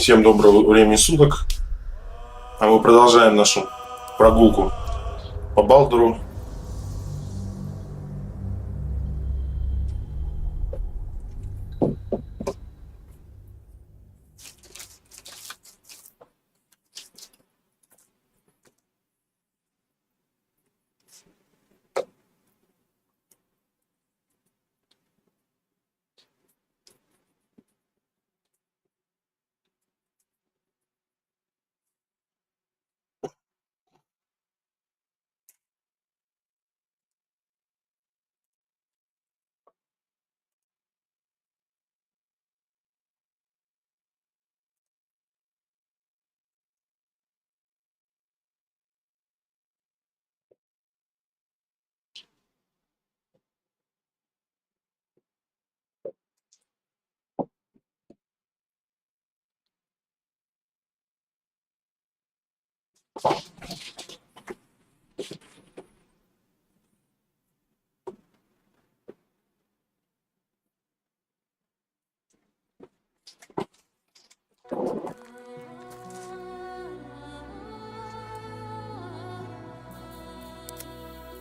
Всем доброго времени суток. А мы продолжаем нашу прогулку по Балдуру.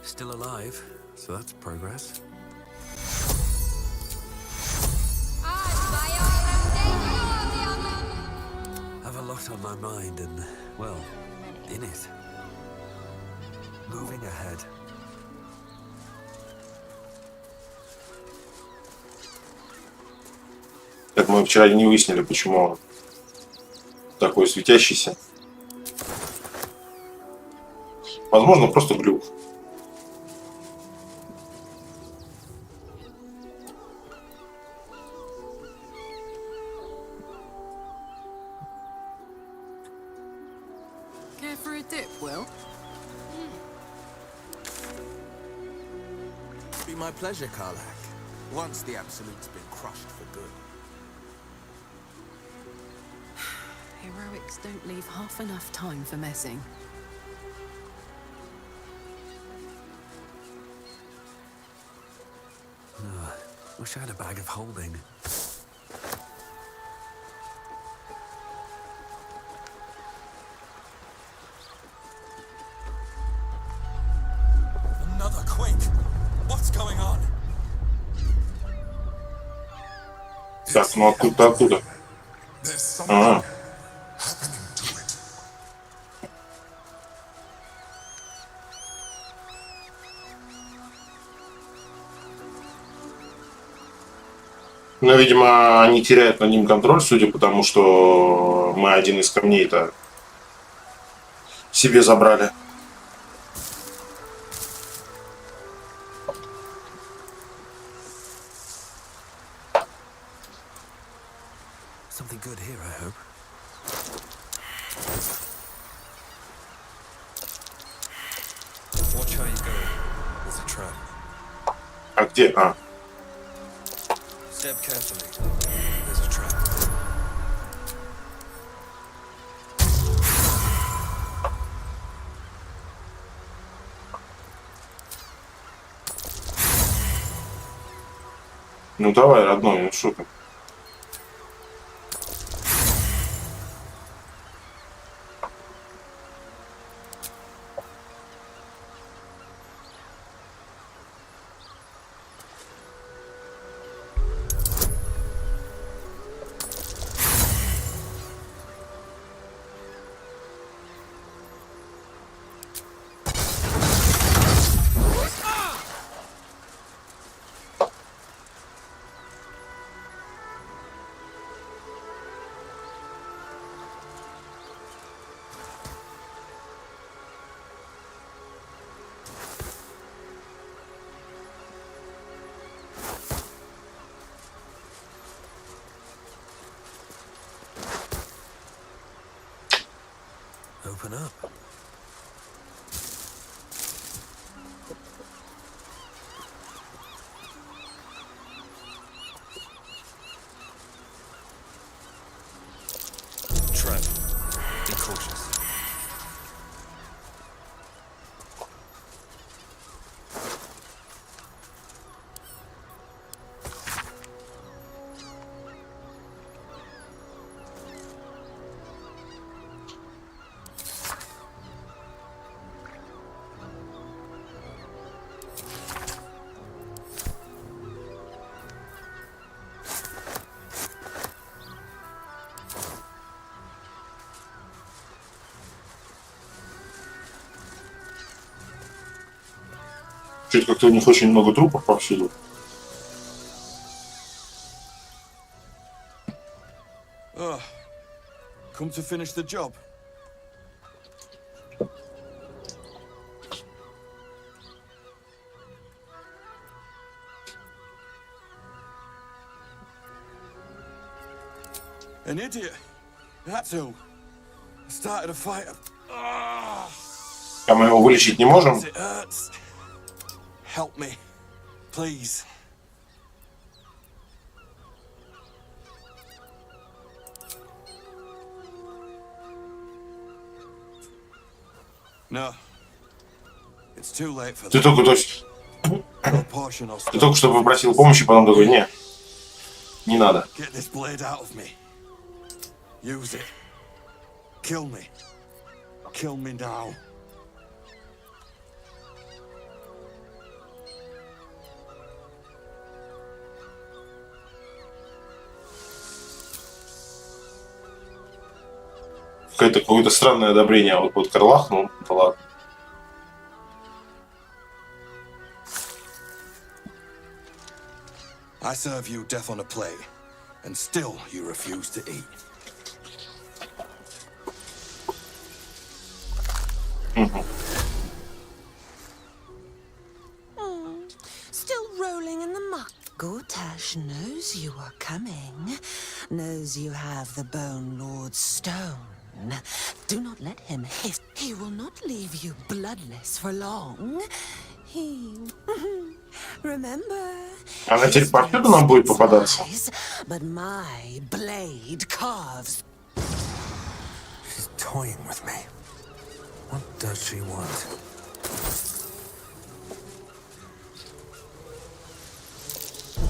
Still alive, so that's progress. Have a lot on my mind and, well, in it. Moving ahead. Как мы вчера не выяснили, почему он такой светящийся. Возможно, просто глюк. Care for a dip, Will? Be my pleasure, Karlak. Once the Absolute's been crushed for good. Heroics don't leave half enough time for messing. Wish I had a bag of holding. Another quake! What's going on? Так, ну оттуда. Ага. Но, видимо, они теряют над ним контроль, судя по тому, что мы один из камней-то себе забрали. Something good here, I hope. Watch how you go. There's a trap. А где? А. Step carefully. There's a trap. Ну давай, родной, ну что ты? Open up. Trap. Be cautious. Чуть как-то у них очень много трупов повсюду. Come to finish the job. An idiot. That's who. Started a fight. А мы его вылечить не можем? It hurts. Help me, please. No. It's too late for Ты that. только, то есть, A portion of ты только что попросил помощи, потом такой, не, не надо. Get this blade out of me. Use it. Kill me. Kill me now. Какое-то странное одобрение. Вот Карлах, ну, да ладно. I serve you death on a plate, and still you refuse to eat. Still rolling in the muck. Gortash knows you are coming, knows you have the Bone Lord's stone. Do not let him hiss. He will not leave you bloodless for long. He... Remember... Она теперь повсюду нам будет попадаться? But my blade carves. She's toying with me. What does she want?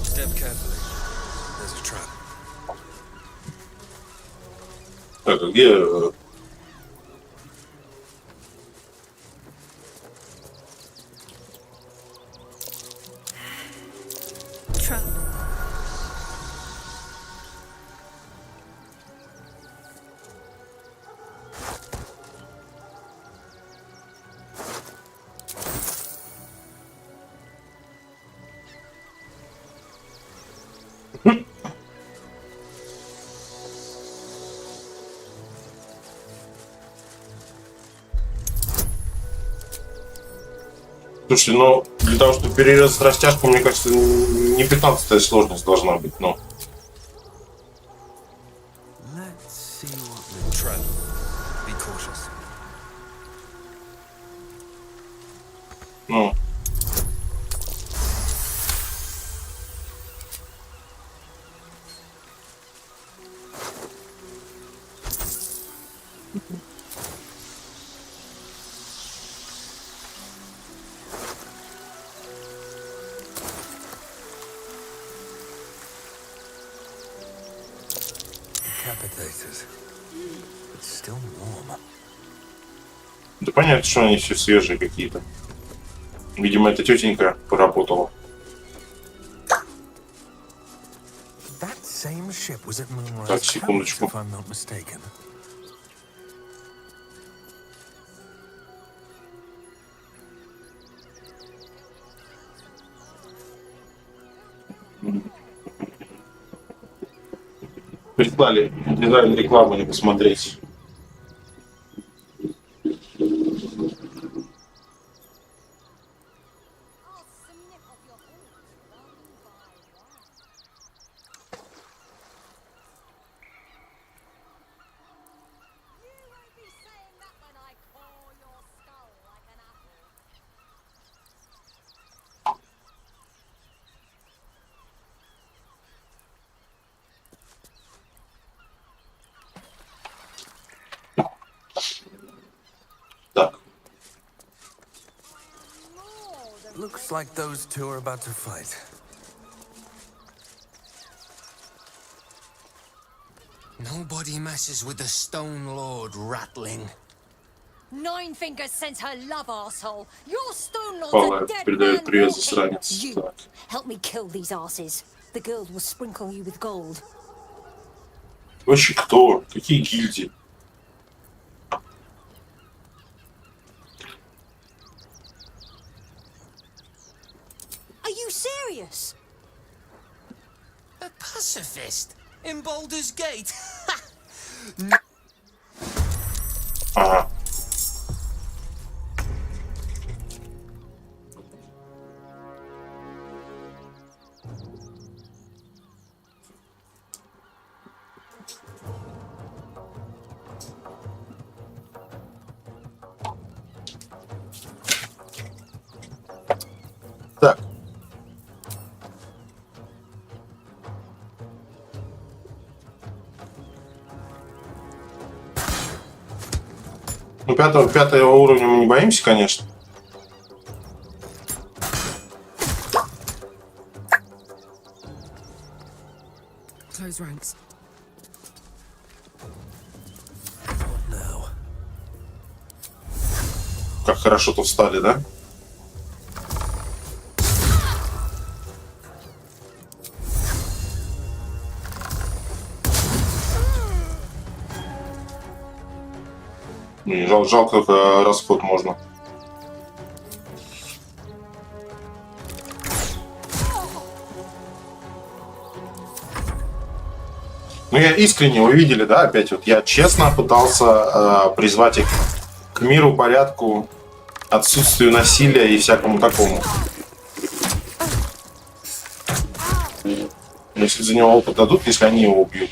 Step carefully. There's a trap. Так, а где... Trap. Слушайте, ну, для того, чтобы перерезать растяжку, мне кажется, не 15-я сложность должна быть, но... Let's see what the trap. Be cautious. Ну... Decapitated. It's still warm. Да понятно, что они все свежие какие-то. Видимо, эта тетенька поработала. That same ship was at Moonrise Так, Towers, секундочку. if I'm not mistaken. Прислали дизайн рекламы не посмотреть. Так, Looks like those two are about to fight. Nobody messes with the Stone Lord, ratling. Nine Fingers sent her love, arsehole. Your Stone Lord's Павла a dead передает man привет, walking. засранец. You, Так. help me kill these asses. The guild will sprinkle you with gold. Вообще кто? Какие гильдии? pacifist in Baldur's Gate. Ага. Так. Ну, пятого уровня мы не боимся, конечно. Close ranks. Now. Как хорошо-то встали, да? Не, жалко, только расход можно. Ну, я искренне, вы видели, да, опять вот я честно пытался призвать их к миру, порядку, отсутствию насилия и всякому такому. Если за него опыт дадут, если они его убьют.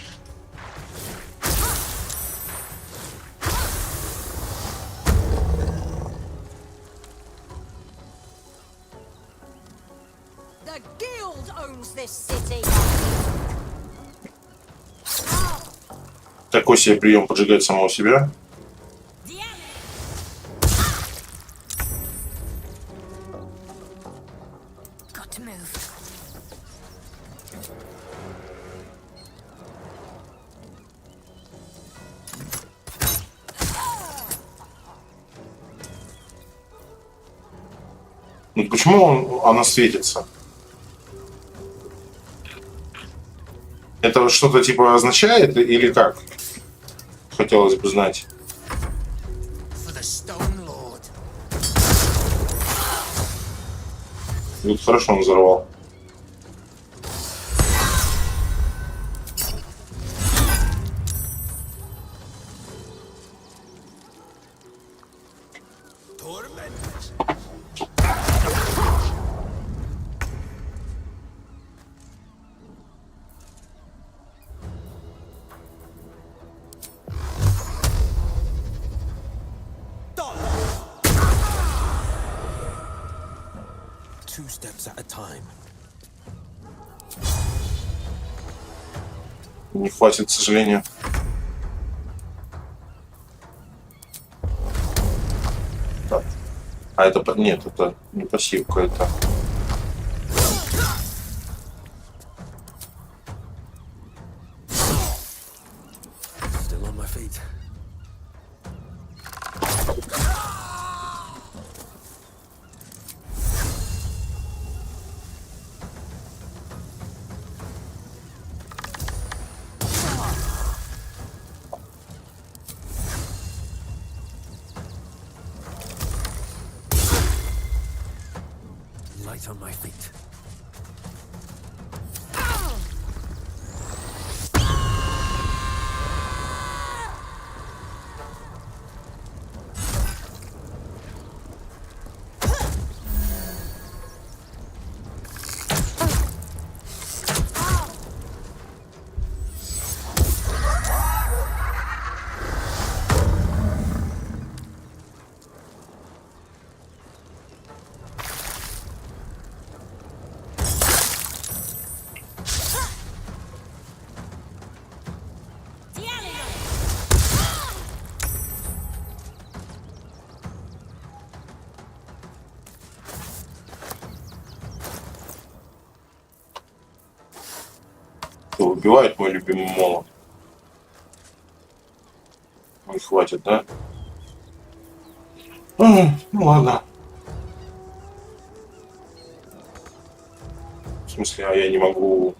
The guild owns this city. Такой себе прием поджигать самого себя. Got to move. Ну, почему она светится? Это что-то типа означает или как? Хотелось бы знать. For the Stone Lord. Вот хорошо он взорвал. Two steps at a time. Не хватит, к сожалению. Так. А это... Нет, это не пассивка, это... Still on my feet. Light on my feet. Убивает мой любимый молот. Ой, хватит, да? Ну ладно. В смысле, а я не могу...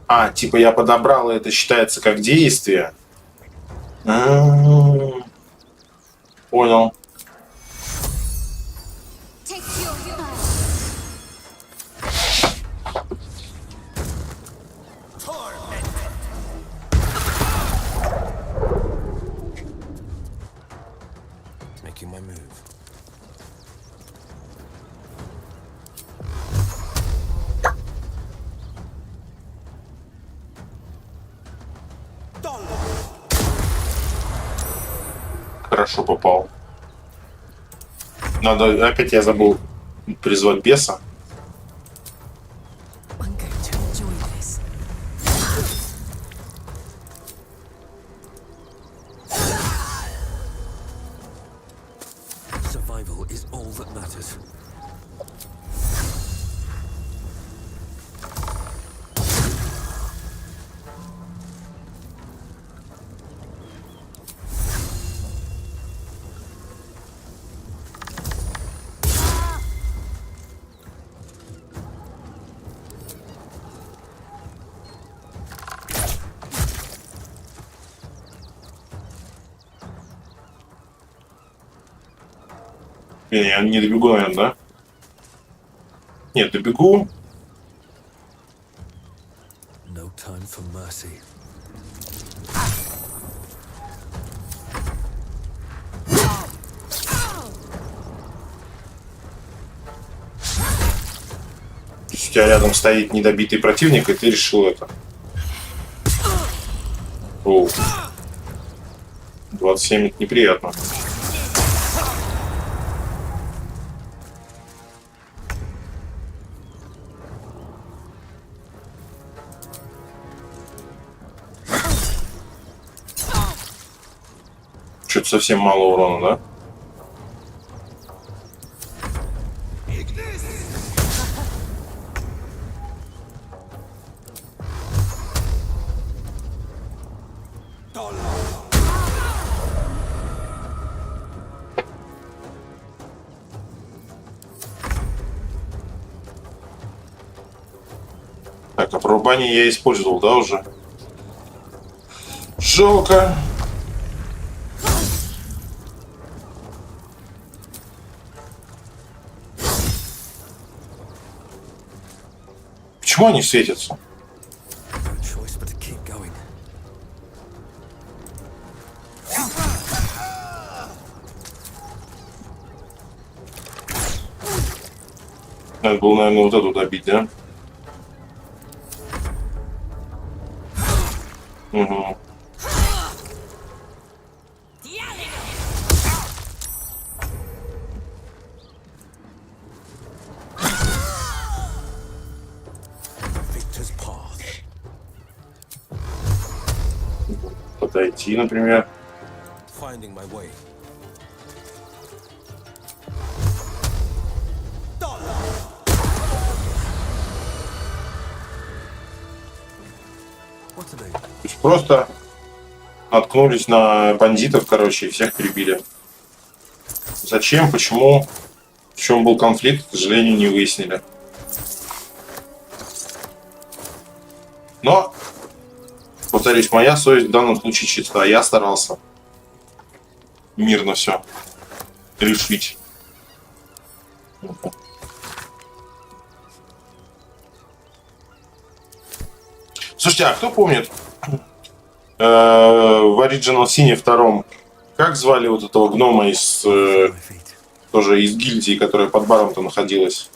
А, типа я подобрал, и это считается как действие? Понял. хорошо попал. Надо... Опять я забыл призвать беса. I'm going to enjoy this. Survival is all that matters. Блин, я не добегу, наверное, да? Нет, добегу. No time for mercy. То есть у тебя рядом стоит недобитый противник, и ты решил это. Оу. 27 это неприятно. Что-то совсем мало урона, да? Так, а пробование я использовал, да, уже? Жалко. Почему они светятся? No choice but to keep going. Надо было, наверное, вот эту добить, да? Угу. Victor's path. Подойти, например. Finding my way. What are they? То есть просто наткнулись на бандитов, короче, и всех перебили. Зачем, почему, в чем был конфликт, к сожалению, не выяснили. Но, повторюсь, моя совесть в данном случае чиста. Я старался мирно все решить. Слушайте, а кто помнит в Original Sin 2 как звали вот этого гнома из My feet. тоже из гильдии, которая под баром-то находилась?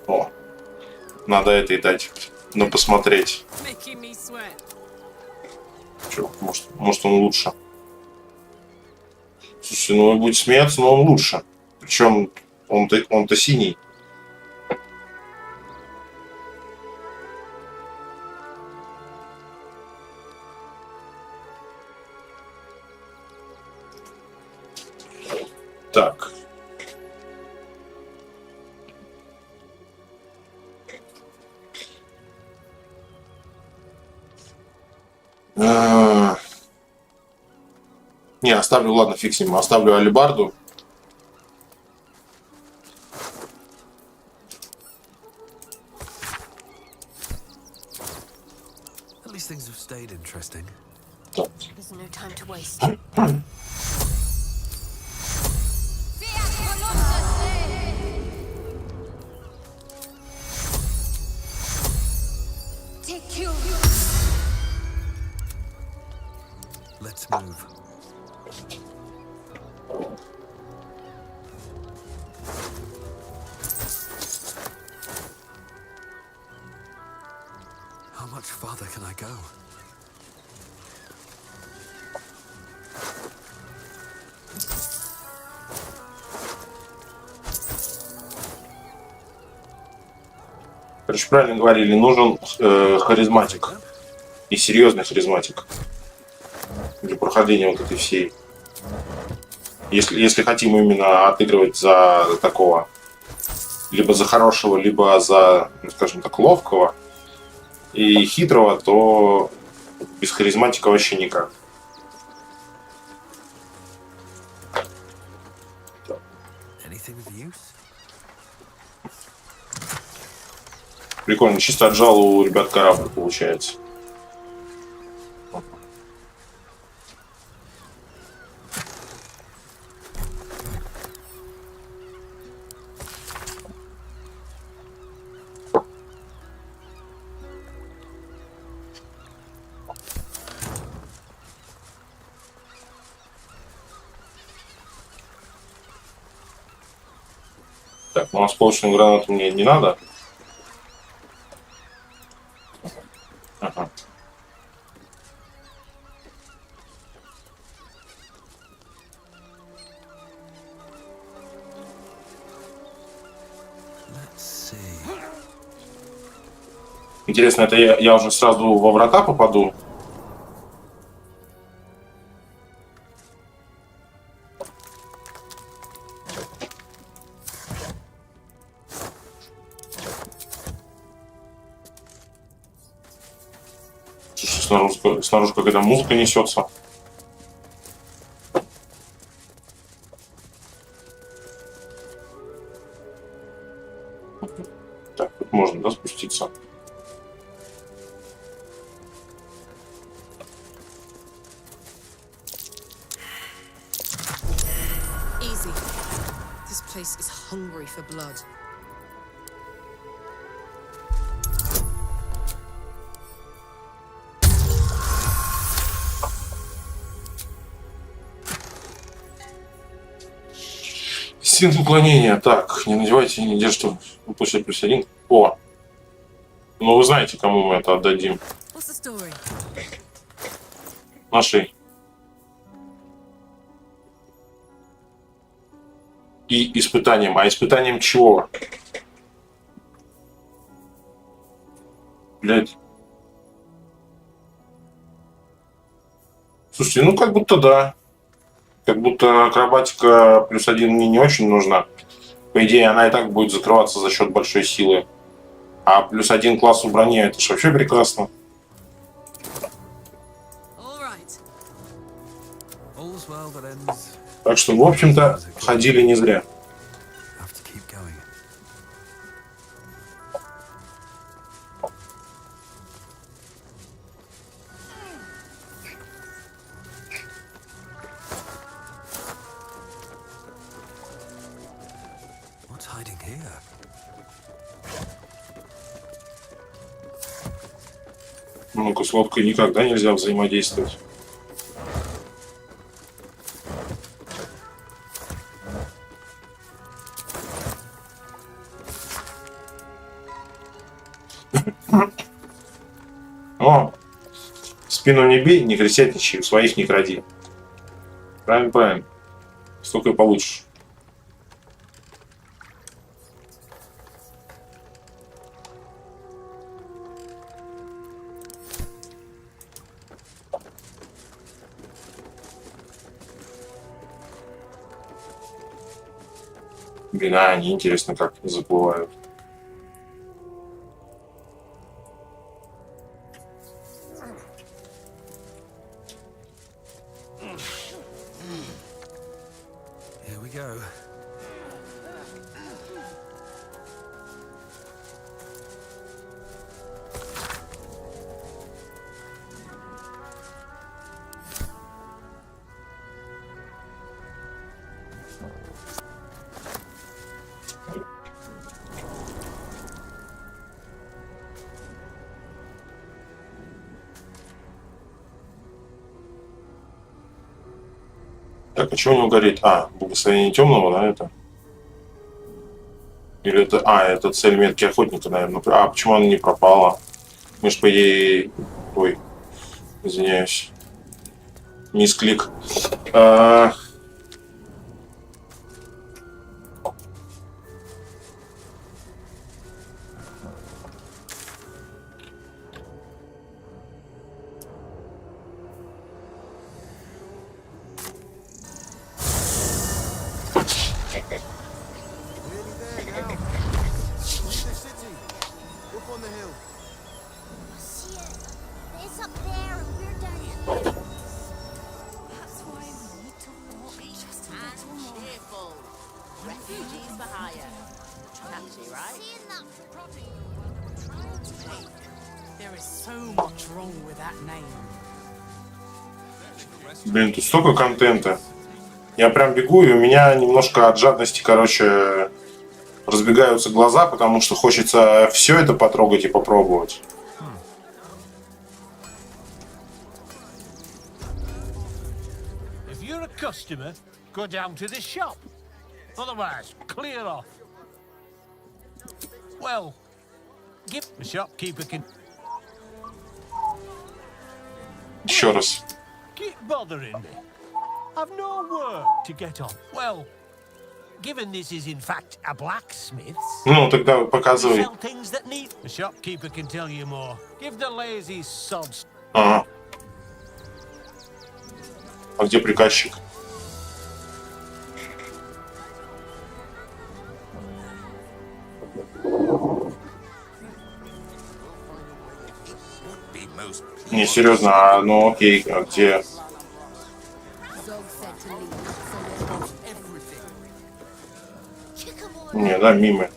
О, надо это и дать. Ну, посмотреть. Making me sweat. Чё, может он лучше. Слушайте, ну вы будете смеяться, но он лучше. Причем он-то синий. Так. Не, оставлю, ладно, фиг с ним. Оставлю алебарду. At least things have stayed interesting. Так. There's no time to waste. Take you. Let's move. How much farther can I go? Короче, правильно говорили, нужен харизматик. И серьезный харизматик. Для прохождения вот этой всей. Если хотим именно отыгрывать за такого, либо за хорошего, либо за, ну, скажем так, ловкого и хитрого, то без харизматика вообще никак. Anything of use? Прикольно, чисто отжал у ребят корабль получается. Так, ну осколочную гранату мне не надо. Ага. Let's see. Интересно, это я уже сразу во врата попаду? Снаружи какая-то музыка несется. Так, тут можно, да, спуститься? Easy. This place is hungry for blood. Синт уклонения. Так, не надевайте, не держите. Выпустить +1. О! Ну вы знаете, кому мы это отдадим. What's the story? Нашей. И испытанием. А испытанием чего? Блядь. Слушайте, ну как будто да. Как будто акробатика +1 мне не очень нужна. По идее, она и так будет закрываться за счет большой силы. А +1 классу брони, это же вообще прекрасно. All right. All's well that ends. Так что, в общем-то, ходили не зря. Have to keep going. What's hiding here? Ну-ка, с лодкой никогда нельзя взаимодействовать. О, в спину не бей, не крестятничай, своих не кради. Правильно, правильно. Столько и получишь. Блин, а они интересно как заплывают. Here we go. Так, а что у него горит? А, благословение темного, да, это? Или это... А, это цель метки охотника, наверное. А, почему она не пропала? Мы ж, по идее... Ой, извиняюсь. Мисклик. There is so much wrong with that name. Блин, тут столько контента. Я прям бегу, и у меня немножко от жадности, короче, разбегаются глаза, потому что хочется все это потрогать и попробовать. If you're a customer, go down to the shop. Otherwise, clear off. Well, give the shopkeeper can Еще раз. keep bothering me. I've no work to get on. Well, given this is in fact a blacksmith's, Ну, тогда we показывай. sell things that need. The shopkeeper can tell you more. Give the lazy sods. Ага. А где приказчик? Не, серьезно, а ну окей, а где? Не, да, мимо.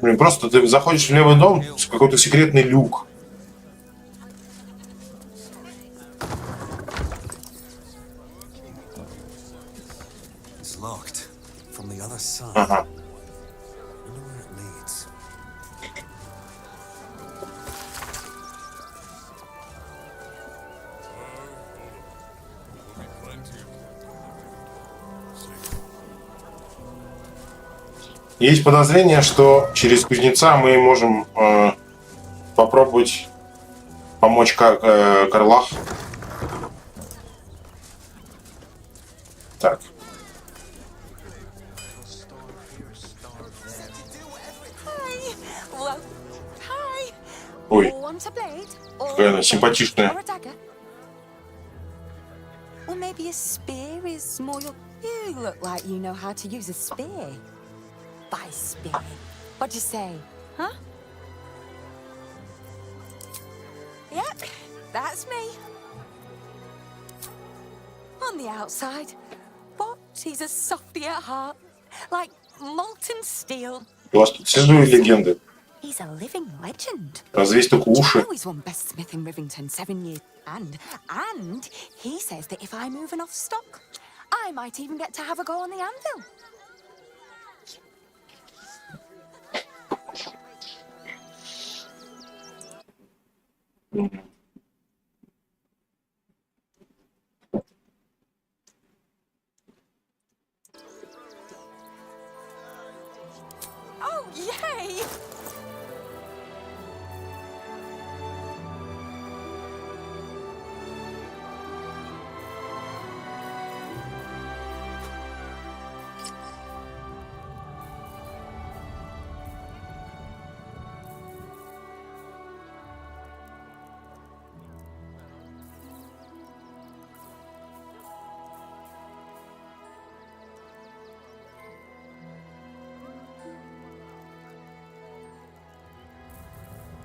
Блин, просто ты заходишь в левый дом, какой-то секретный люк. It's locked from the other side. Ага. Wonder where it leads. Есть подозрение, что через кузнеца мы можем попробовать помочь Карлах. Так. Hi. Well, hi. Ой, Want a blade? Or какая она симпатичная. or a dagger? Or maybe a spear is more your... You look like you know how to use a spear. By spear. What'd you say? Huh? Yep, that's me. On the outside, but he's a softy at heart, like molten steel. У вас тут все живые легенды. He's a living legend. Разве есть только уши? I was one best smith in Rivington 7 years. And he says that if I move enough stock, I might even get to have a go on the anvil. Oh, yay!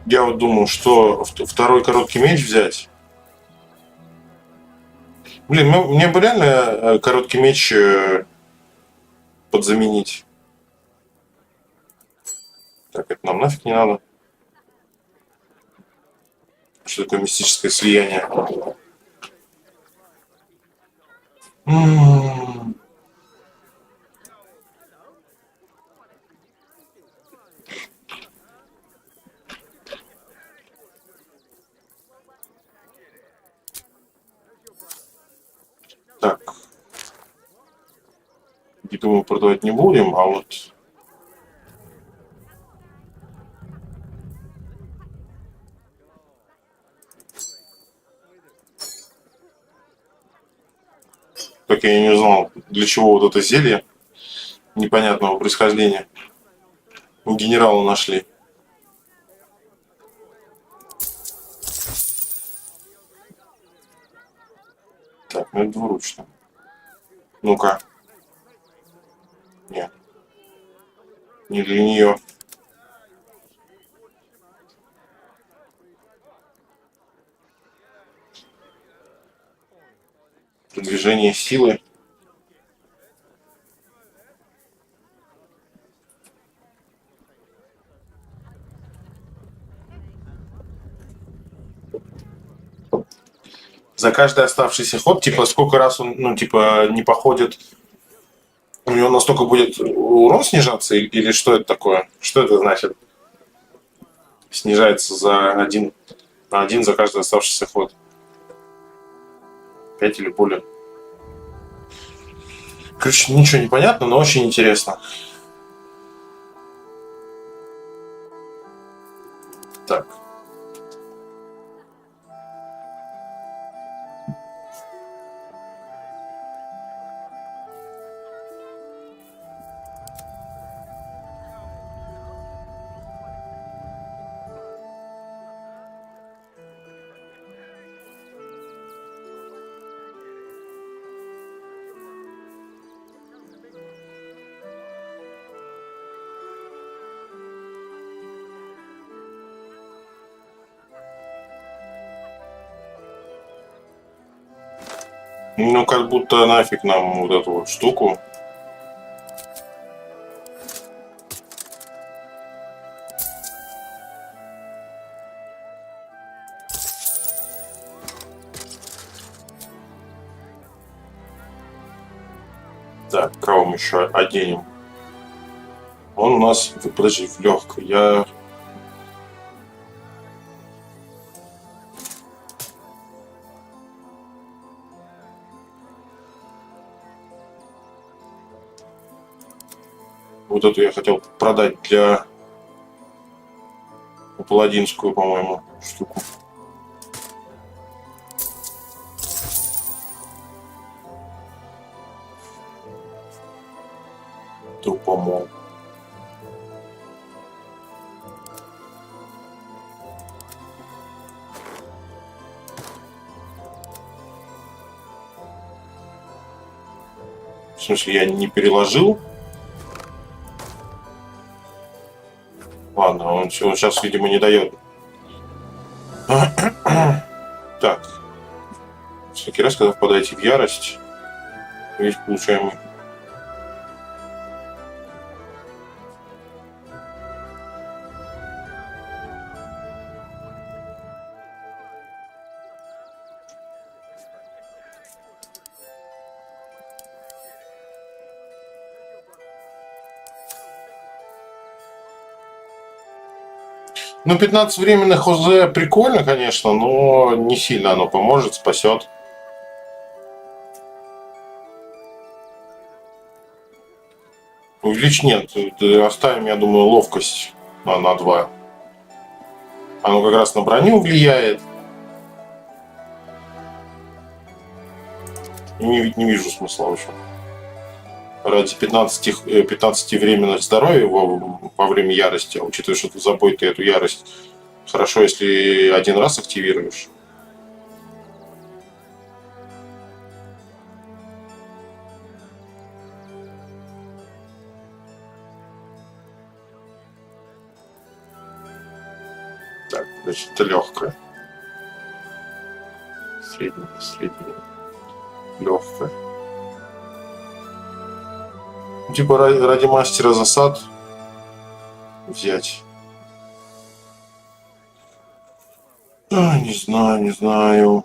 Я вот думал, что второй короткий меч взять. Блин, мне бы реально короткий меч подзаменить. Так, это нам нафиг не надо. Что такое мистическое слияние? Так. Еду мы продавать не будем, а вот... Так я и не узнал, для чего вот это зелье непонятного происхождения у генерала нашли. Так, ну это двуручно. Ну-ка. Нет. Не для нее. Движение силы. За каждый оставшийся ход, типа, сколько раз он, ну, типа, не походит, у него настолько будет урон снижаться, или что это такое? Что это значит? Снижается на один за каждый оставшийся ход. 5 или более. Короче, ничего не понятно, но очень интересно. Так. Ну, как будто нафиг нам вот эту вот штуку. Так, кого мы еще оденем? Он у нас, подожди, в легкой. Я... Вот эту я хотел продать для паладинскую, по-моему, штуку. Трупомол. В смысле, я не переложил? Ладно, он сейчас, видимо, не дает. Так. Всякий раз, когда впадаете в ярость, весь получаемый. Ну, 15 временных ОЗ прикольно, конечно, но не сильно оно поможет, спасет. Увеличь нет. Оставим, я думаю, ловкость на 2. Оно как раз на броню влияет. Не вижу смысла, в общем. Ради 15 временных здоровья во время ярости, а учитывая, что за собой ты эту ярость хорошо, если один раз активируешь. Так, значит, это легкая. Средняя. Легкая. Типа ради мастера засад взять. Не знаю.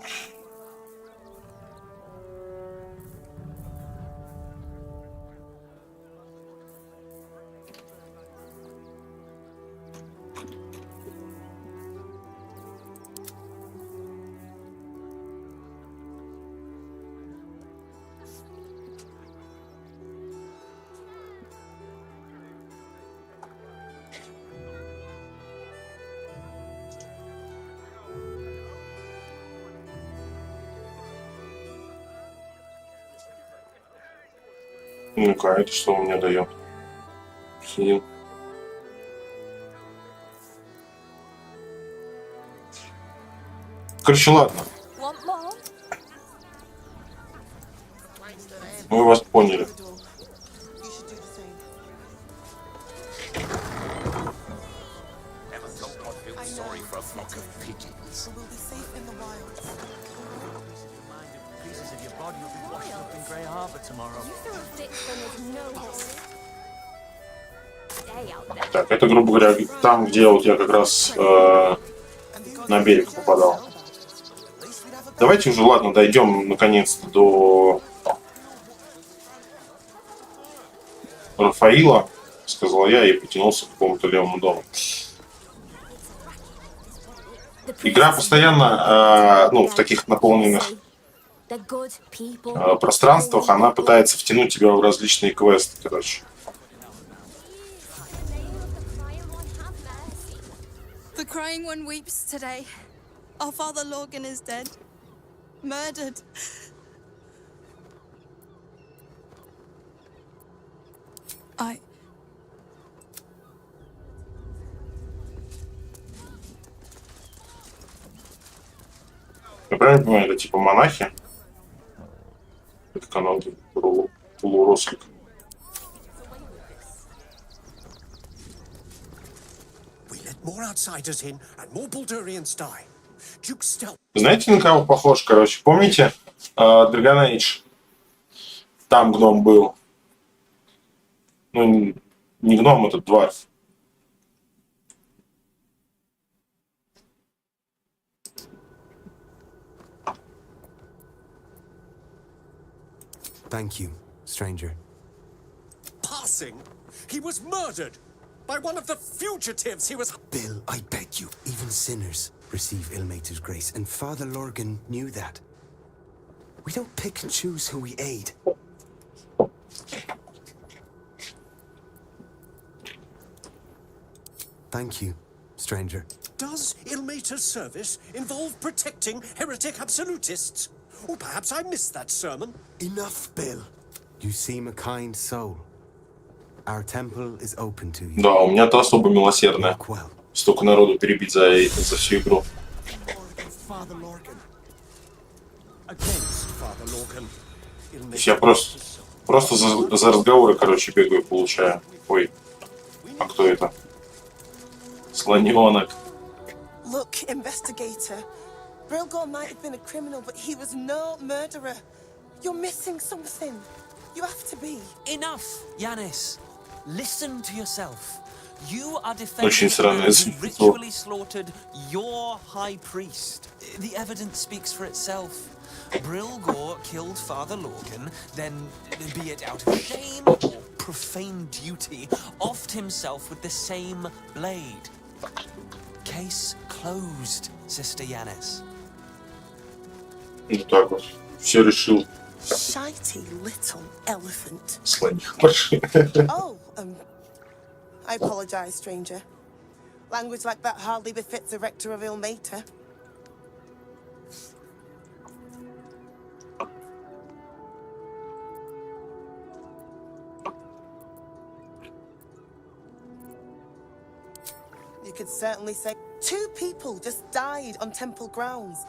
Ну-ка, это что у меня дает? Сидим. Короче, ладно. Мы вас поняли. Так, это, грубо говоря, там, где вот я как раз на берег попадал. Давайте уже, ладно, дойдем наконец-то до Рафаила, сказал я и потянулся к какому-то левому дому. Игра постоянно, ну, в таких наполненных пространствах, она пытается втянуть тебя в различные квесты, короче. The crying one weeps today. Our father Lorgan is dead. Murdered. Я правильно понимаю, это типа монахи? Это канал полурослик. Знаете, на кого похож, короче? Помните Dragon Age? Там гном был. Ну, не гном, это дварф. Thank you, stranger. Passing? He was murdered by one of the fugitives he was... Bill, I beg you, even sinners receive Ilmater's grace, and Father Lorgan knew that. We don't pick and choose who we aid. Thank you, stranger. Does Ilmater's service involve protecting heretic absolutists? Or perhaps I missed that sermon. Enough, Bill. You seem a kind soul. Our temple is open to you. Да, у меня-то особо милосердное. Столько народу перебить за всю игру. То есть я просто за разговоры, короче, бегаю, получаю. Ой, а кто это? Слоненок. Look, investigator. Brilgor might have been a criminal, but he was no murderer. You're missing something. You have to be. Enough, Yanis. Listen to yourself. You are defending a man who ritually slaughtered your high priest. The evidence speaks for itself. Brilgor killed Father Lorgan, then, be it out of shame or profane duty, offed himself with the same blade. Case closed, Sister Yanis. Вот так вот. Все решил. Shitey little elephant. Слоник. Oh, I apologize, stranger. Language like that hardly befits a rector of Ilmater. You could certainly say 2 people just died on temple grounds.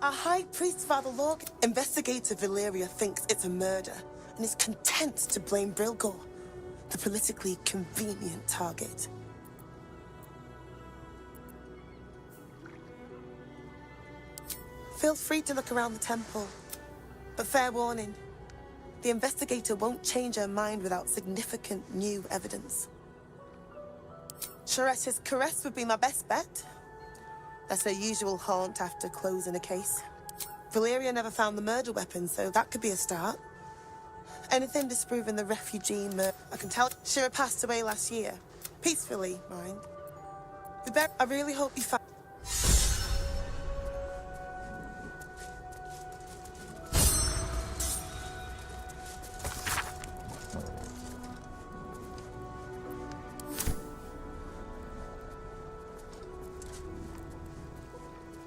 Our high priest, Father Lorgan. Investigator Valeria thinks it's a murder and is content to blame Brilgor, the politically convenient target. Feel free to look around the temple, but fair warning, the investigator won't change her mind without significant new evidence. Chares's caress would be my best bet. That's her usual haunt after closing a case. Valeria never found the murder weapon, so that could be a start. Anything disproving the refugee murder. I can tell Shira passed away last year. Peacefully, mind. I really hope you find...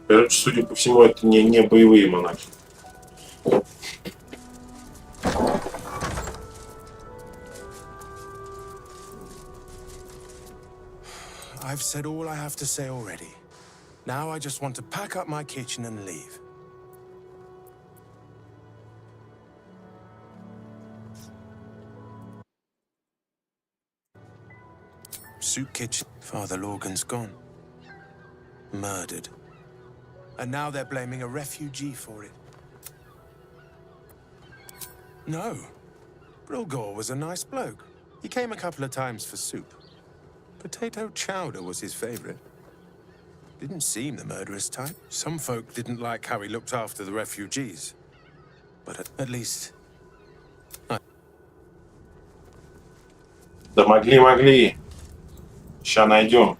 Короче, судя по всему, это не боевые монахи. I've said all I have to say already. Now I just want to pack up my kitchen and leave. Soup kitchen. Father Lorgan's gone. Murdered. And now they're blaming a refugee for it. No. Brilgor was a nice bloke. He came a couple of times for soup. Potato chowder was his favorite. Didn't seem the murderous type. Some folk didn't like how he looked after the refugees. But at least... Да могли. Ща найдем.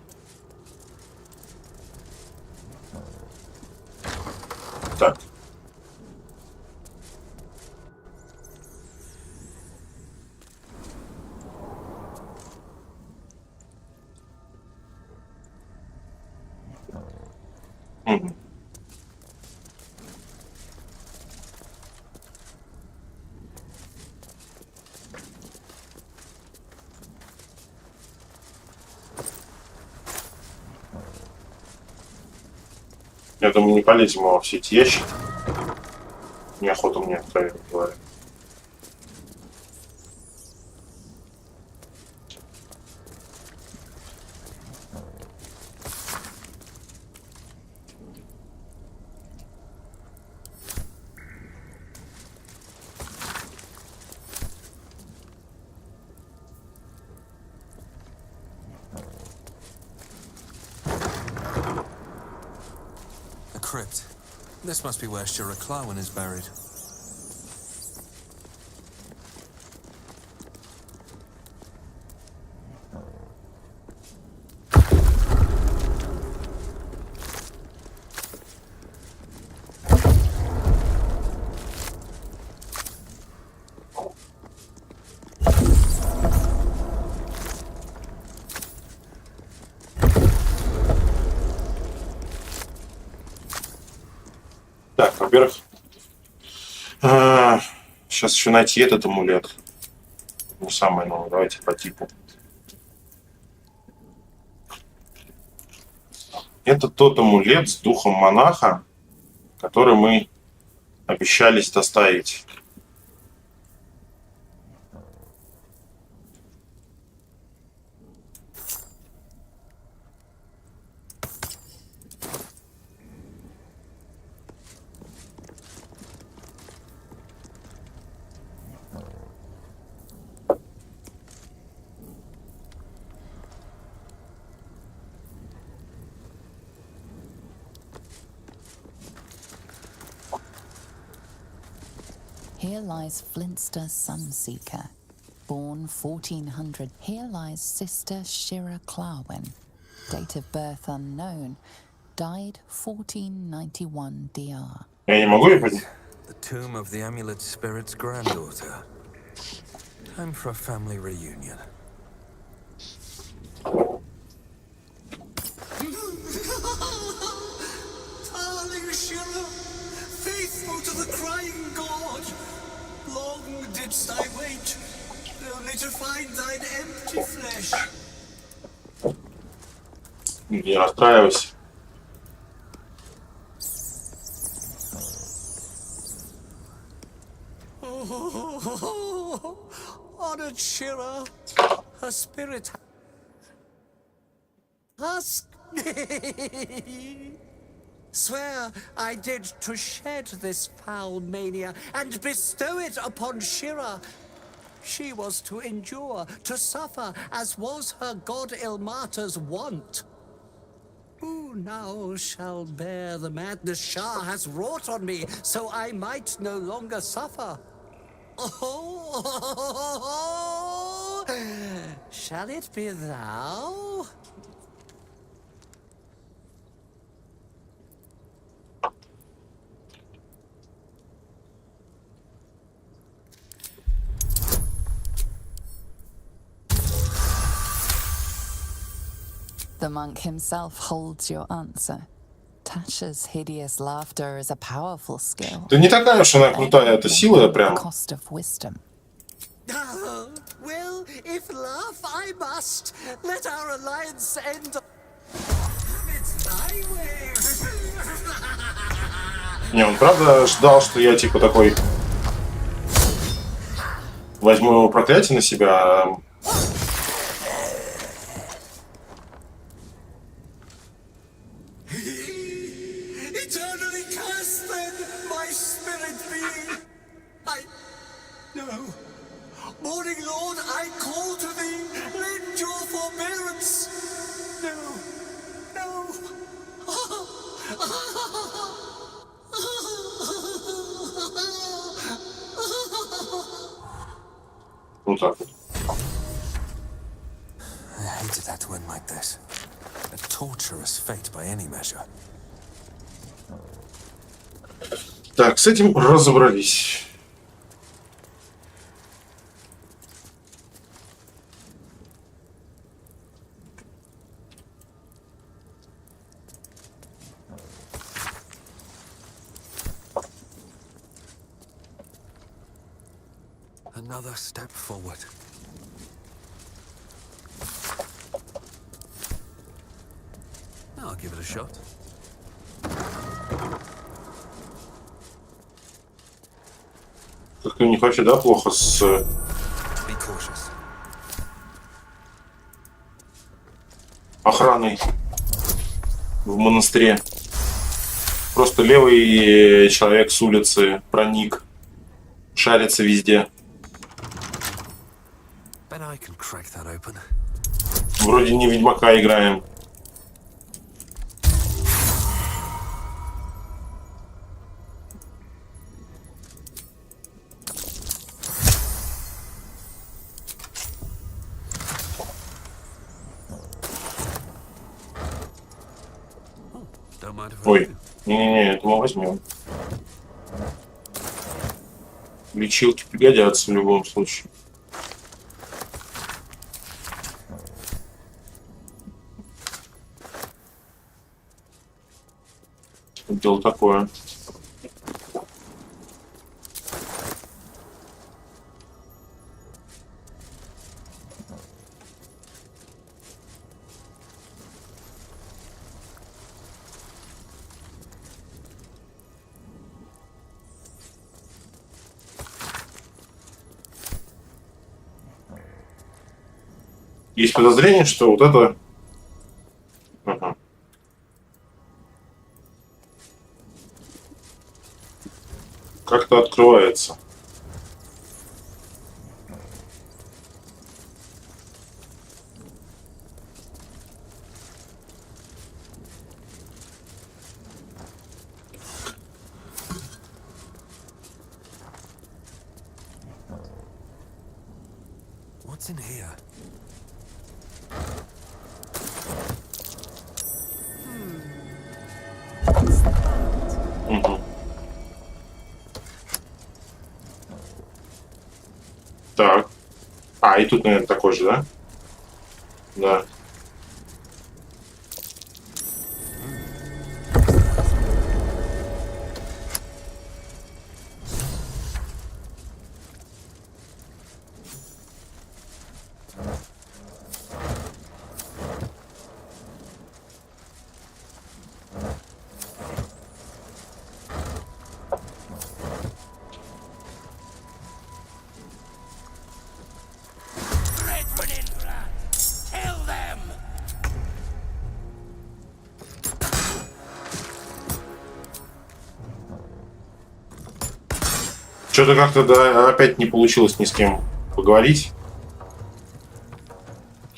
Так. Я думаю, не полезем во все эти ящики. Неохота мне, откровенно говоря. Crypt. This must be where Shira Clawin is buried. Так, во-первых, сейчас еще найти этот амулет. Не самое новое, давайте по типу. Это тот амулет с духом монаха, который мы обещались доставить. Here lies Flintster Sunseeker, born 1400. Here lies Sister Shira Clawin, date of birth unknown, died 1491 DR. Я не могу ее поднять. The tomb of the amulet spirit's granddaughter. Time for a family reunion. Darling Shira, faithful to the crying god, long didst I wait, only to find thine empty flesh. Не расстраивайся. Oh, honored Shira, her spirit ask me. Swear I did to shed this foul mania and bestow it upon Shira. She was to endure, to suffer, as was her god Ilmata's wont. Who now shall bear the madness Shah has wrought on me, so I might no longer suffer? Oh, shall it be thou? The monk himself holds your answer. Tasha's hideous laughter is a powerful skill. Да не такая уж она крутая, это сила прям. Cost of wisdom. Oh, well, if laugh I must, let our alliance end. It's thy way. Не, он правда ждал, что я типа такой возьму его проклятие на себя. Eternally cursed then, my spirit be. No. Morning Lord, I call to thee, lend your forbearance. No. вот так вот. I hated that to end like this. A torturous fate by any measure. Так, с этим разобрались. Another step forward. I'll give it a shot. Как-то у них вообще, да, плохо с охраной в монастыре. Просто левый человек с улицы проник, шарится везде. Bet I can crack that open. Вроде не Ведьмака играем. Ой, не-не-не, это мы возьмем. Лечилки пригодятся в любом случае. Дело такое. Есть подозрение, что вот это... Ага. Как-то открывается. What's in here? Угу. Так. А, и тут, наверное, такой же, да? Да. Что-то как-то да, опять не получилось ни с кем поговорить.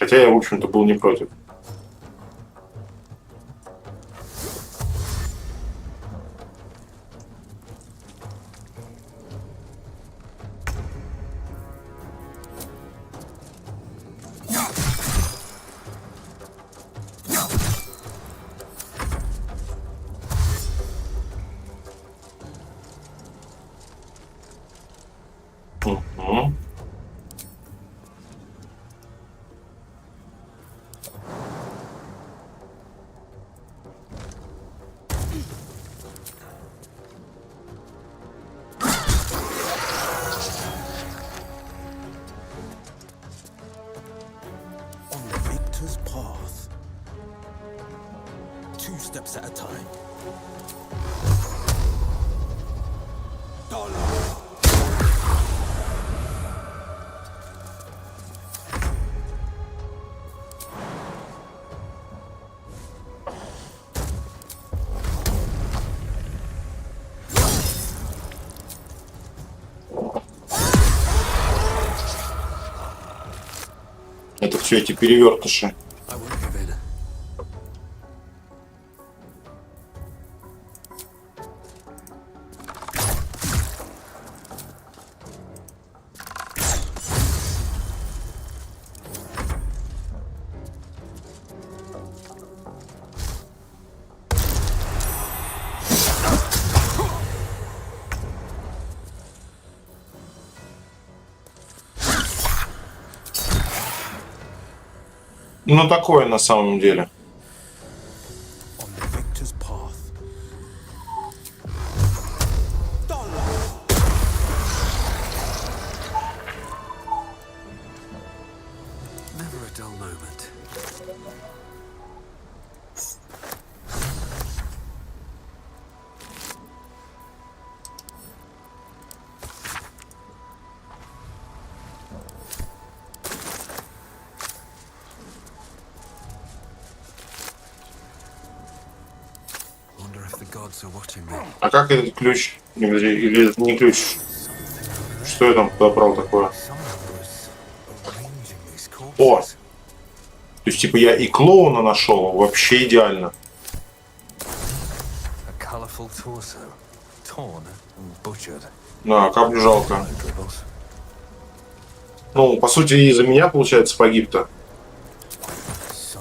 Хотя я, в общем-то, был не против. Угу. On the victor's path. 2 steps at a time. Это все эти перевертыши. Ну, такое на самом деле. Never a dull moment. Wonder if the gods are watching me. А как этот ключ? Или это не ключ? Что я там подобрал такое? О! То есть, типа, я и клоуна нашел. Вообще идеально. A colorful torso, torn and butchered. Да, каплю жалко. Ну, по сути, из-за меня, получается, погиб-то.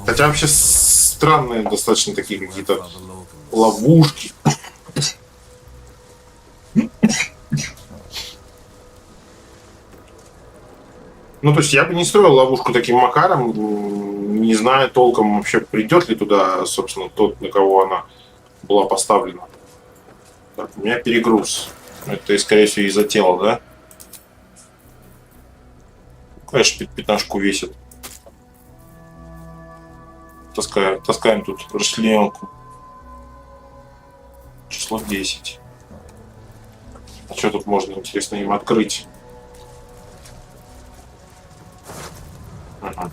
Хотя вообще странные достаточно такие какие-то ловушки. Ну, то есть я бы не строил ловушку таким макаром, не зная толком вообще, придет ли туда, собственно, тот, на кого она была поставлена. Так, у меня перегруз. Это, скорее всего, из-за тела, да? Конечно, пятнашку весит. Таскаем тут расчленку. Число 10. А что тут можно, интересно, им открыть? Ага.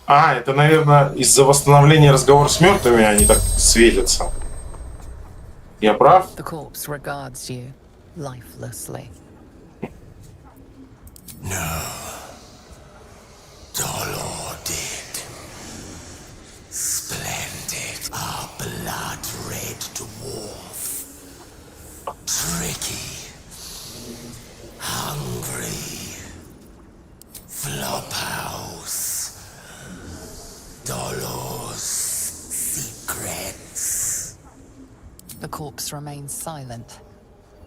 А, это, наверное, из-за восстановления разговора с мертвыми они так светятся. Я прав? The corpse regards you lifelessly. No. Baldur did. Splendid. A blood-red dwarf. Tricky. Hungry. Flophouse. Dolor's secrets. The corpse remains silent.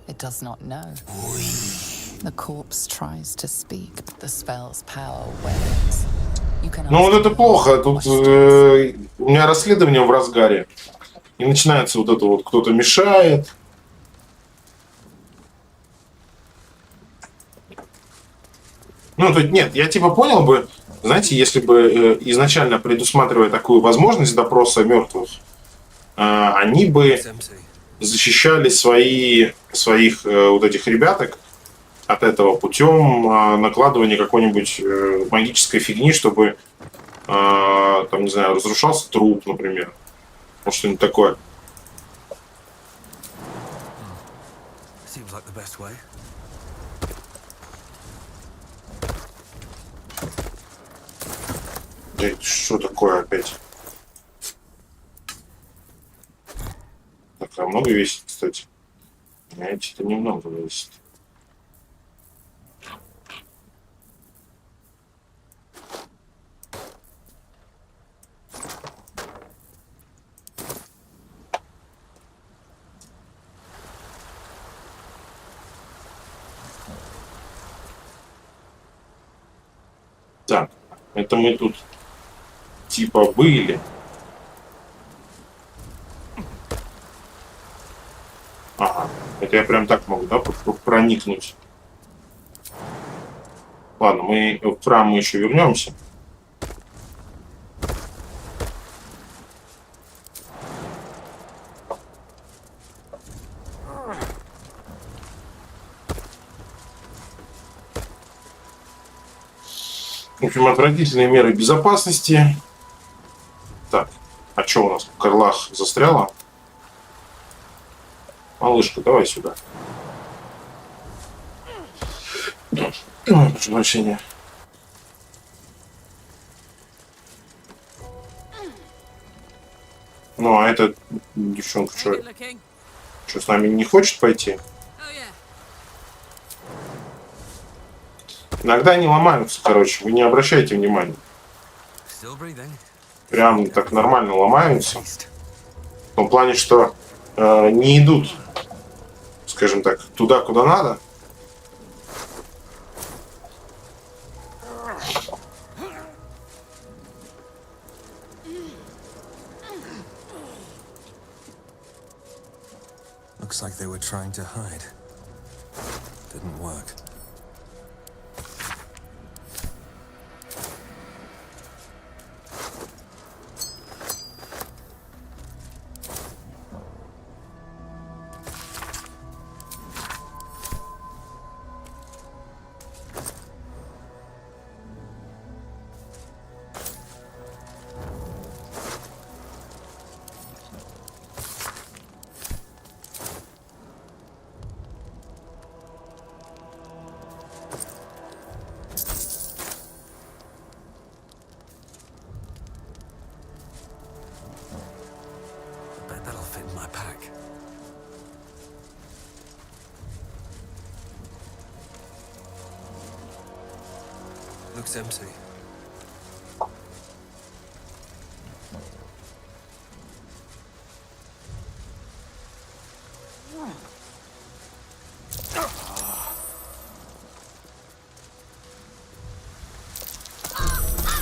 It does not know. The corpse tries to speak. The spell's power wanes. You can Ну вот это плохо. Тут у меня расследование в разгаре. И начинается вот это вот, кто-то мешает. Ну, тут нет, я типа понял бы, знаете, если бы изначально предусматривая такую возможность допроса мертвых, они бы защищали своих вот этих ребяток от этого путем накладывания какой-нибудь магической фигни, чтобы там, не знаю, разрушался труп, например. Вот что-нибудь такое. Seems like the best way. Что такое опять? Так, а много весит, кстати? Знаете, это немного весит. Так, это мы тут типа были. Ага, это я прям так могу, да, проникнуть. Ладно, мы в храм мы еще вернемся. В общем, отвратительные меры безопасности. Так, а что у нас? В горлах застряла? Малышка, давай сюда. Прошу прощения. Ну, а эта девчонка что, с нами не хочет пойти? Иногда они ломаются, короче, вы не обращайте внимания. Прям так нормально ломаются. В том плане, что не идут, скажем так, туда, куда надо. Looks like they were trying to hide. Didn't work. Looks empty.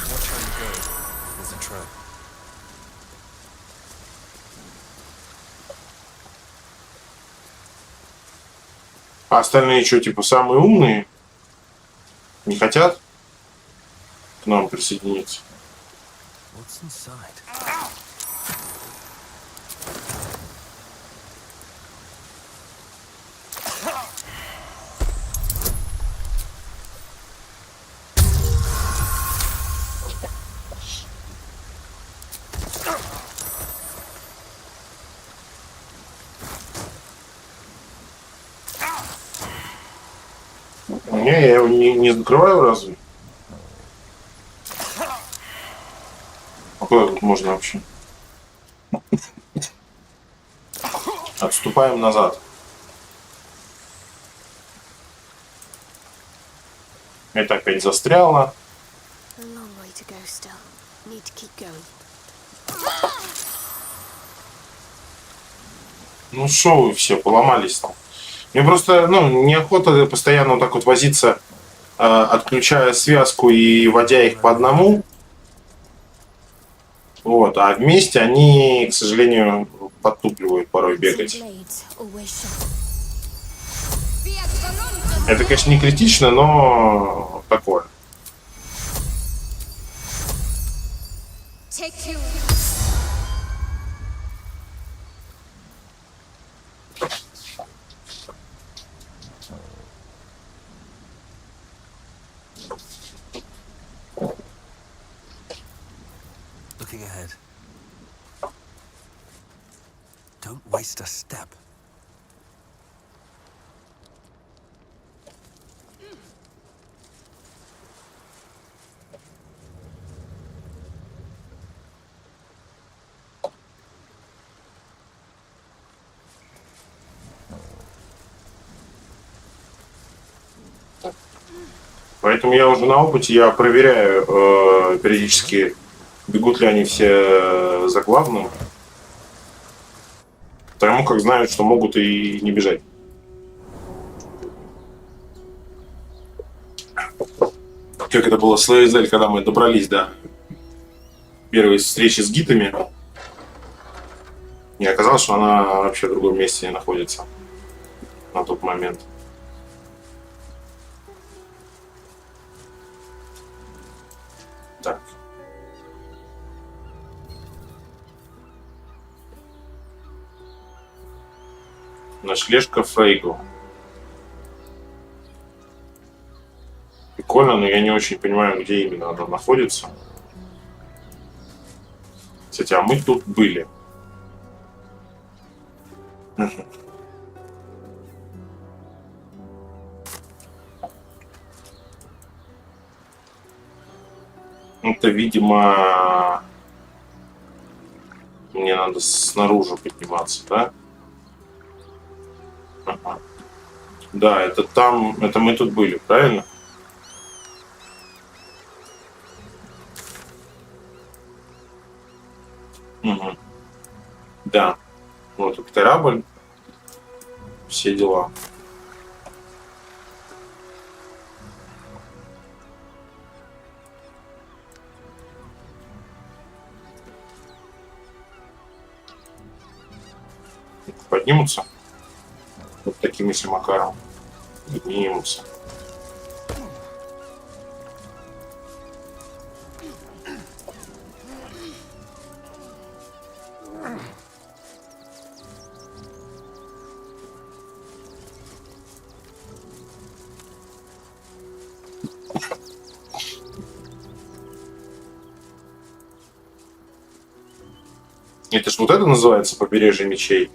Watch how you go. There's a trap. А остальные что, типа, самые умные? Не хотят к нам присоединиться? What's inside? Не, я его не закрываю разве? А куда тут можно вообще? Отступаем назад. Это опять застряло. Ну шо вы все поломались там? Мне просто, неохота постоянно вот так вот возиться, отключая связку и вводя их по одному. Вот, а вместе они, к сожалению, подтупливают порой бегать. Это, конечно, не критично, но такое. Looking ahead. Don't waste a step. Поэтому я уже на опыте, я проверяю периодически, бегут ли они все за главным. Потому как знают, что могут и не бежать. Как это было с ЛСД, когда мы добрались до первой встречи с гитами. И оказалось, что она вообще в другом месте находится на тот момент. Так. Ночлежка Фрейгу. Прикольно, но я не очень понимаю, где именно она находится. Кстати, а мы тут были. Это, видимо, мне надо снаружи подниматься, да? Ага. Да, это там, это мы тут были, правильно? Угу. Да. Вот тут корабль. Все дела. Поднимутся? Вот таким, если макаром. Поднимутся. Это ж вот это называется побережье мечей?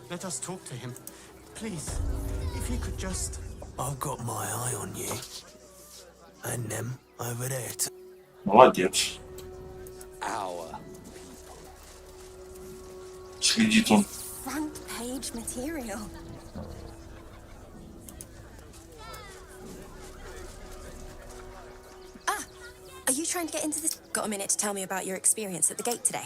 Let us talk to him. Please, if he could just... I've got my eye on you. And them over there too. Молодец. Our. Следит он. Front page material. Ah, are you trying to get into this? Got a minute to tell me about your experience at the gate today?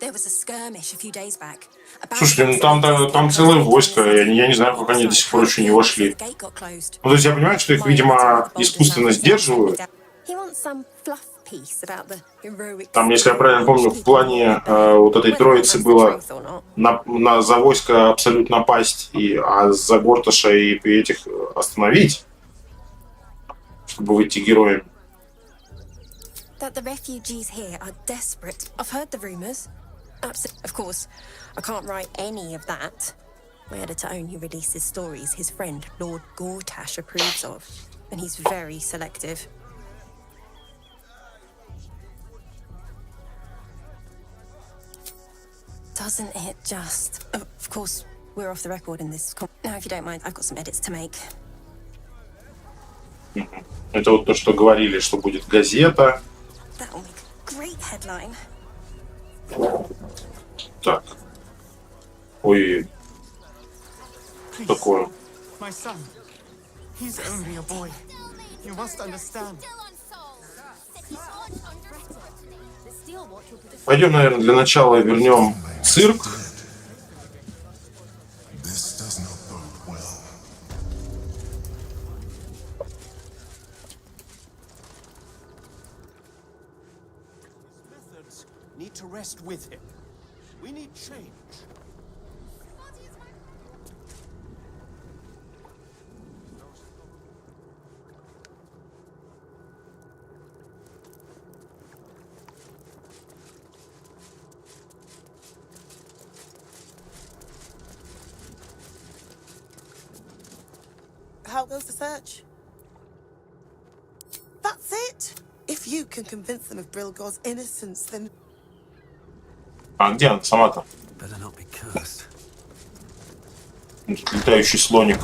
There was a skirmish a few days back. Слушайте, ну там целое войско. Я не знаю, как они до сих пор еще не вошли. Ну, то есть я понимаю, что их, видимо, искусственно сдерживают. Там, если я правильно помню, в плане вот этой троицы было за войско абсолютно напасть, а за Горташа и этих остановить, чтобы выйти героями. That the refugees here are desperate. I've heard the rumors. Of course, I can't write any of that. My editor only releases stories his friend, Lord Gortash, approves of. And he's very selective. Doesn't it just... Of course, we're off the record in this... Now, if you don't mind, I've got some edits to make. Это вот то, что говорили, что будет газета. That'll make a great headline. Так. Ой. Что такое? My son. He's only a boy. You must understand. Пойдем, наверное, для начала вернем цирк. Need to rest with him. We need change. How goes the search? That's it. If you can convince them of Brilgor's innocence, then... А где она сама-то? Летающий слоник.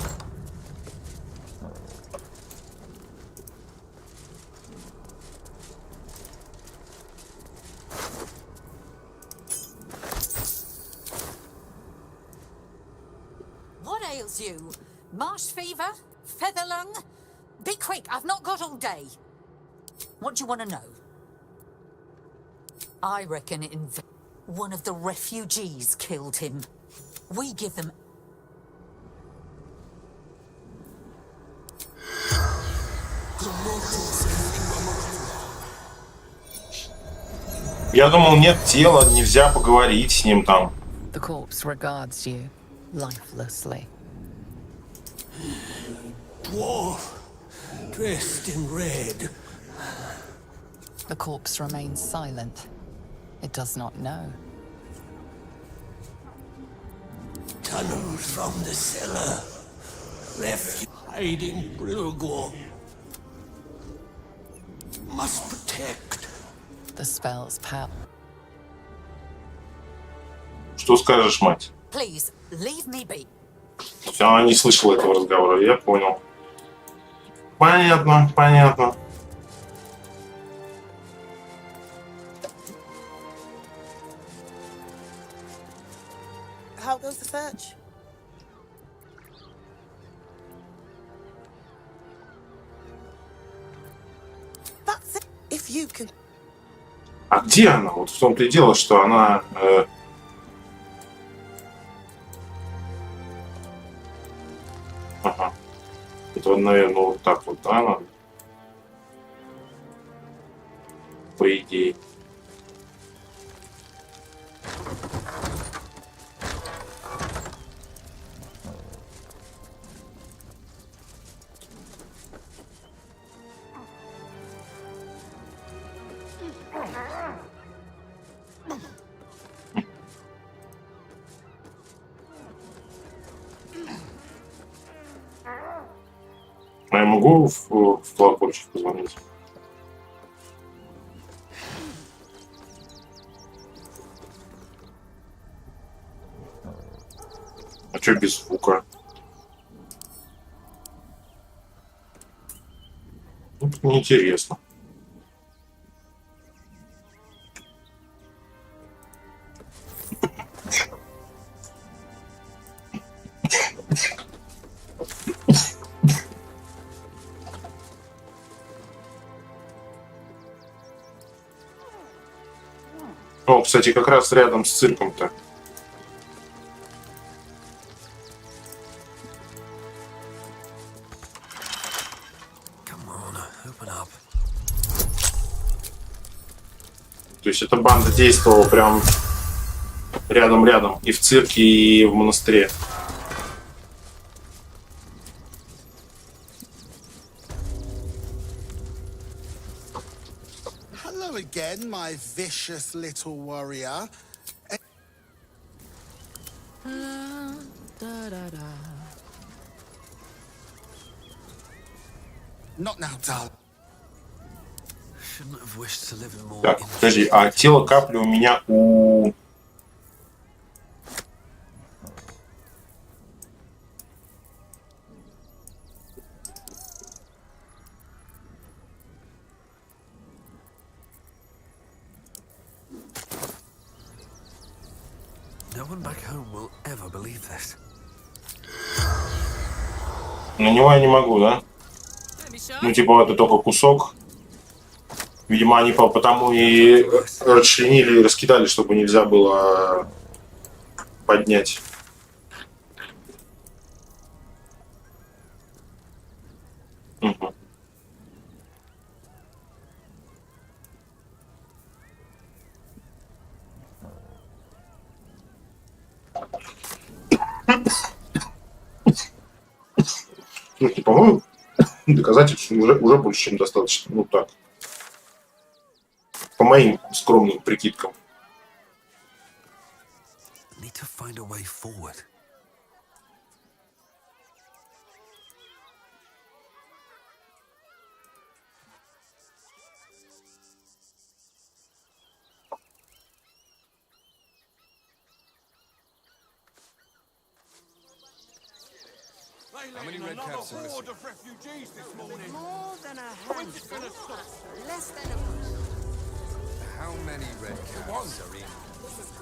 What ails you? Marsh fever? Feather lung? Be quick, I've not got all day. What do you want to know? I reckon one of the refugees killed him. We give them... Я думал, нет тела, нельзя поговорить с ним там. The corpse regards you lifelessly. Dwarf, dressed in red. The corpse remains silent. It does not know. Tunnels from the cellar. Refuge hiding Brilgor. Must protect. The spell's power. Что скажешь, мать? Please, leave me be. Она не слышала этого разговора, я понял. Понятно, понятно. How goes the search? That's it. If you can. А где она? Вот в том-то и дело, что она... Ага. Это, наверное, вот так вот, да, надо? По идее. А я могу в колокольчик позвонить? А что без звука? Ну, неинтересно. О, кстати, как раз рядом с цирком-то. То есть эта банда действовала прям рядом-рядом. И в цирке, и в монастыре. Hello again, my vicious little warrior. Not now, darling. Так, подожди, а тело капли у меня у... На него я не могу, да? Ну, типа, это только кусок. Видимо, они потому и расчленили и раскидали, чтобы нельзя было поднять. Угу. Слушайте, по-моему, доказательств уже больше, чем достаточно. Ну так. По моим скромным прикидкам. How many red caps are missing? Of refugees this morning. More than a handful. Less than a... How many red caps are in?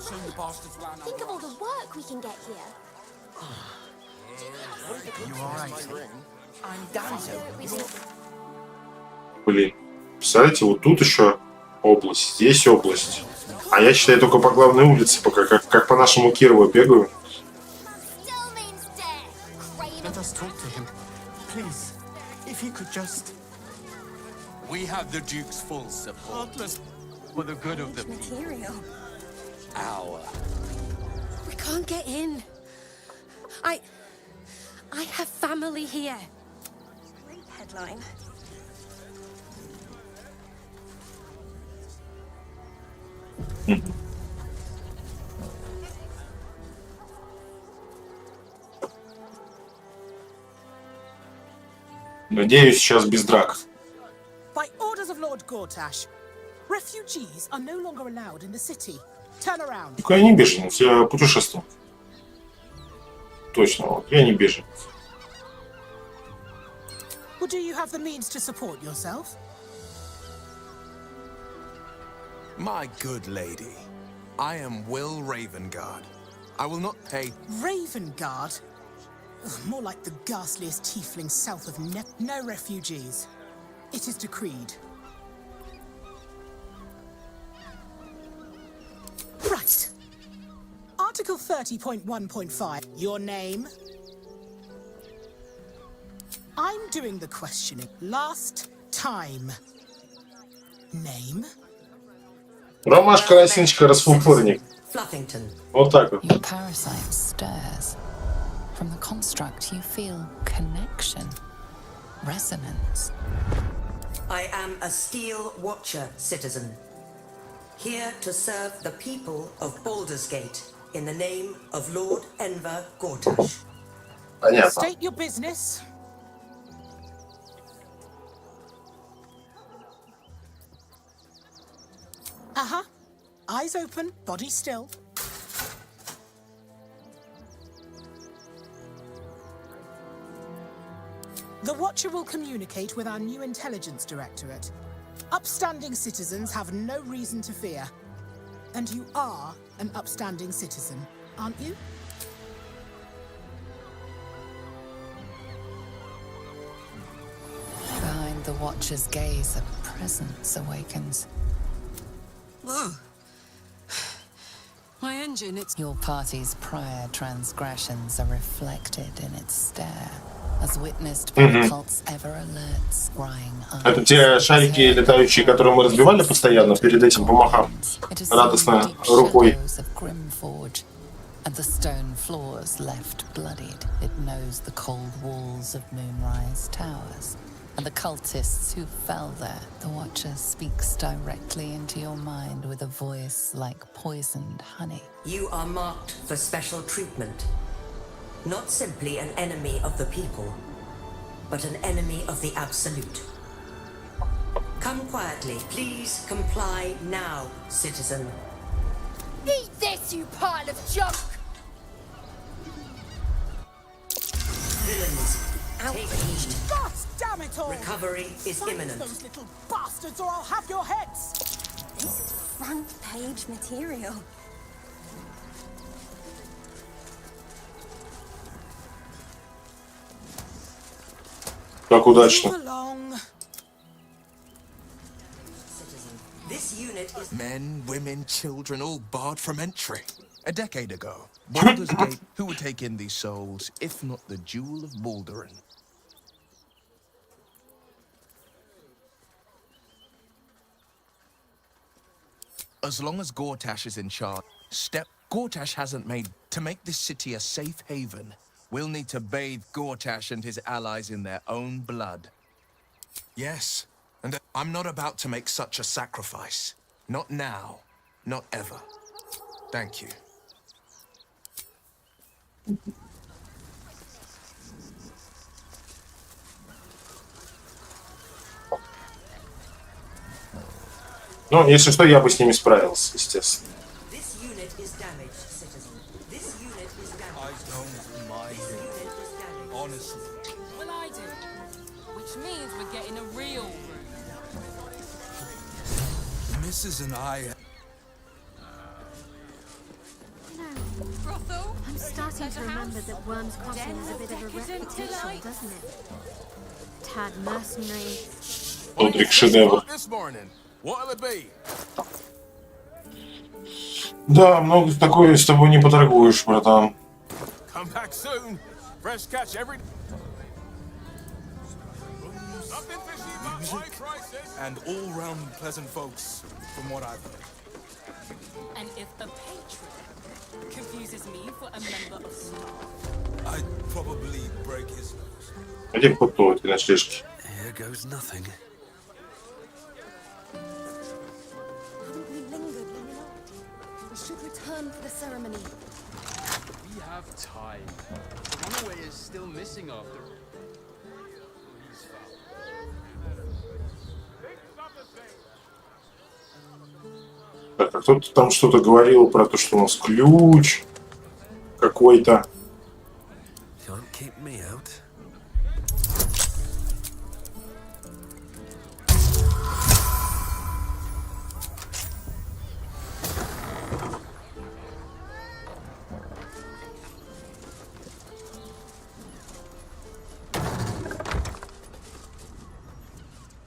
Soon the bastards will Think of all the work we can get here. You alright? I'm done. Блин, представляете, вот тут еще область, здесь область. А я считаю только по главной улице, пока как по нашему Кирову бегаю. Let us talk to him. Please, if he could just... We have the Duke's full support. For the good of the people. Material. Our. We can't get in. I have family here. Great headline. Надеюсь, сейчас без драк. By orders of Lord Gortash, refugees are no longer allowed in the city. Turn around. Только я не бежен, я путешествую. Точно, вот, я не бежит. Well, do you have the means to support yourself? My good lady, I am Will Ravengard. I will not pay... Ravengard? Ugh, more like the ghastliest tiefling south of No refugees. It is decreed. Right. Article 30.1.5. Your name? I'm doing the questioning. Last time. Name? Ромашка, росиночка, расфуфырник. Вот так вот. Your parasite stirs. From the construct, you feel connection, resonance. I am a Steel Watcher, citizen. Here to serve the people of Baldur's Gate in the name of Lord Enver Gortash. Понятно. State your business. Uh-huh. Eyes open, body still. The Watcher will communicate with our new intelligence directorate. Upstanding citizens have no reason to fear. And you are an upstanding citizen, aren't you? Behind the Watcher's gaze, a presence awakens. Whoa. My engine, it's... Your party's prior transgressions are reflected in its stare, as witnessed by the cult's ever-alert, scrying eyes. Это те шарики летающие, которые мы разбивали постоянно, перед этим помахав радостно рукой. And the stone floors left bloodied. It knows the cold walls of Moonrise Towers. And the cultists who fell there. The Watcher speaks directly into your mind with a voice like poisoned honey. You are marked for special treatment. Not simply an enemy of the people, but an enemy of the Absolute. Come quietly. Please comply now, citizen. Eat this, you pile of junk! Villains, take heed. God damn it all! Recovery is imminent. Those little bastards, or I'll have your heads! This is front page material. Как удачно. This unit is... Men, women, children, all barred from entry. A decade ago, Baldur's Gate, who would take in these souls, if not the Jewel of Baldurin? As long as Gortash is in charge, Gortash hasn't made... To make this city a safe haven, we'll need to bathe Gortash and his allies in their own blood. Yes, and I'm not about to make such a sacrifice. Not now, not ever. Thank you. Ну, если что, я бы с ними справился, естественно. Well, I do. Which means we're getting a real room. Mrs. and I... Brothel? I'm starting to remember that Worm's Crossing has a bit of a reputation, doesn't it? Tad mercenary. Тодрик шедевр. Да, много такое с тобой не поторгуешь, братан. Come back soon. Fresh catch every... And all-round pleasant folks, from what I've heard. And if the patron confuses me for a member of staff, I'd probably break his nose. Где кто эти ночлежки? Here goes nothing. Haven't we lingered long enough? We should return for the ceremony. We have time. The runaway is still missing after all. Так, а кто-то там что-то говорил про то, что у нас ключ какой-то. keep me out.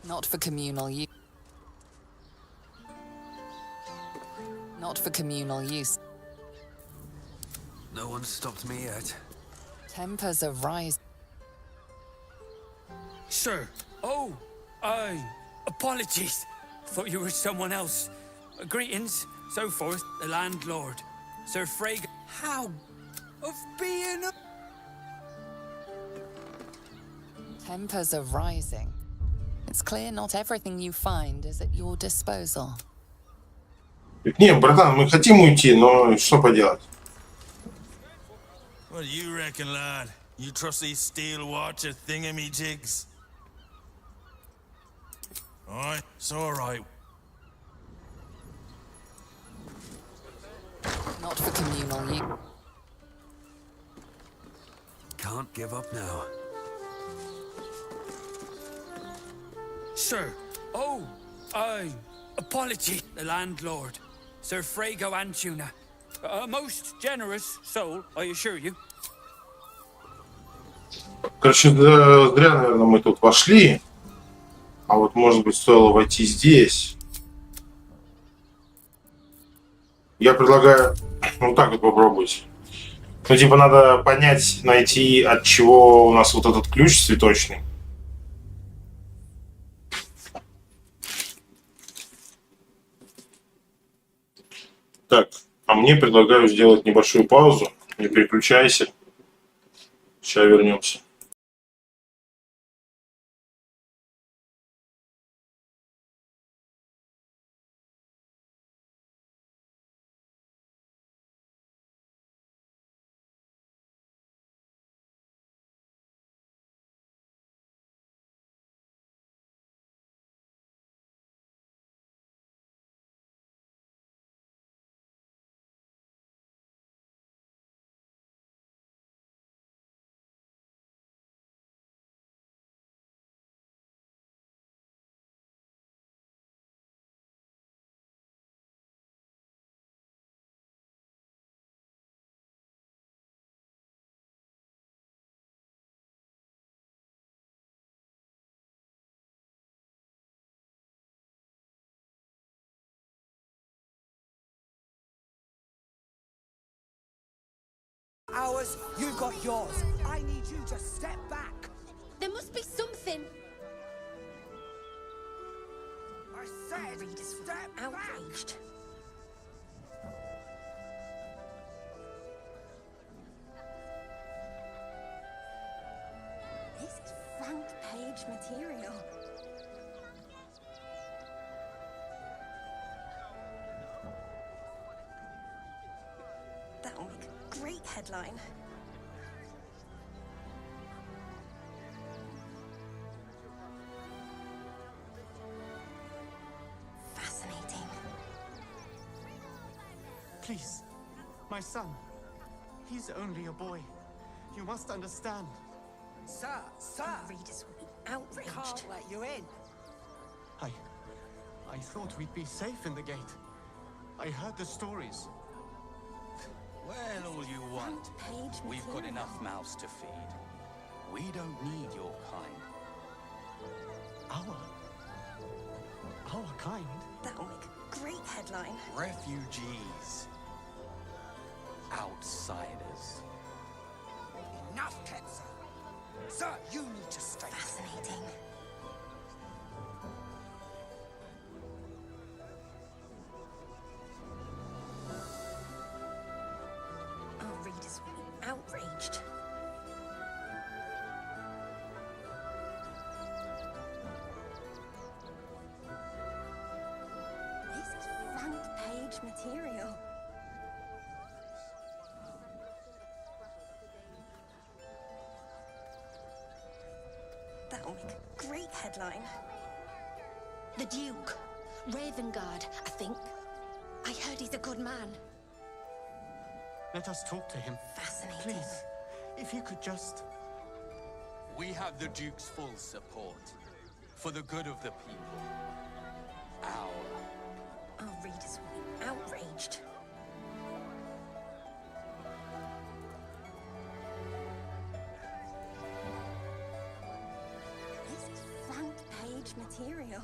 Not for communal use. Not for communal use. No one stopped me yet. Tempers are rising. Sir. Oh, apologies. Thought you were someone else. Greetings, so forth, the landlord. Sir Frege. How? Of being a... Tempers are rising. It's clear not everything you find is at your disposal. Не, братан, мы хотим уйти, но что поделать? What do you reckon, lad? You trust these steel watcher thingamajigs? Alright, it's alright. Not for communal use. Can't give up now. Sir. Oh, apology, the landlord. Sir Frege Antuna. A most generous soul, I assure you. Короче, да, зря, наверное, мы тут вошли. А вот, может быть, стоило войти здесь. Я предлагаю вот так вот попробовать. Ну, типа, надо понять, найти, от чего у нас вот этот ключ цветочный. Так, а мне предлагаю сделать небольшую паузу. Не переключайся. Сейчас вернемся. Ours, you've got yours. I need you to step back. There must be something. I said, step outraged. This is front page material. That'll make a great headline. Fascinating. Please, my son. He's only a boy. You must understand. Sir, Readers will be outraged. Can't let you in. I thought we'd be safe in the gate. I heard the stories. Well, all you want. We've got enough mouths to feed. We don't need your kind. Our kind? That'll make a great headline. Refugees. Outsiders. Enough, Ketzer. Sir, you need to stay. Fascinating. Our readers will be outraged. This is front page material. That'll make a great headline. The Duke. Ravengard, I think. I heard he's a good man. Let us talk to him. Fascinating. Please, if you could just... We have the Duke's full support. For the good of the people. Our readers will be outraged. This is front page material.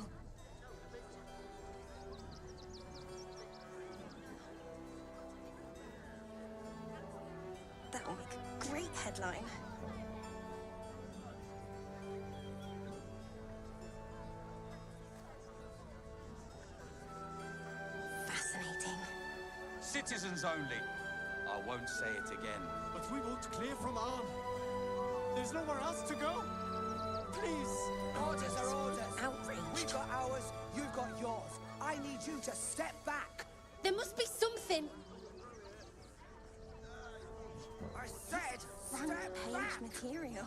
That'll make a great headline. Fascinating. Citizens only. I won't say it again. But we won't clear from Arm. There's nowhere else to go. Please. Orders are orders. Outraged. We've got ours, you've got yours. I need you to step back. There must be something. I said, Front step page back. material.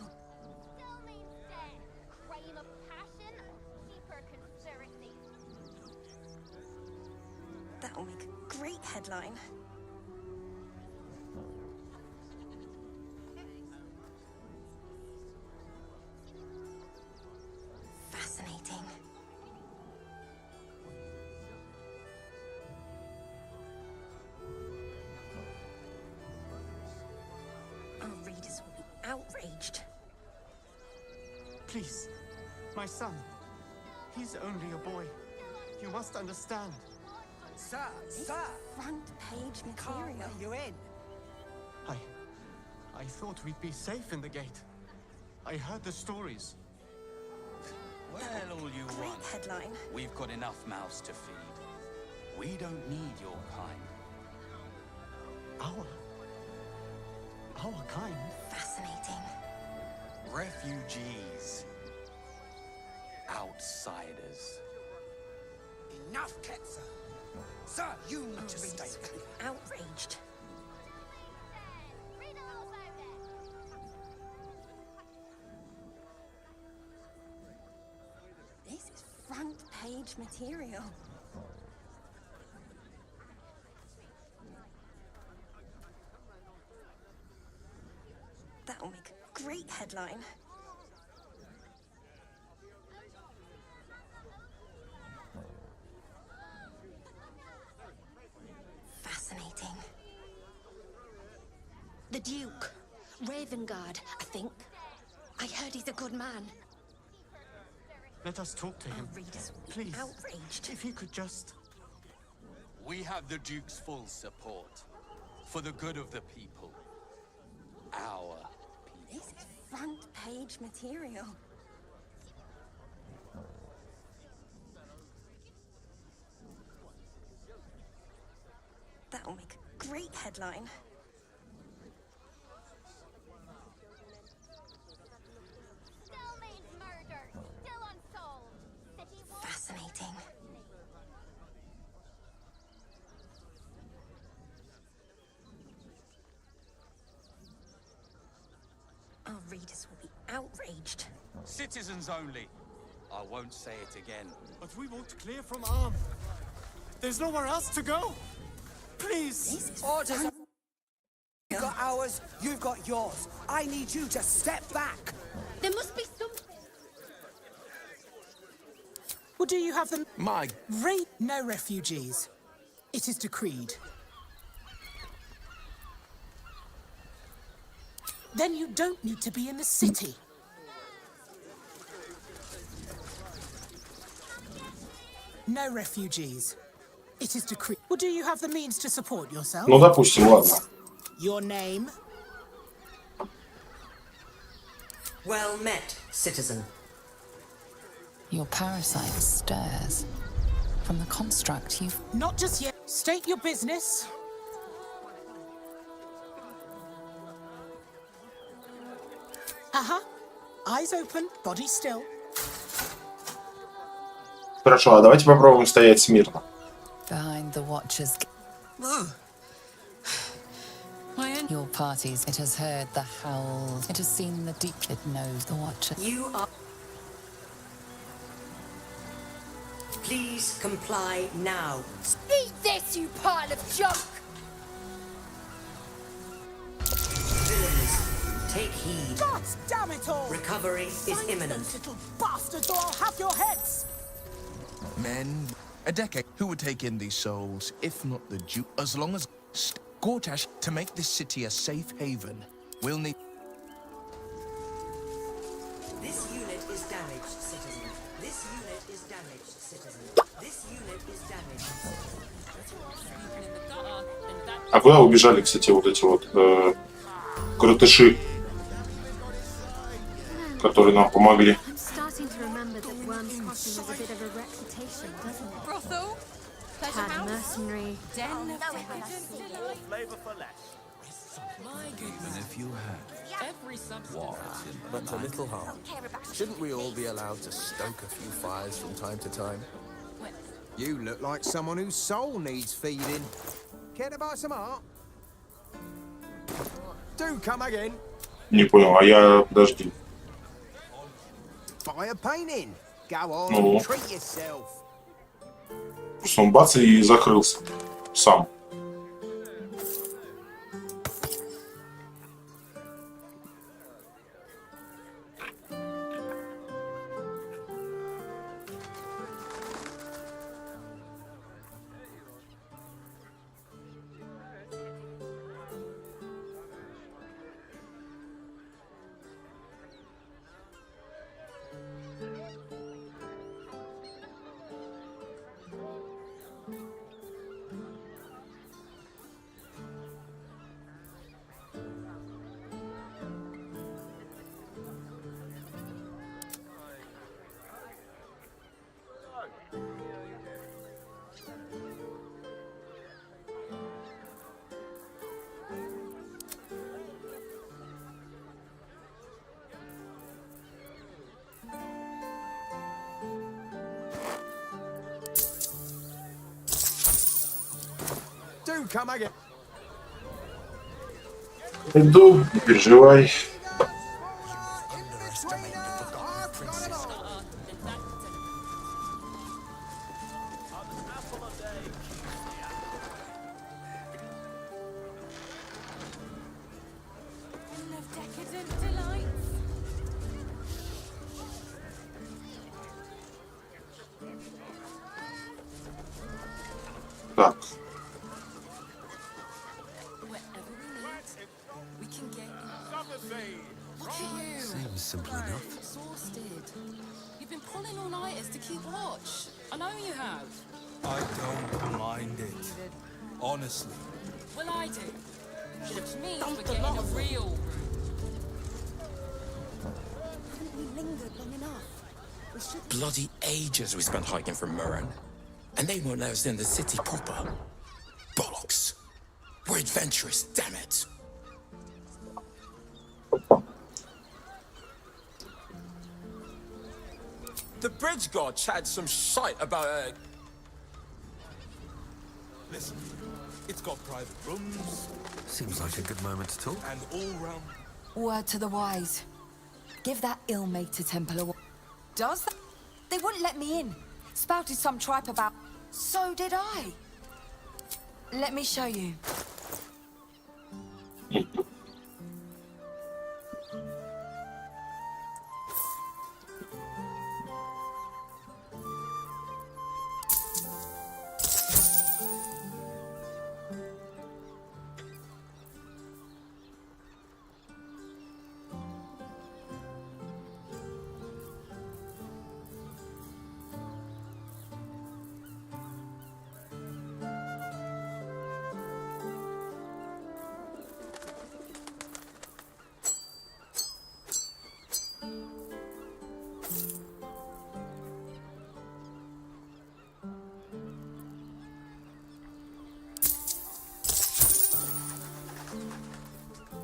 Still means dead. Crime of passion or cheaper conspiracy? That'll make a great headline. Fascinating. Our readers will be outraged. Please. My son. He's only a boy. You must understand. Sir, This sir. front page Can't material. let you in. I thought we'd be safe in the gate. I heard the stories. Well, all you Great want. headline. We've got enough mouths to feed. We don't need your kind. Our kind? Fascinating. Refugees. Outsiders. Enough, Ketzer. Sir, you need to stay. Readers will be outraged. This is front page material. That'll make a great headline. Fascinating. The Duke. Ravengard, I think. I heard he's a good man. Let us talk to him. Our readers will be Please. outraged. If he could just... We have the Duke's full support. For the good of the people. Our This is front page material. That'll make a great headline. Still means murder. Still unsolved. City wall. Fascinating. Our readers will be outraged. Citizens only. I won't say it again. But we won't clear from Arm. There's nowhere else to go. Please. This is Orders front. are... You've got ours, you've got yours. I need you to step back. There must be something. Well, do you have them? My No refugees. It is decreed. Then you don't need to be in the city. No refugees. It is decreed. Well, do you have the means to support yourself? Ну, допустим, ладно. Your name? Well met, citizen. Your parasite stirs. From the construct you've... Not just yet. State your business. Eyes open, body still. Хорошо, а давайте попробуем стоять смирно. Behind the watcher's... Your parties, it has heard the howls. It has seen the deep... It knows the watcher. You are... Please comply now. Eat this, you pile of junk! Villains, take Take heed. God damn it all! Recovery is imminent. Those little bastards, or I'll have your heads! Men, a decade. Who would take in these souls, if not the Jew? As long as Gortash, to make this city a safe haven, we'll need. This unit is damaged, citizen. This unit is damaged, citizen. This unit is damaged, citizen. А куда убежали, кстати, вот эти вот крутыши, которые нам помогли? I'm starting to remember that Worm's Crossing has a bit of a reputation, doesn't it? Brothel? Pleasure Tad house? mercenary. Den of More flavor for less. My goodness. And if you had Every substance. what in But a little harm. Shouldn't we all be allowed to stoke a few fires from time to time? You look like someone whose soul needs feeding. Care to buy some art? Do come again. Не понял, а я, подожди. Buy a painting. Go on, Ну. treat yourself. Просто он бац и закрылся сам. Do come again. Иду, не переживай. Decadent delights. Так. We can get Look at you. Seems simple enough. Exhausted. You've been pulling all-nighters to keep watch. I know you have. I don't mind it. Honestly. Well, I do. Which means we're getting a real room. Haven't we lingered long enough? We should. Bloody ages we spent hiking from Murren. And they won't let us in the city proper. Bollocks. We're adventurous, damn it. The bridge god chatted some shite about Listen, it's got private rooms Seems like a good moment to talk. and all round. Word to the wise. Give that ill-mated temple a... Does that? They wouldn't let me in. Spouted some tripe about... So did I. Let me show you.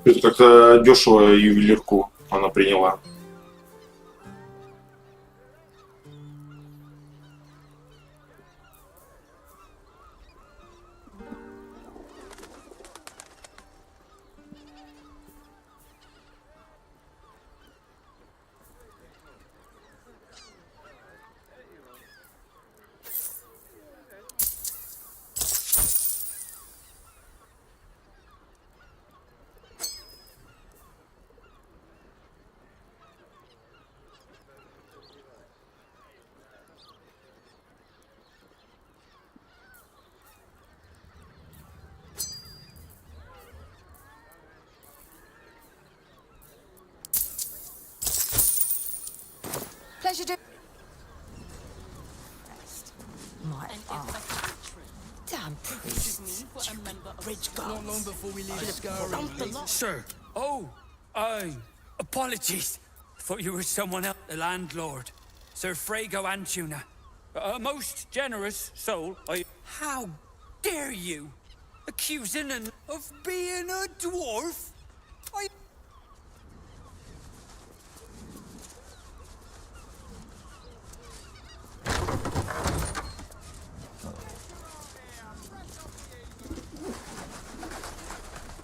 Это как-то дешево ювелирку она приняла. pleasure to... My damn priests. Bridge guards. Not long before we leave Scar. Sir. Oh, apologies. Thought you were someone else. The landlord, Sir Frego Antuna. A most generous soul. How dare you accusing an of being a dwarf?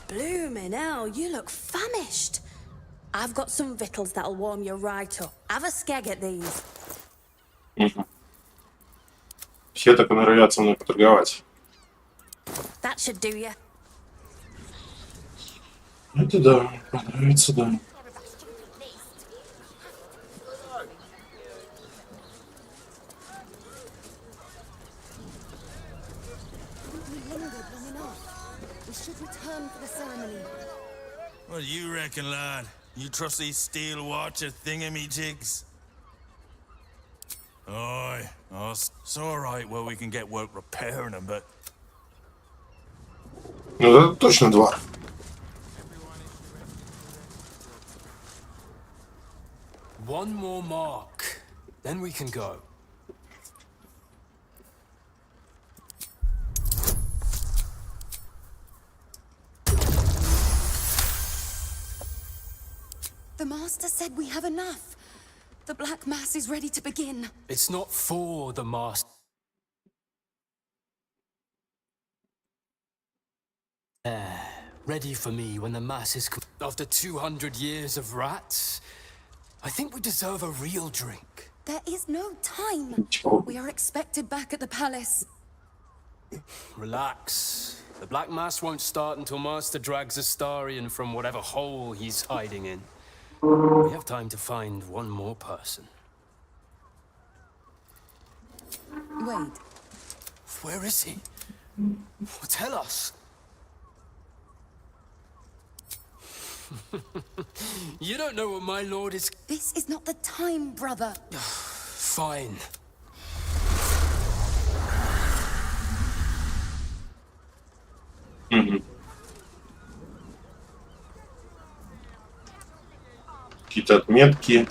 Bloomin' hell, you look famished. I've got some victuals that'll warm you right up. Have a skeg at these. Все так и норовят со мной поторговать. That should do you. Это да, понравится, да. We lingered long enough. We should return for the ceremony. What do you reckon, lad? You trust these steel watcher thingamajigs? Aye, it's alright where we can get work repairing them, but... Ну, это точно двор. One more mark, then we can go. The Master said we have enough. The Black Mass is ready to begin. It's not for the Master. Ready for me when the Mass is... After 200 years of rats, I think we deserve a real drink. There is no time. We are expected back at the palace. Relax. The Black Mass won't start until Master drags Astarion from whatever hole he's hiding in. We have time to find one more person. Wait. Where is he? Tell us. You don't know what my lord is... This is not the time, brother. Fine. Какие-то отметки.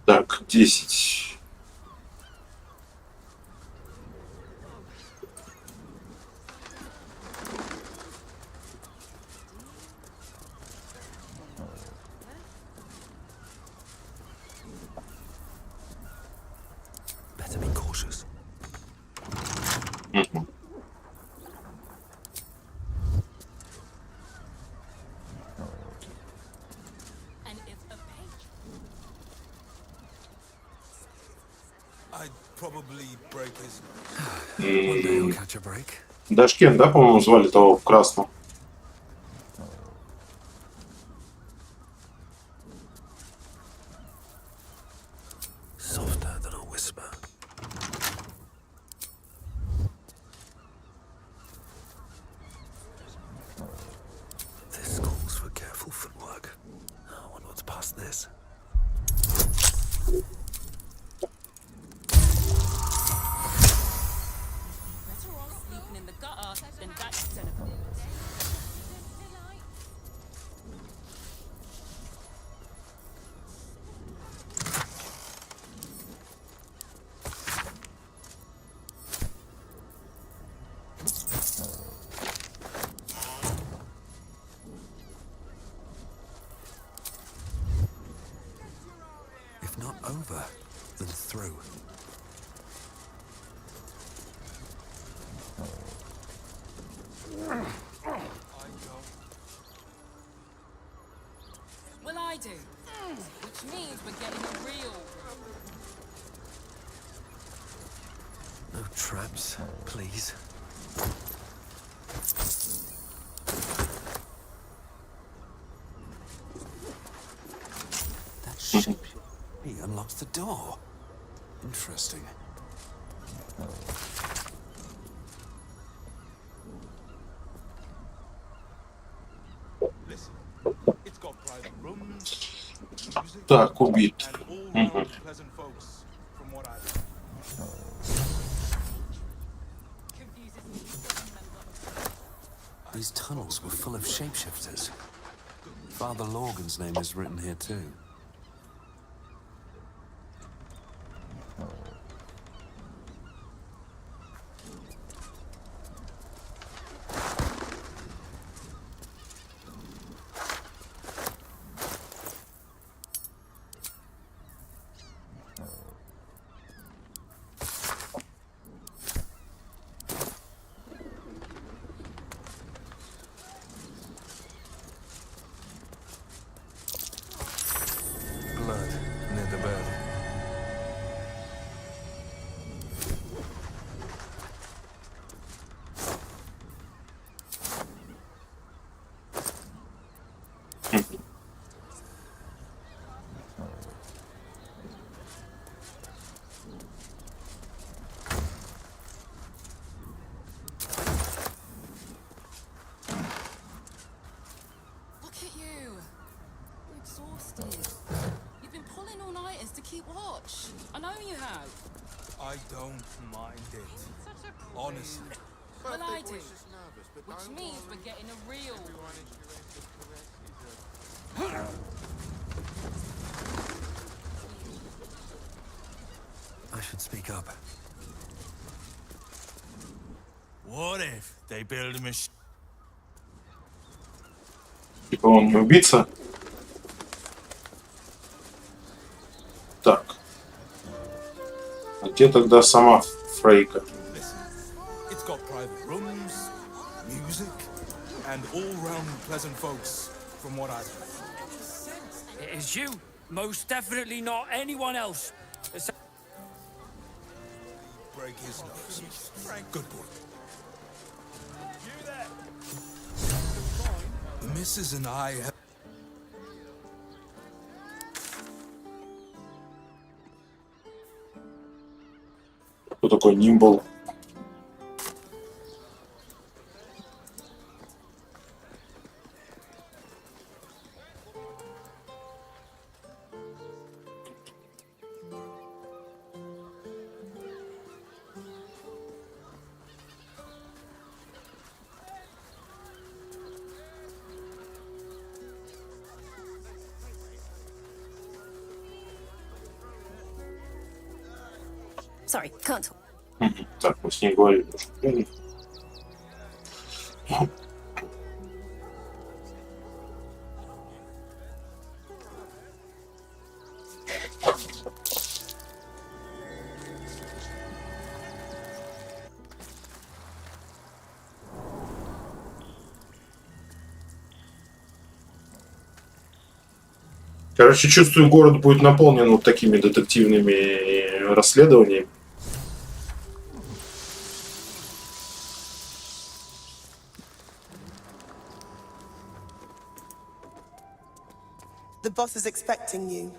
Так, 10. Better be cautious. I'd probably break his... One day you'll catch a break. Дашкен, да, по-моему, звали того в красном? Softer than a whisper. This calls for careful footwork. I wonder what's past this. Sleeping in the gutter, then that's celebrated. If not over, then through. Well, I do. Which means we're getting a real... No traps, please. That shape. He unlocks the door. Interesting. Listen, it's got private rooms, music, Так, убит. and all round pleasant folks, from what I've These tunnels were full of shapeshifters. Father Lorgan's name is written here too. blood near the bed. Look at you. You're exhausted. You've been pulling all-nighters to keep watch. I know you have. I don't mind it. Honestly. Well, I do. Which means we're getting a real... I should speak up. What if they build a machine? Типа он не убийца. Так. А где тогда сама Фрейка? It's got private rooms, music, and all-round pleasant folks, from what I've heard. It is you. Most definitely not anyone else. Break his nose. Frank, good boy. The missus and I have... Кто такой Нимбл? Sorry, can't talk. Так, мы с ней говорили. Короче, чувствую, город будет наполнен вот такими детективными расследованиями. The boss is expecting you.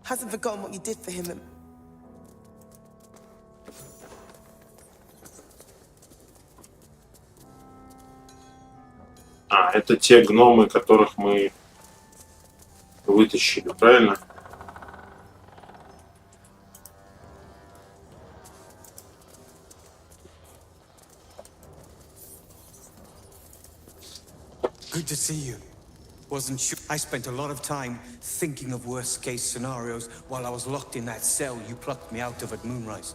Hasn't forgotten what you did for him. А, это те гномы, которых мы вытащили, правильно? Good to see you. Wasn't sure. I spent a lot of time thinking of worst-case scenarios while I was locked in that cell you plucked me out of at Moonrise.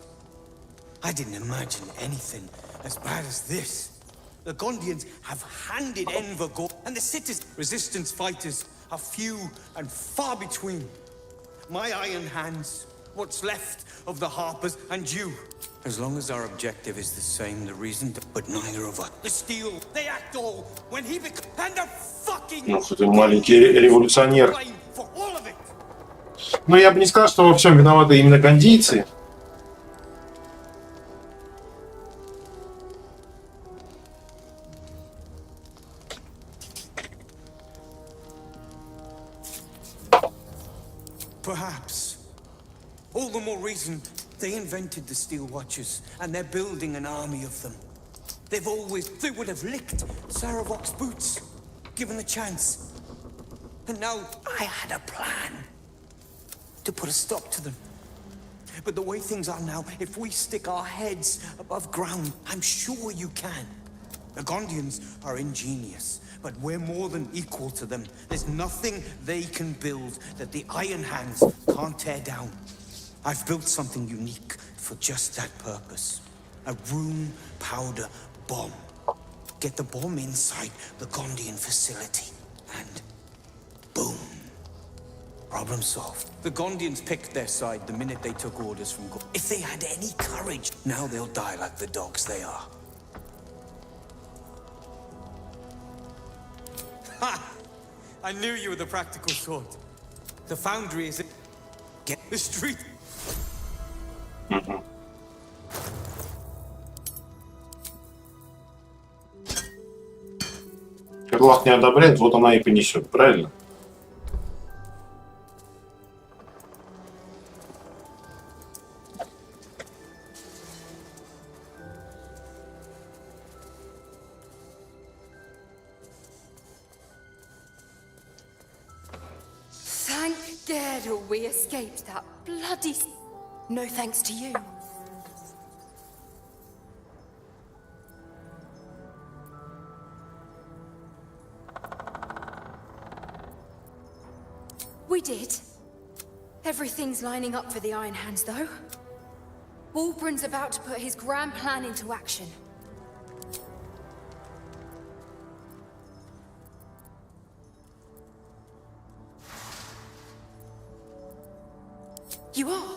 I didn't imagine anything as bad as this. The Gondians have handed Envergor, and the city's resistance fighters are few and far between. My iron hands, what's left of the Harpers, and you. As long as our objective is the same, the reason to... But neither of us. The steel, they act all when he becomes... And the fucking... Ну, ты маленький революционер. Но я бы не сказал, что во всем виноваты именно гандийцы. Perhaps. All the more reason they invented the Steel Watchers, and they're building an army of them. They would have licked Saravok's boots, given a chance. And now I had a plan to put a stop to them. But the way things are now, if we stick our heads above ground, I'm sure you can. The Gondians are ingenious, but we're more than equal to them. There's nothing they can build that the Iron Hands can't tear down. I've built something unique for just that purpose. A room powder bomb. Get the bomb inside the Gondian facility, and boom. Problem solved. The Gondians picked their side the minute they took orders from God. If they had any courage, now they'll die like the dogs they are. Ha! I knew you were the practical sort. The foundry is... Get the street. Карлах не одобряет, вот она и понесет, правильно? Thank Gerda we escaped that bloody... No thanks to you. We did. Everything's lining up for the Iron Hands, though. Walbran's about to put his grand plan into action. You are?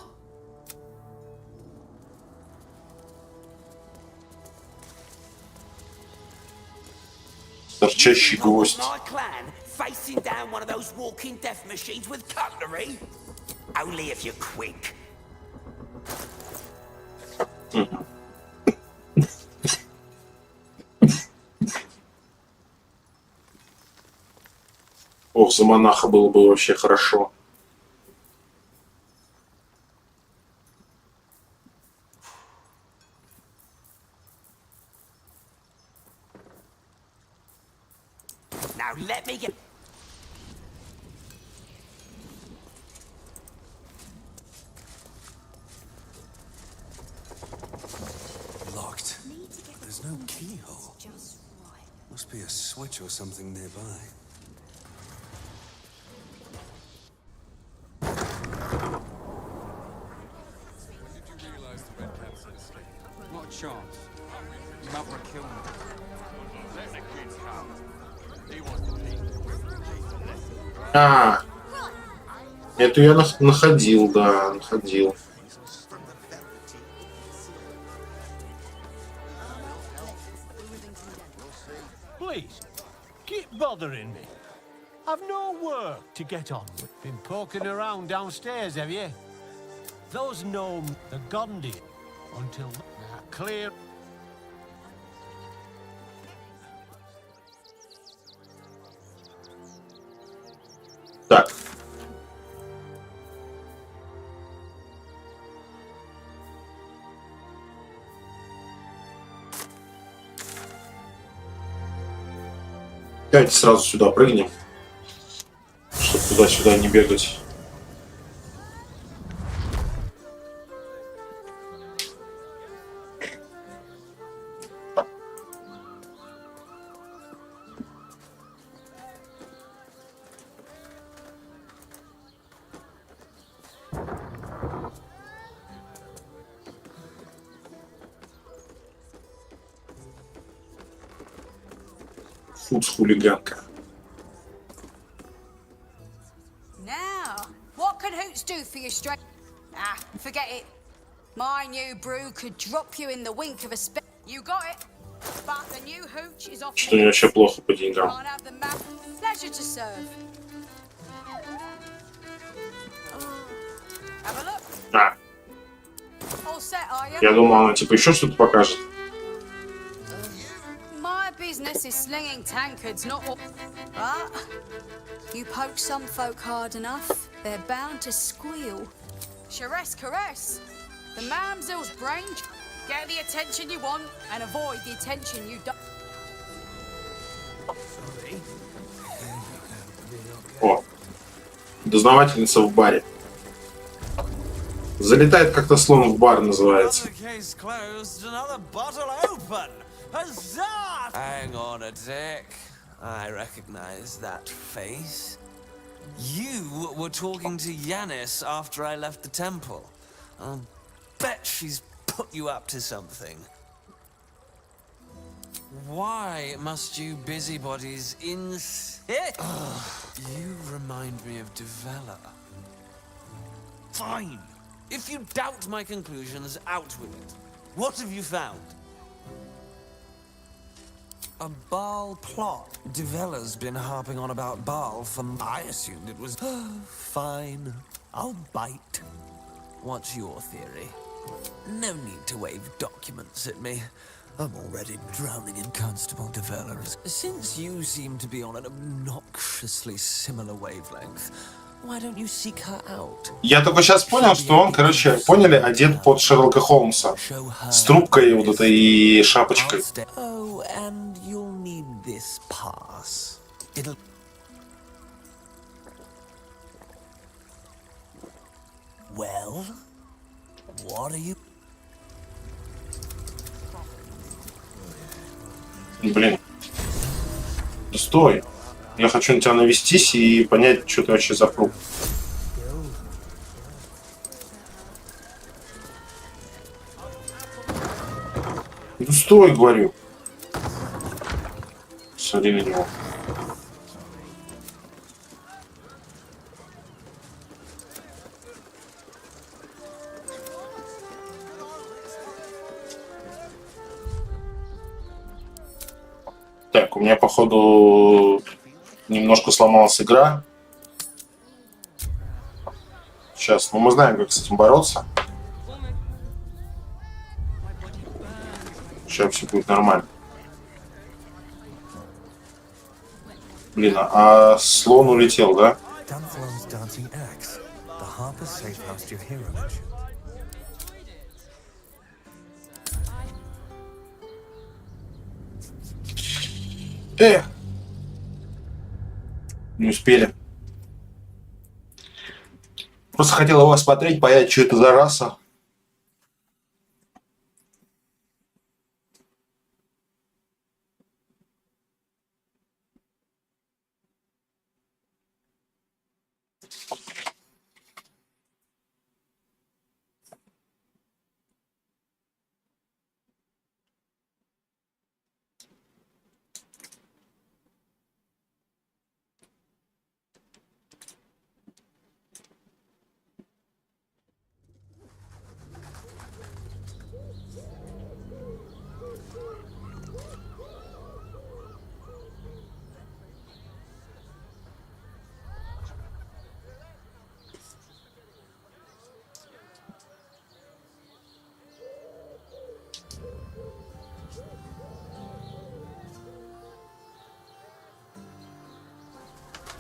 Торчащий гвоздь. My clan facing down one of those walking death machines with cutlery? Only if you're quick. Ох, за монаха было бы вообще хорошо. Now let me get... Locked. There's no keyhole. Must be a switch or something nearby. Not a chance. Maverick killed me. Let the kids come. He wants to leave. А, эту я находил, да, находил. Please, keep bothering me. I've no work to get on with. Been poking around downstairs, have you? Those gnomes, the Gondi, until they're clear. Так. Давайте сразу сюда прыгнем, чтобы туда-сюда не бегать. Хулиганка. Now, what can Hoots do for you straight? Ah, forget it. My new brew could drop you in the wink of a spell. You got it. But the new hooch is off. Что у меня вообще плохо по деньгам. Can't have the map. Pleasure to serve. Have a look. А, All set, are you? я думал, она типа еще что-то покажет. My business is slinging tankards, not all. But you poke some folk hard enough, they're bound to squeal. Caress. The mamsel's brain. Get the attention you want and avoid the attention you don't. О, дознавательница в баре. Залетает как-то слон в бар, называется. Case closed, another bottle open. Huzzah! Hang on a sec. I recognize that face. You were talking to Yanis after I left the temple. I'll bet she's put you up to something. Why must you busybodies insist? You remind me of Devella. Fine. If you doubt my conclusions, out with it. What have you found? A Baal plot. Devella's been harping on about Baal for... I assumed it was... Fine. I'll bite. What's your theory? No need to wave documents at me. I'm already drowning in Constable Devella. Since you seem to be on an obnoxiously similar wavelength, why don't you seek her out? Я только сейчас понял, что он, короче, поняли, одет под Шерлока Холмса. С трубкой вот этой и шапочкой. Oh, and you'll need this pass. It'll... Well, what are you... Блин. Стой. Я хочу на тебя навестись и понять, что ты вообще за фрукт. Ну стой, говорю. Смотри на него. Так, у меня, походу, немножко сломалась игра. Сейчас, ну мы знаем, как с этим бороться. Сейчас все будет нормально. Блин, а слон улетел, да? Не успели. Просто хотел его осмотреть, понять, что это за раса.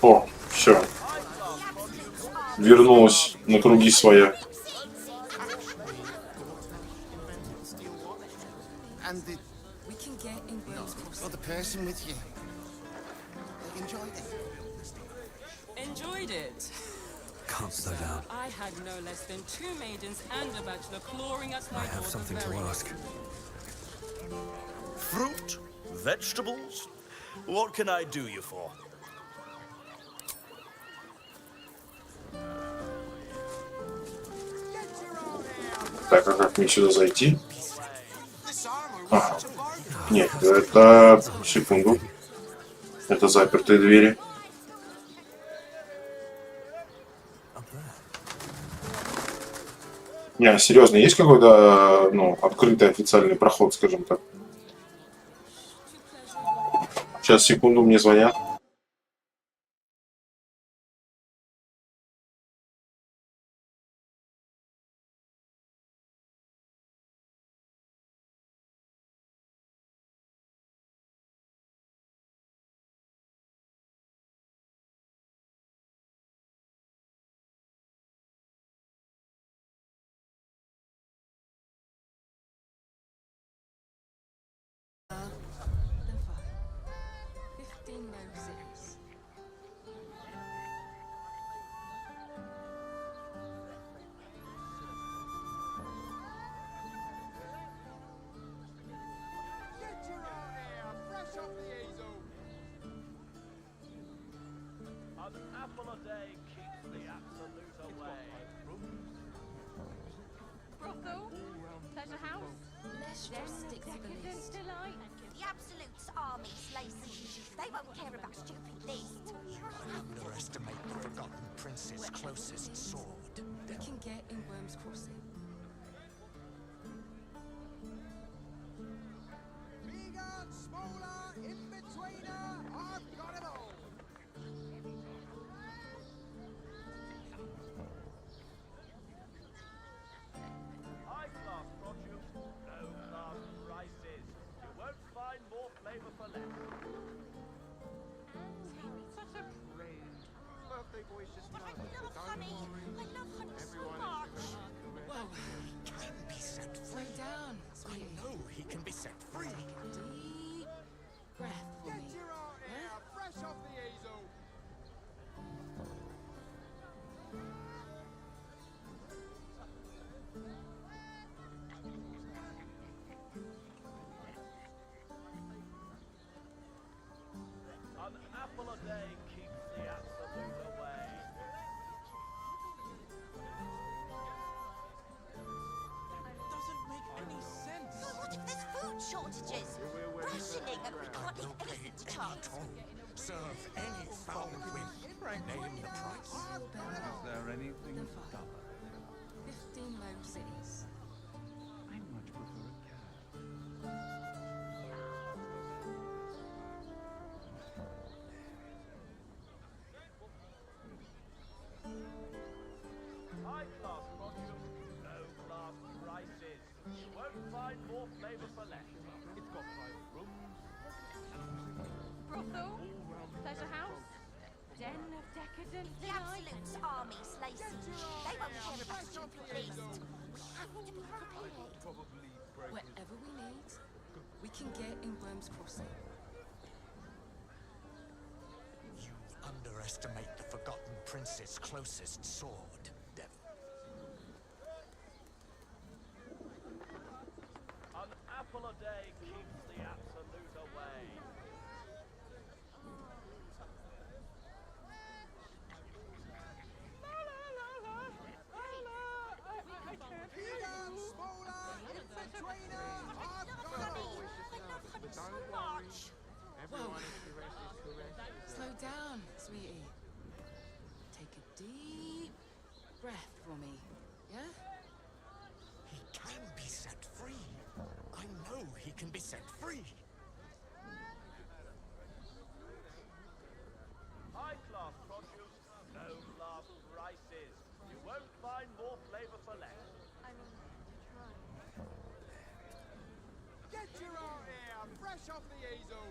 О, все. Вернулась на круги своя. Enjoyed it. Can't slow down. I had no less than 2 maidens and a bachelor clawing at my I have something to ask. Fruit? Vegetables? What can I do you for? Так, а как мне сюда зайти? Ага. Нет, это... Секунду. Это запертые двери. Не, серьезно, есть какой-то, ну, открытый официальный проход, скажем так? Сейчас, секунду, мне звонят. Brothel? Pleasure house? Let's just stick to the list. Delight? The Absolute's armies, Lacey. They won't care about stupid list. Underestimate the Forgotten Prince's closest sword. We can get in Worm's Crossing. Bigger, smaller, in-betweener, I've got it all. High-class produce, low-class prices. You won't find more flavor for less. Such a prude. Birthday boy's just But I love honey. I love honey so much. Whoa, he can be set free. Slow down, I sweetie. know he can be set free. Take a deep breath for Get me. your art here, fresh off the easel. An apple a day keeps the absolute away. Doesn't make any sense. Well, what if there's food shortages? Rationing and we can't leave anything to chance. Serve any foul whim. Name the price. Is there anything Then 15 low cities. I much prefer a cat. High-class produce, low-class prices. You won't find more flavor for less. It's got private rooms. Brothel? Pleasure house? Den of decadent The delight? Absolute's armies, Lacey. They won't care about stupid list. We have to be prepared. Whatever we need, we can get in Worm's Crossing. You underestimate the Forgotten Prince's closest sword, devil. An apple a day keeps the absolute away. Bigger, smaller, in-betweener, I've got it all. Slow down, sweetie. Take a deep breath for me, yeah? He can be set free. I know he can be set free. High-class produce, low-class prices. You won't find more flavor for less. Get your art here, fresh off the easel.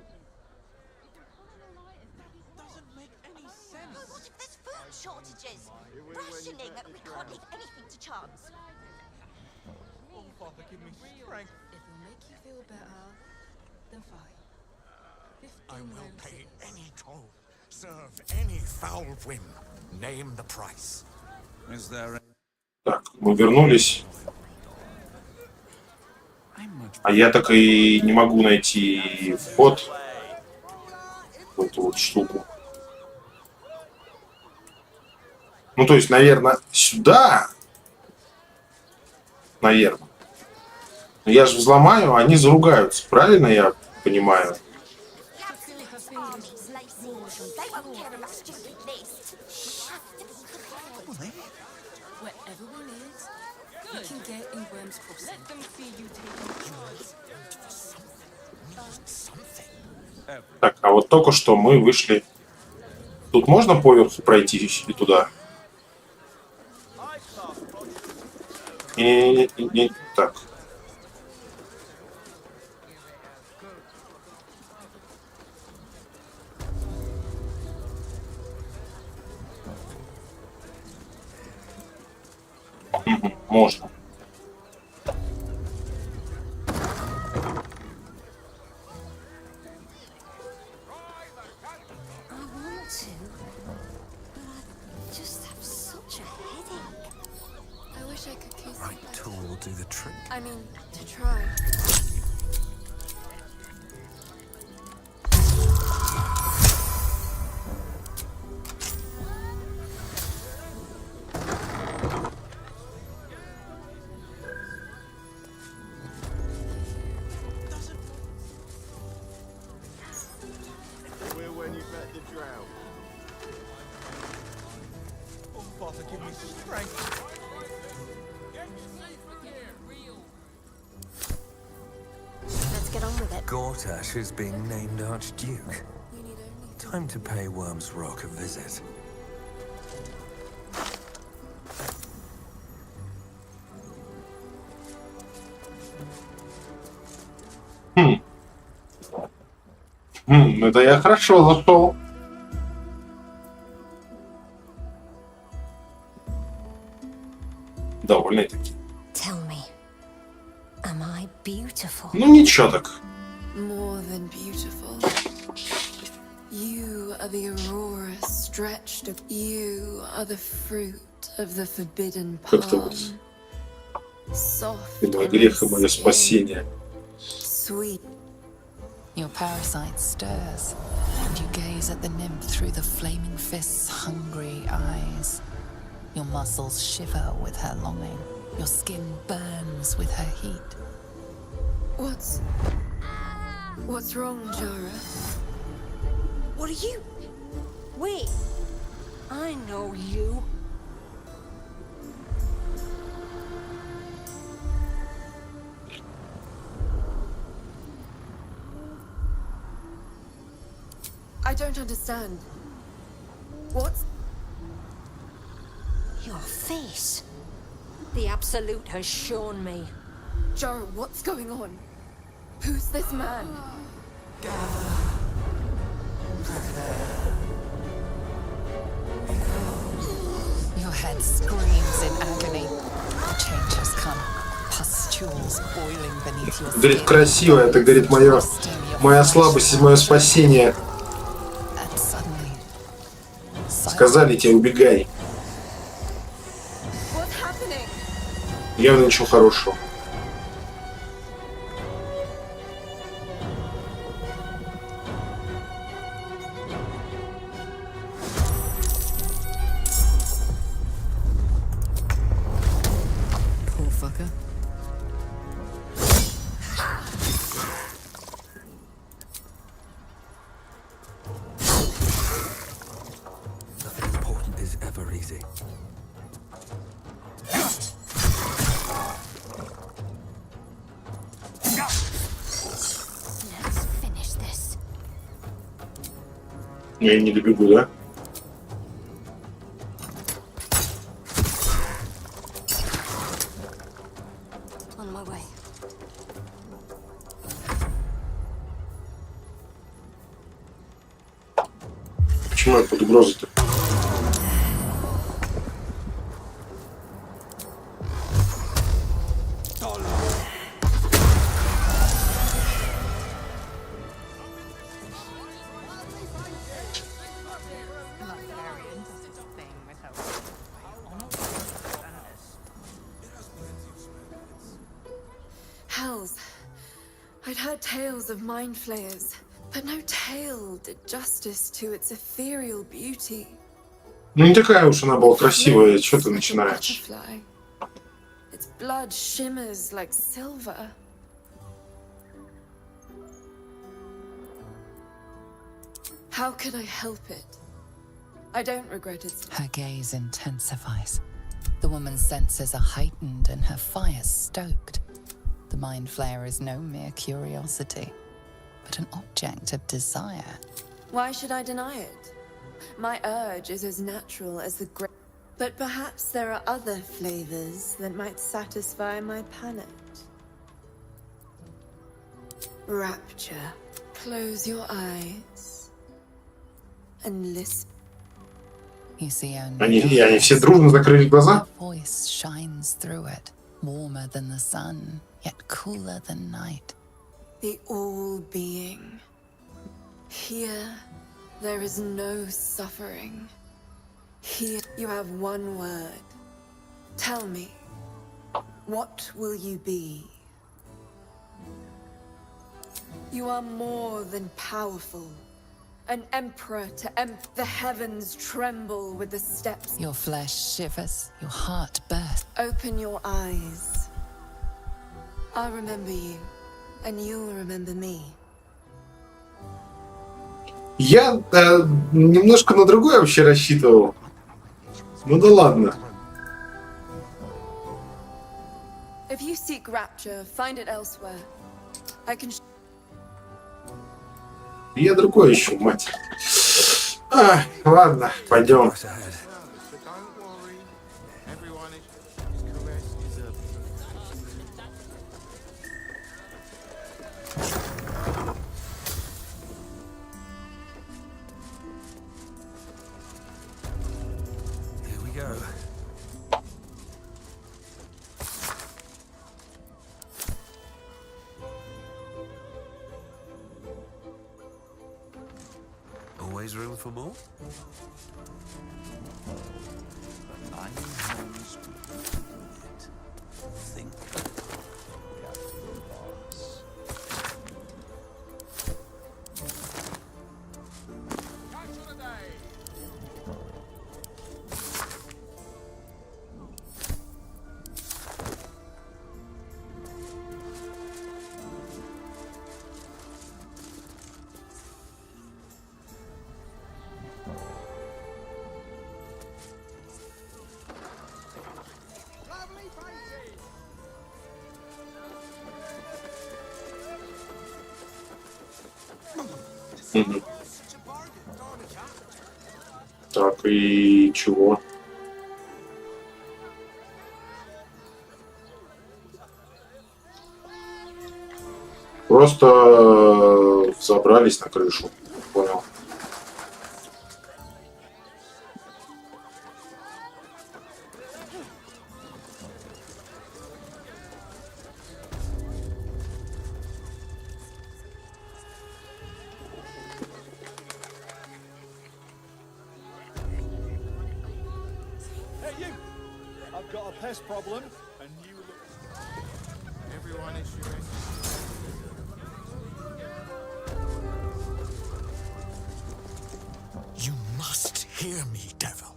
Doesn't make any sense. Well, what if there's food shortages? Rationing and we can't leave anything to chance. Oh, Father, give me strength. If it'll make you feel better, then fine. 15 I will low pay cities. any toll. Serve any foul whim. Name the price. Is there Так, мы вернулись. А я так и не могу найти вход в эту вот штуку. Ну, то есть, наверное, сюда. Наверное. Но я же взломаю, а они заругаются. Правильно я понимаю? The Absolute's armies, Lacey. They won't care about stupid list. We have to be prepared. Whatever we need, We can get in Worm's Crossing. Let them see you taking charge. Так, а вот только что мы вышли. Тут можно поверху пройти и туда? Не, так. Можно. Right tool will do the trick. I mean, to try. We're when you met the drought. Oh, Father, give me strength. Let's get on with it. Gortash is being named Archduke. Time to pay Worm's Rock a visit. Это я хорошо зашел. Довольный-таки. Tell me, am I beautiful? Ну ничего так. More than beautiful. You are the aurora stretched of you are the fruit of the forbidden Как-то вот. palm. Soft И мой грех, и мое спасение. sweet. Your parasite stirs, and you gaze at the nymph through the flaming fist's hungry eyes. Your muscles shiver with her longing. Your skin burns with her heat. What's wrong, Jara? What are you? Wait, I know you. I don't understand. What's... Your face. The Absolute has shown me. Jara, what's going on? Who's this man? Your head screams in agony. The change has come. Pustules boiling beneath your Говорит, skin. красиво, это, говорит, моя слабость и мое спасение. And suddenly, Сказали тебе, убегай. What's happening? Явно ничего хорошего. Poor fucker. Nothing important is ever easy. Let's finish this. Я не добегу, да? On my way. Почему я под угрозой-то? Hells. I'd heard tales of mind flayers, but no tale did justice to its ethereal beauty. Ну не такая уж она была красивая, что ты начинаешь? Butterfly. Its blood shimmers like silver. How can I help it? I don't regret its... her gaze intensifies. The woman's senses are heightened and her fire stoked. The mind flayer is no mere curiosity, but an object of desire. Why should I deny it? My urge is as natural as the grape. But perhaps there are other flavors that might satisfy my palate. Rapture. Close your eyes and listen. You see only Они все дружно закрыли глаза? voice shines through it, warmer than the sun, yet cooler than night. The all-being. Here, there is no suffering. Here, you have one word. Tell me, what will you be? You are more than powerful. An emperor to the heavens tremble with the steps. Your flesh shivers, your heart bursts. Open your eyes. I'll remember you, and you'll remember me. Я немножко на другое вообще рассчитывал. Ну да ладно. If you seek rapture, find it elsewhere. I can. Я другое ищу, мать. Ладно, пойдем. Here we go. Always room for more? Think. Так, и чего? Просто забрались на крышу. Понял. Hey, you! I've got a pest problem, and you look. Everyone is shooting. You must hear me, devil.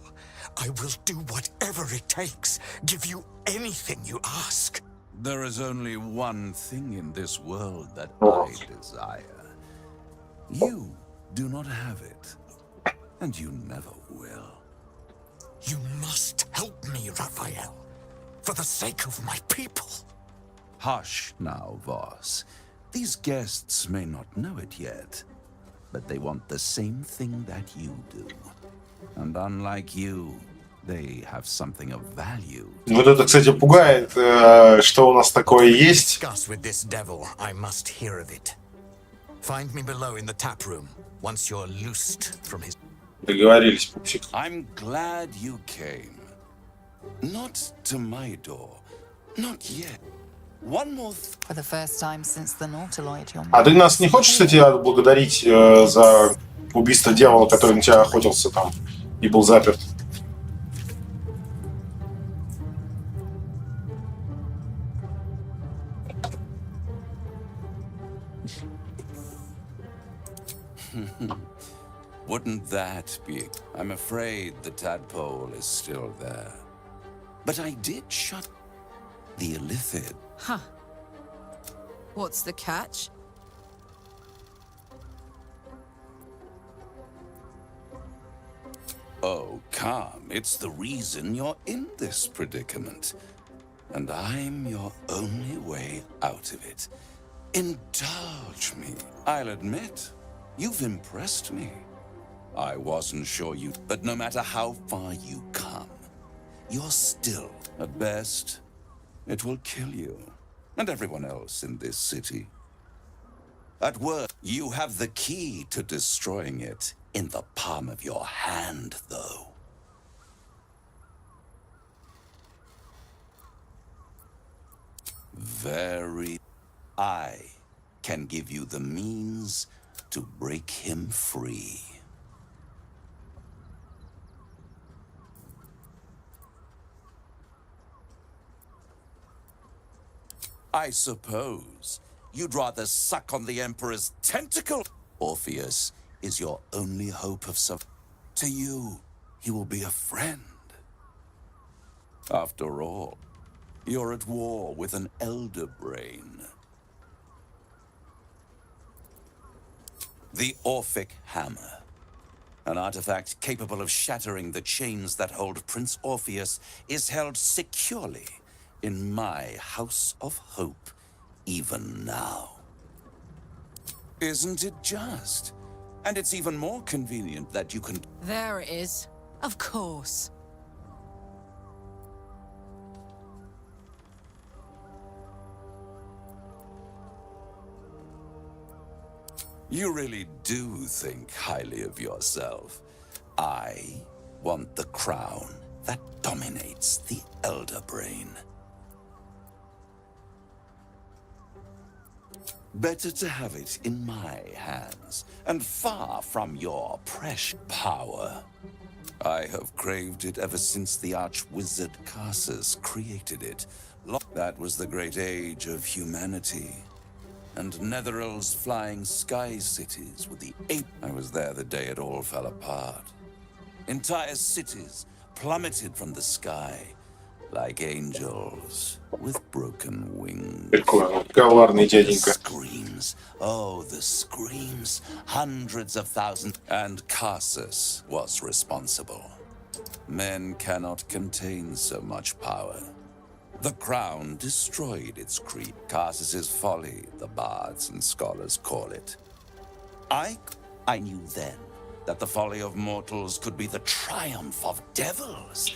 I will do whatever it takes. Give you anything you ask. There is only one thing in this world that I desire. You do not have it, and you never will. You must help me, Raphael. For the sake of my people. Hush now, Voss. These guests may not know it yet, but they want the same thing that you do. And unlike you, they have something of value. Вот это, кстати, пугает, что у нас такое есть. Discuss with this devil. I must hear of it. Find me below in the tap room once you're loosed from his. Договорились, пупсик. I'm glad you came. Not to my door. Not yet. One more For the first time since the Nautiloid, your А ты нас не хочешь, кстати, отблагодарить за убийство дьявола, который на тебя охотился там и был заперт? Wouldn't that be? I'm afraid the tadpole is still there. But I did shut the illithid. Huh. What's the catch? Oh, come. It's the reason you're in this predicament. And I'm your only way out of it. Indulge me. I'll admit, you've impressed me. I wasn't sure you... But no matter how far you come, you're still, at best, it will kill you. And everyone else in this city. At worst, you have the key to destroying it in the palm of your hand, though. I can give you the means to break him free. I suppose you'd rather suck on the Emperor's tentacle. Orpheus is your only hope of survival. To you, he will be a friend. After all, you're at war with an elder brain. The Orphic Hammer. An artifact capable of shattering the chains that hold Prince Orpheus is held securely in my House of Hope, even now. Isn't it just? And it's even more convenient that you can... There it is. Of course. You really do think highly of yourself. I want the crown that dominates the elder brain. Better to have it in my hands, and far from your precious power. I have craved it ever since the arch-wizard Carsus created it. That was the great age of humanity. And Netherill's flying sky cities with the ape. I was there the day it all fell apart. Entire cities plummeted from the sky, like angels with broken wings. Прикольно. Коварный The дяденька. screams. Oh, the screams. Hundreds of thousands. And Carsus was responsible. Men cannot contain so much power. The crown destroyed its creed. Carsus's folly, the bards and scholars call it. I knew then that the folly of mortals could be the triumph of devils,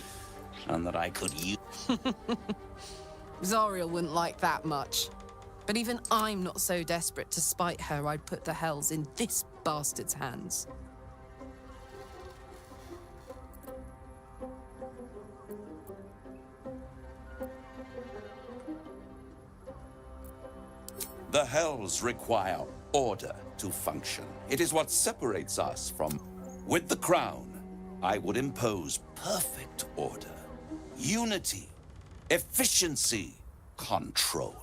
and that I could use... Zariel wouldn't like that much. But even I'm not so desperate to spite her I'd put the hells in this bastard's hands. The hells require order to function. It is what separates us from... With the crown, I would impose perfect order, unity, efficiency, control.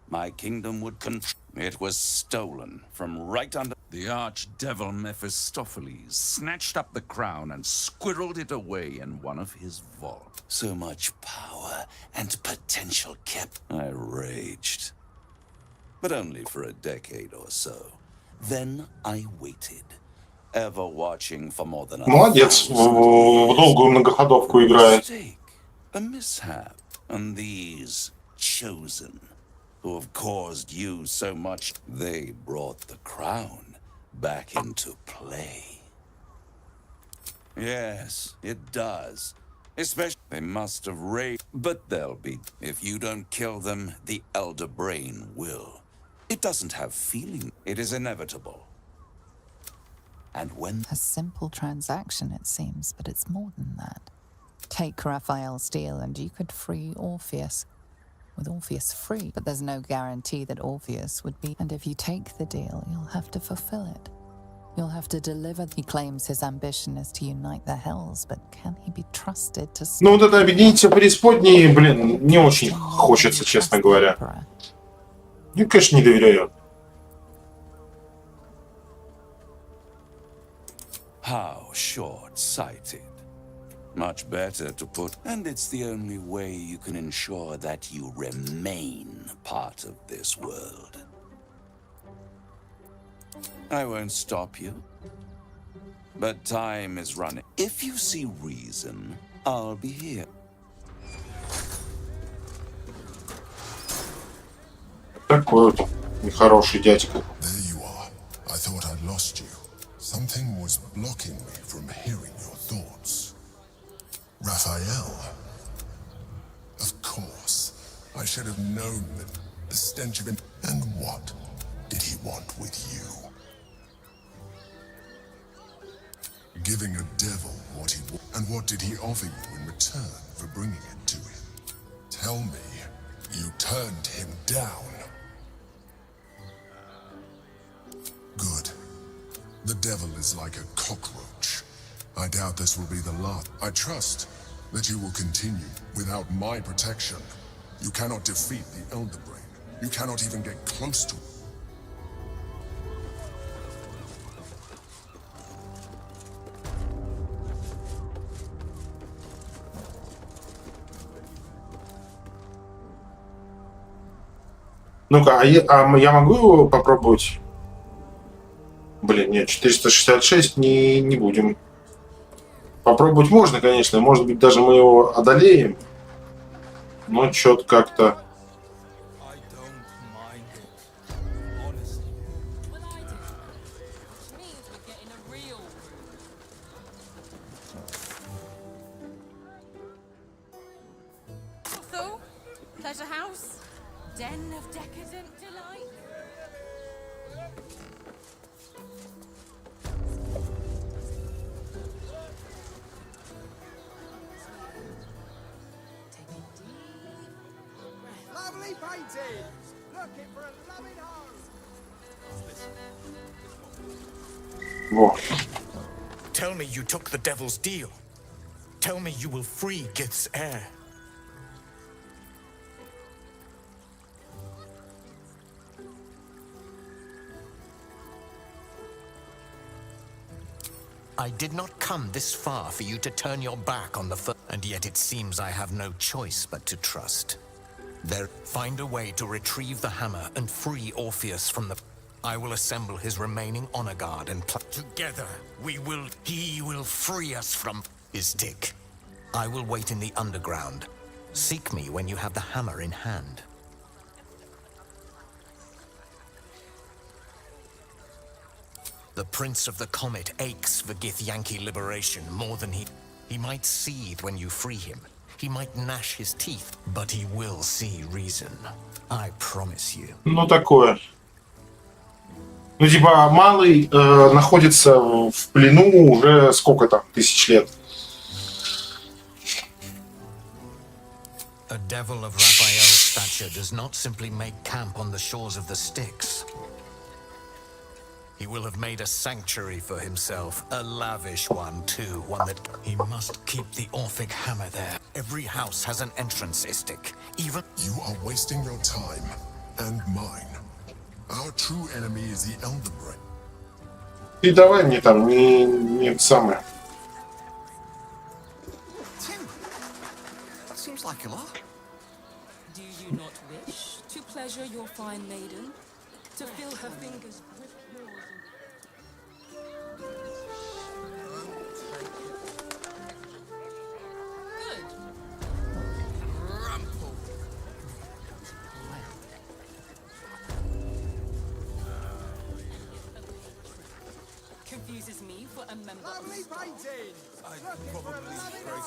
My kingdom would control... It was stolen from right under... The archdevil Mephistopheles snatched up the crown and squirreled it away in one of his vaults. So much power and potential kept... I raged. But only for a decade or so. Then I waited, ever watching for more than a... Молодец, в долгую многоходовку играет. A mishap. And these chosen, who have caused you so much, they brought the crown back into play. Yes, it does. Especially, they must have raged, but they'll be... If you don't kill them, the elder brain will. It doesn't have feeling. It is inevitable. And when... A simple transaction, it seems, but it's more than that. Take Raphael's deal and you could free Orpheus. With Orpheus free, but there's no guarantee that Orpheus would be... And if you take the deal, you'll have to fulfill it. You'll have to deliver. He claims his ambition is to unite the hells, but can he be trusted to... Ну вот это объединить все преисподние, блин, не очень хочется, честно говоря. Мне, конечно, не доверяю. How short-sighted. Much better to put... And it's the only way you can ensure that you remain part of this world. I won't stop you. But time is running. If you see reason, I'll be here. Такой вот нехороший дядька. There you are. I thought I'd lost you. Something was blocking me from hearing your thoughts. Raphael. Of course. I should have known that the stench of him. And what did he want with you? Giving a devil what he wanted. And what did he offer you in return for bringing it to him? Tell me, you turned him down. Good. The devil is like a cockroach. I doubt this will be the last. I trust that you will continue without my protection. You cannot defeat the Elder Brain. You cannot even get close to it. Ну-ка, я могу его попробовать? Блин, нет, 466 не будем. Попробовать можно, конечно. Может быть, даже мы его одолеем. Но что-то как-то... So, pleasure house, den of decadent delight. Lovely paintings! Looking for a loving home! Во. Tell me you took the devil's deal. Tell me you will free Gith's heir. I did not come this far for you to turn your back on the and yet it seems I have no choice but to trust. Find a way to retrieve the hammer and free Orpheus from the... I will assemble his remaining honor guard and together he will free us from his dick. I will wait in the underground. Seek me when you have the hammer in hand. The Prince of the Comet aches for Githyanki liberation more than he might seethe when you free him. He might gnash his teeth, but he will see reason. I promise you. Ну, такое. Ну, типа, малый находится в плену уже сколько там, тысяч лет. A devil of Raphael's stature does not simply make camp on the shores of the Styx. He will have made a sanctuary for himself, a lavish one too, one that he must keep the Orphic hammer there. Every house has an entrance, Istik. Even you are wasting your time and mine. Our true enemy is the Elder Brain. И давай мне там не самое. Tim, that seems like a lot. Do you not wish to pleasure your fine maiden? To fill her fingers with yours? Confuses me for a member Lovely of paintings! Looking for a loving home!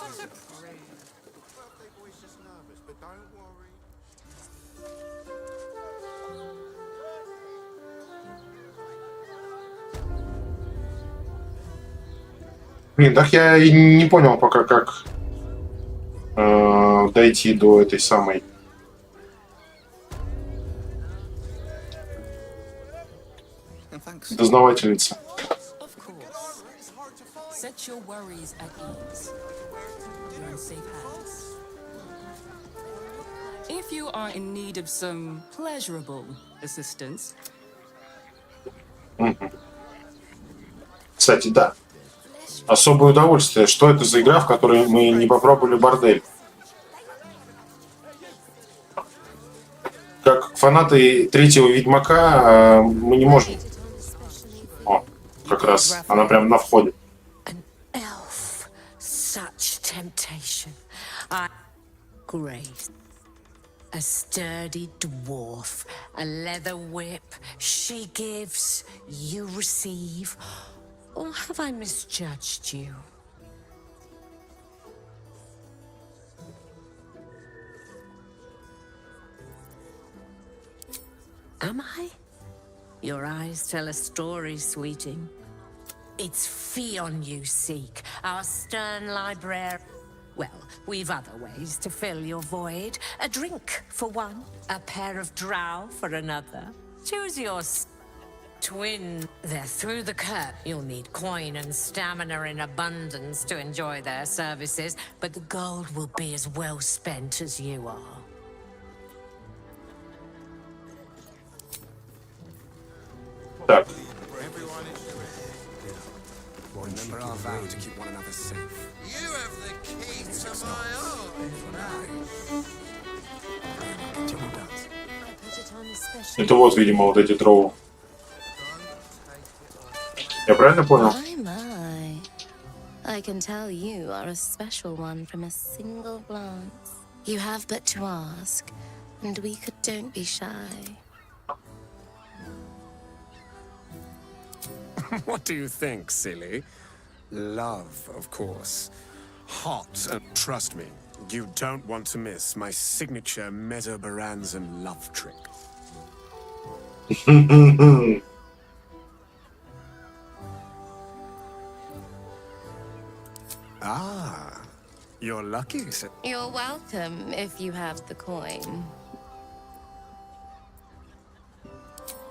Birthday boy's just nervous, but don't worry. Блин, так я и не понял пока, как дойти до этой самой... дознавательницы. Set your worries at ease. You're in safe hands. If you are in need of some pleasurable assistance. Кстати, да. Особое удовольствие. Что это за игра, в которой мы не попробовали бордель? Как фанаты третьего Ведьмака мы не можем... О, как раз. Она прям на входе. such temptation. Grace. A sturdy dwarf, a leather whip. She gives, you receive. Or have I misjudged you? Am I? Your eyes tell a story, sweeting. It's Fion you seek, our stern librarian. Well, we've other ways to fill your void. A drink for one, a pair of drow for another. Choose your twin. They're through the curtain. You'll need coin and stamina in abundance to enjoy their services, but the gold will be as well spent as you are. Так. Remember our vow to keep one another safe. You have the key to my heart. Это вот, видимо, вот эти дроу. Я правильно понял? My. I can tell you are a special one from a single glance. You have but to ask, and we could. Don't be shy. What do you think, silly? Love, of course. Hot, and trust me, you don't want to miss my signature Mesobaranzan love trick. Ah, you're lucky, sir. You're welcome if you have the coin.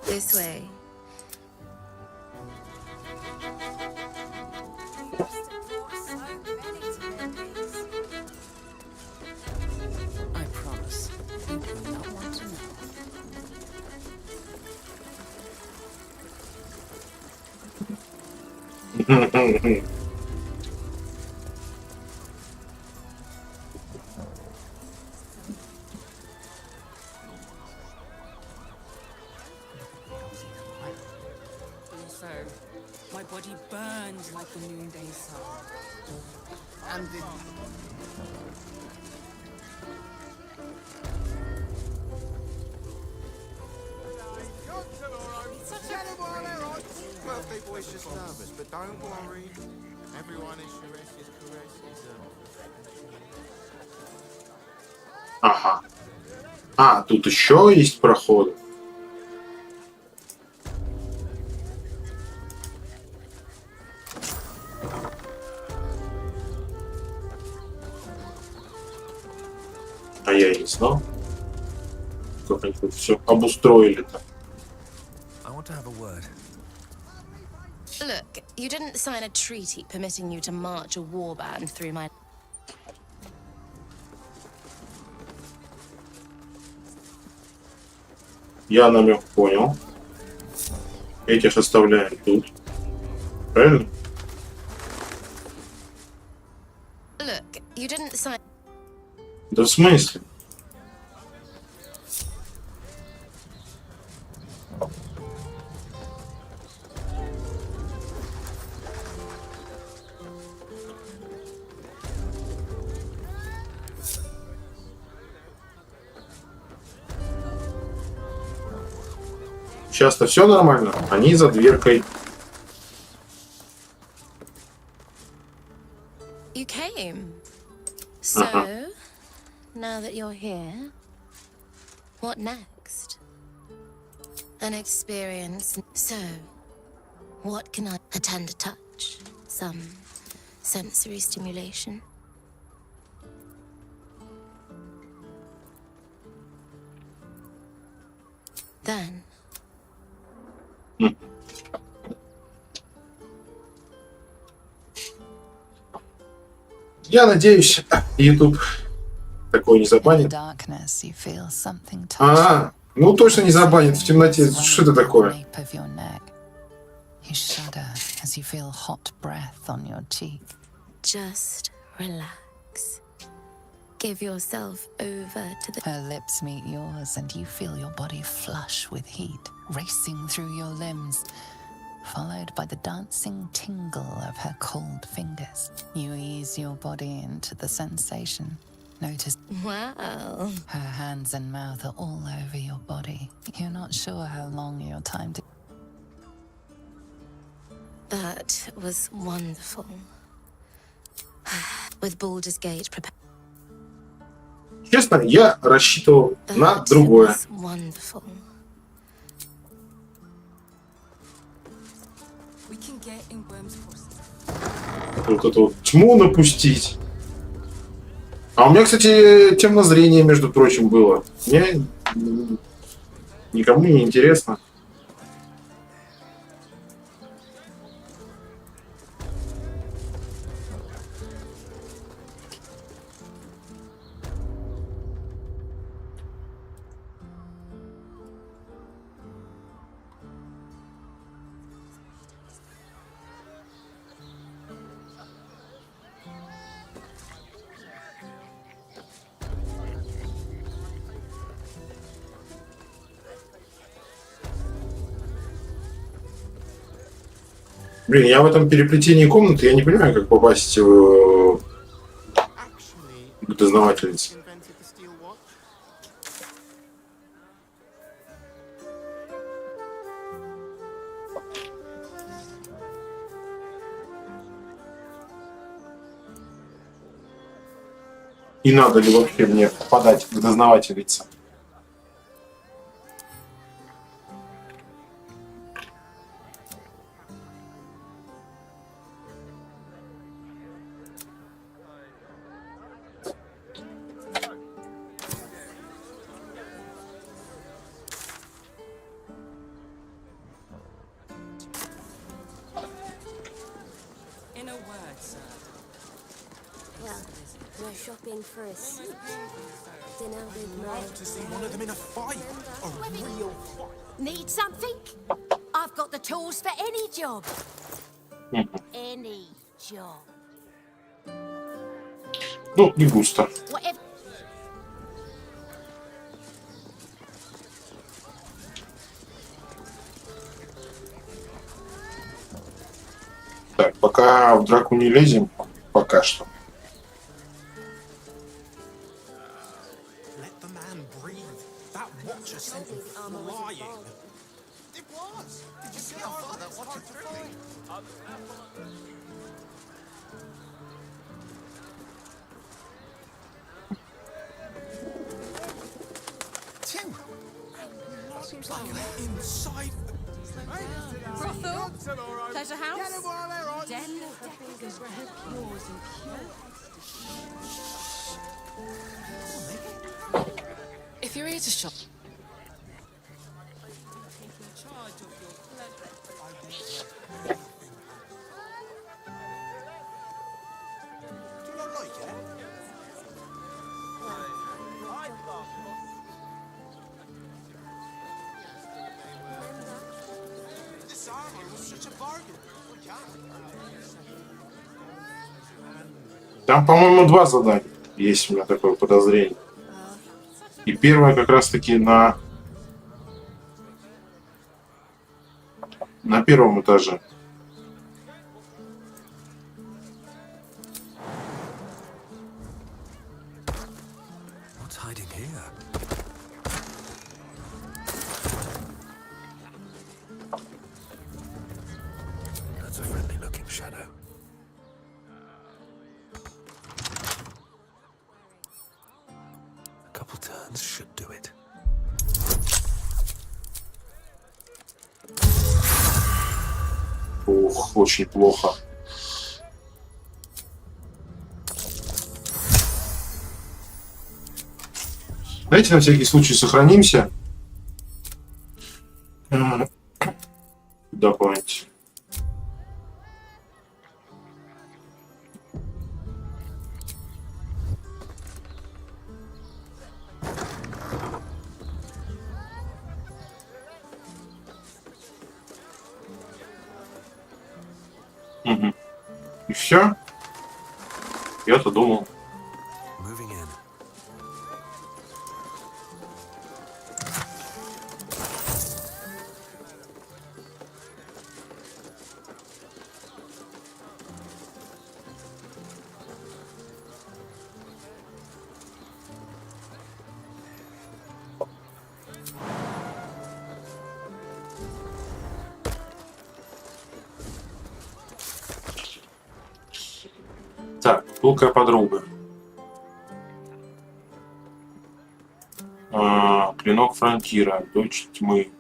This way. I promise, you do not want to know. Also, my body burns like the noonday sun. And the... Birthday boy's just nervous, but don't worry. Everyone is Sharesh's caresses. Ага. А, тут еще есть проход. А я и не знал. Как они тут все обустроили-то. I want to have a word. Look, you didn't sign a treaty permitting you to march a warband through my... Я намек понял. Этих оставляем тут. Правильно? Look, you didn't sign... Да в смысле? Сейчас-то все нормально. Они за дверкой. You came. So, now that you're here, what next? An experience. So, what can I attend a touch? Some sensory stimulation? Then, Я надеюсь, YouTube такой не забанит. Darkness, you feel something А, ну точно не забанит в темноте. Что это такое? You shudder as you feel hot breath on your cheek. just relax. Give yourself over to the... Her lips meet yours and you feel your body flush with heat, racing through your limbs. followed by the dancing tingle of her cold fingers. You ease your body into the sensation. Notice Wow. her hands and mouth are all over your body. You're not sure how long your time to... That was wonderful. With Baldur's Gate prepared. Честно, я рассчитывал на другое. Wonderful. We can get in Worm's Crossing. Вот эту вот тьму напустить. А у меня, кстати, темнозрение, между прочим, было. Мне никому не интересно. Блин, я в этом переплетении комнаты, я не понимаю, как попасть к дознавательнице. И надо ли вообще мне подать к дознавательнице? In a word, sir. Well, no shopping for us. Dinner with my... To see one of them in a fight. A real fight. Need something? I've got the tools for any job. Any job. Ну, не густо. Whatever. Так, пока в драку не лезем, пока что. Let the man breathe. That watcher sent him flying. It was. Did you see how far that watcher threw me? Two. Seems like you're inside. Brothel, pleasure house, den of deckers, yours and pure. If you're here to shop... Do you not like it? This armor was such a bargain. Там, по-моему, 2 задания. Есть у меня такое подозрение. И первое как раз-таки на первом этаже. What's hiding here? That's a friendly-looking shadow. A couple turns should do it. Ух, очень плохо. Давайте на всякий случай сохранимся. Да, память. Угу. И все? Я-то думал. Moving in. Пылкая подруга. Клинок фронтира. Дочь тьмы.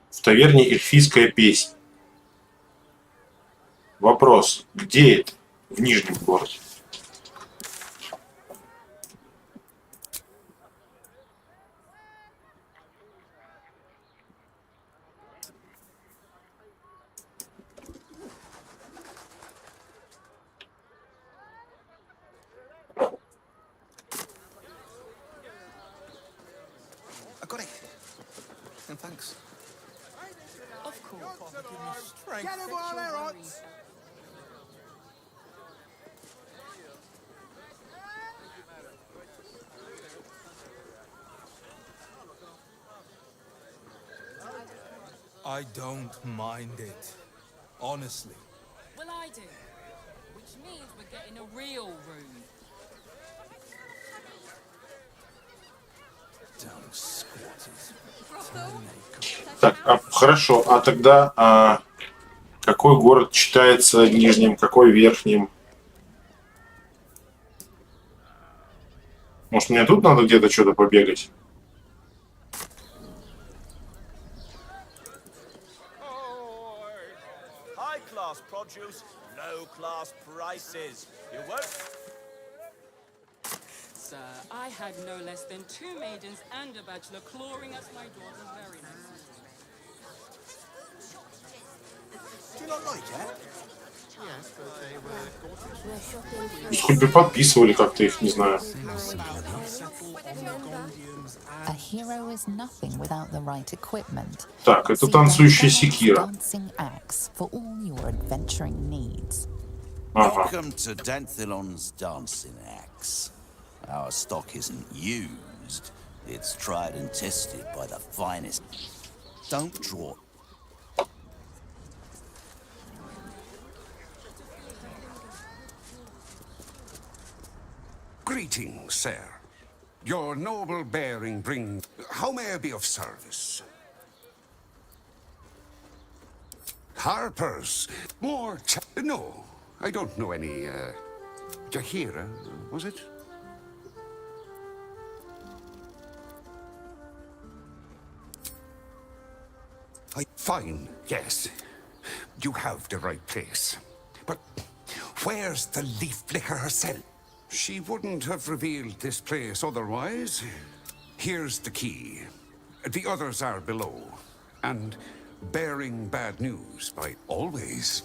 В таверне эльфийская песнь. Вопрос. Где это? В Нижнем городе. I got it. And thanks. Of course. Get him while they're hot. I don't mind it. Honestly. Well, I do. Which means we're getting a real room. Damn squatters. Так, хорошо. А тогда какой город считается нижним, какой верхним? Может, мне тут надо где-то что-то побегать? High class produce, low class prices. You won't. Sir, I had no less than 2 maidens and a bachelor clawing at my daughter's very nicely. Do you not like it? Yes, but they were Пусть хоть бы подписывали как-то их, не знаю. A hero is nothing without the right equipment. Так, это танцующая секира. Dancing axe for all your adventuring needs. Welcome to Danthilon's dancing axe. Our stock isn't used. It's tried and tested by the finest. Don't draw. Greetings, sir. Your noble bearing brings... How may I be of service? Harper's. More No, I don't know any, Jahira, was it? Fine, yes. You have the right place. But where's the leaf flicker herself? She wouldn't have revealed this place otherwise. Here's the key. The others are below. And bearing bad news by always.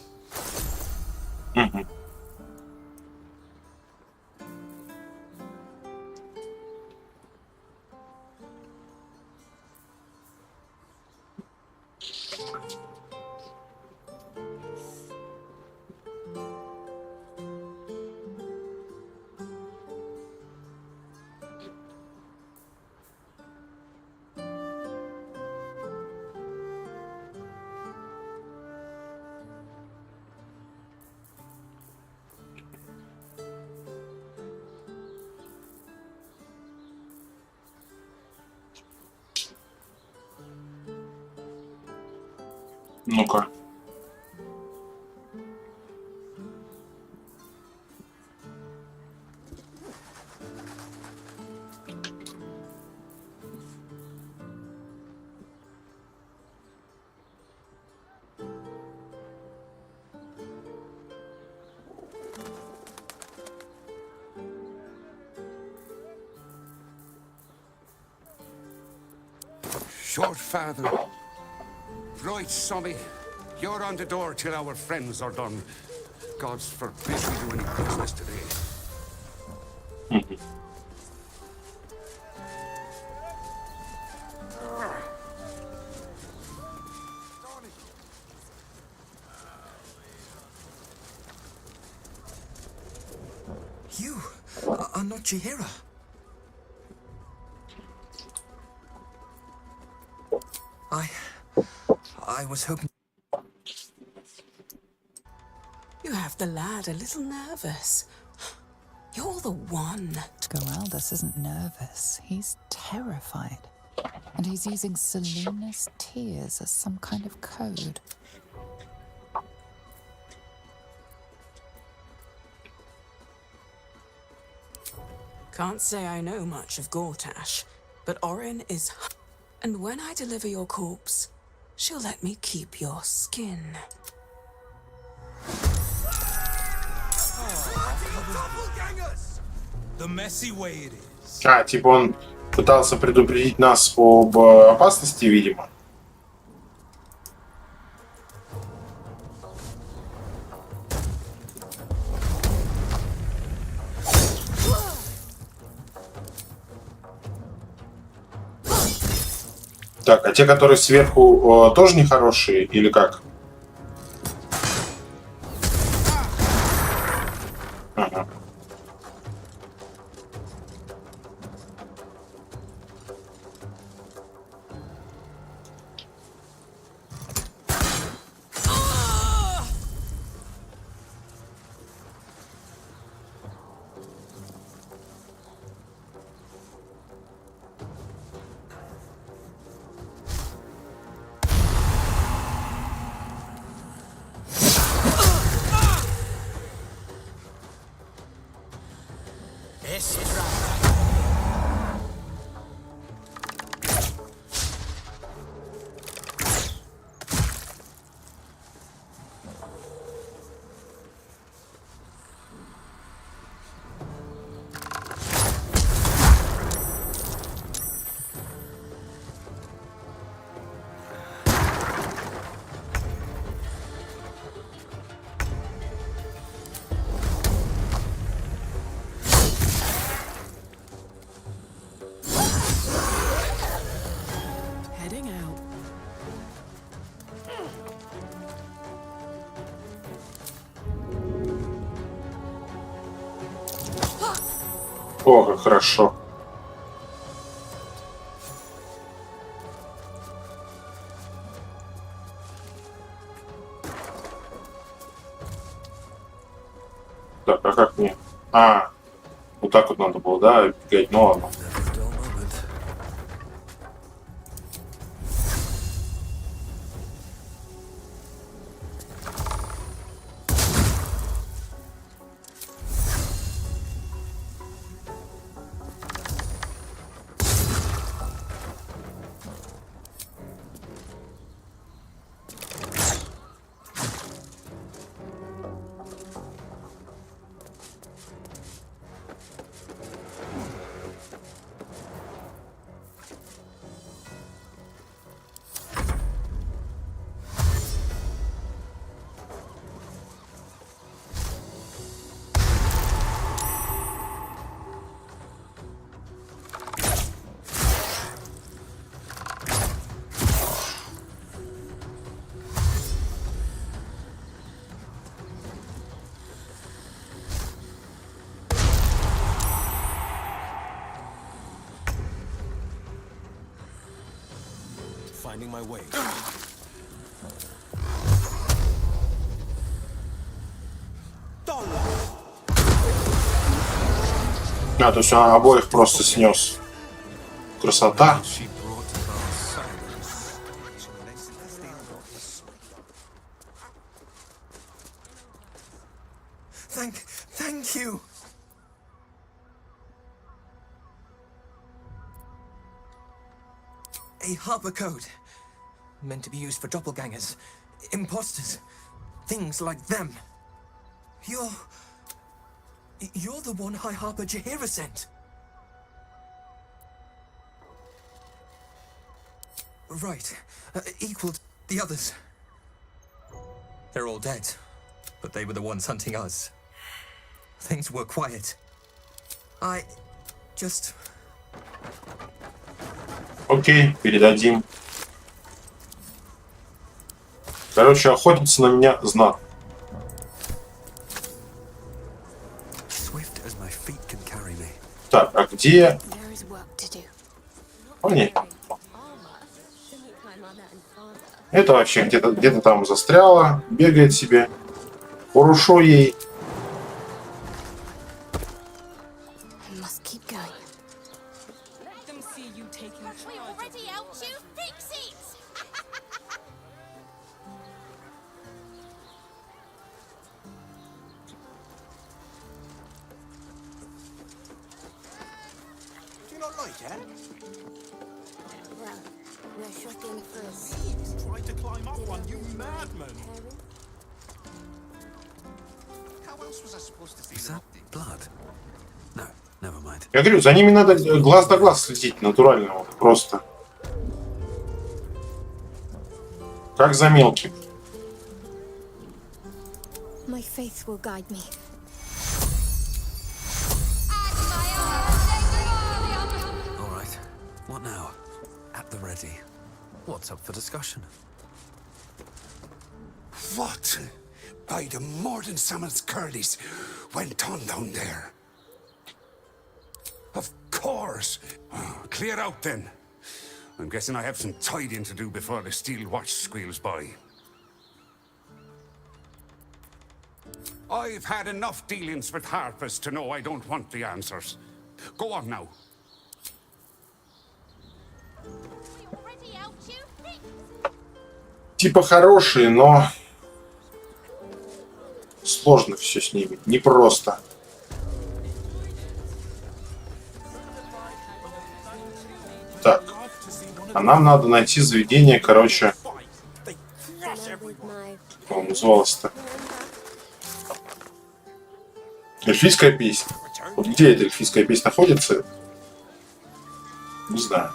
Ну-ка. Short father. Right, Sommy. You're on the door till our friends are done. God's forbid we do any business today. You are not Jahira. I was hoping... You have left the lad a little nervous. You're the one. Geraldus isn't nervous. He's terrified. And he's using Selena's tears as some kind of code. Can't say I know much of Gortash, but Orin is... And when I deliver your corpse, she'll let me keep your skin. The messy way it is. А, типа он пытался предупредить нас об опасности, видимо. Так, а те, которые сверху, тоже нехорошие или как? Ага. Heading out. О, как хорошо. Так, а как мне? А, вот так вот надо было, да, бегать, ну ладно. Finding my way. А, то есть он обоих просто снес. Красота. Thank you. A harbor code. Meant to be used for doppelgangers, imposters, things like them. You're the one High Harper Jaheira sent. Right. Equal to the others. They're all dead, but they were the ones hunting us. Things were quiet. I just... Окей, передадим. Короче, охотится на меня знатно. Так, а где... О, нет. Это вообще где-то там застряло, бегает себе. Хорошо ей. Must keep going. Let them see you taking charge. We already helped you fix it! Do you not like it? Well, we're shopping first. Try to climb up one, you madman! How else was I supposed to Is feel that about this? blood? No, never mind. Я говорю, за ними надо глаз да глаз следить, натурально, вот, просто. Как за мелким. My faith will guide me. All right. What now? At the ready. What's up for discussion? What? By the Morden Summons Curlies went on down there. Of course. Oh, clear out then. I'm guessing I have some tidying to do before the steel watch squeals by. I've had enough dealings with Harpers to know I don't want the answers. Go on now. We already helped you fix Типа хорошие, но сложно все с ними. Непросто. Так. А нам надо найти заведение, короче. Как он назывался-то? Эльфийская песня. Вот где эта эльфийская песня находится? Не знаю.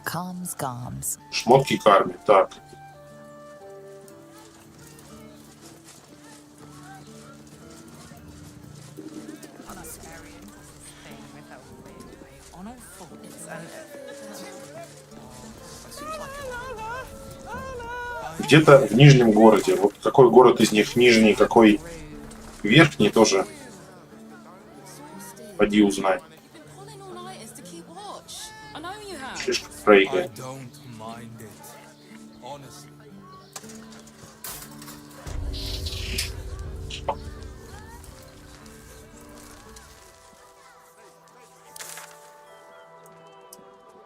Calms, calms. Шмотки карми. Так. Где-то в Нижнем городе. Вот какой город из них нижний, какой верхний, тоже поди узнай. Шишка Фрейга.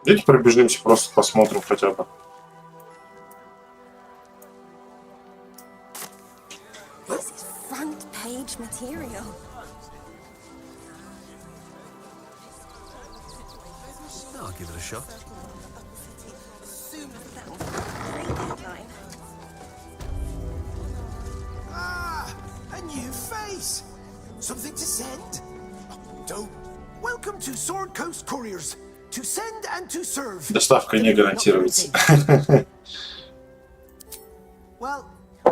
Давайте пробежимся, просто посмотрим хотя бы. This is front page material. I'll give it a shot. Ah, a new face. Something to send? Don't. Welcome to Sword Coast Couriers. To send and to serve. Доставка не гарантируется. Well,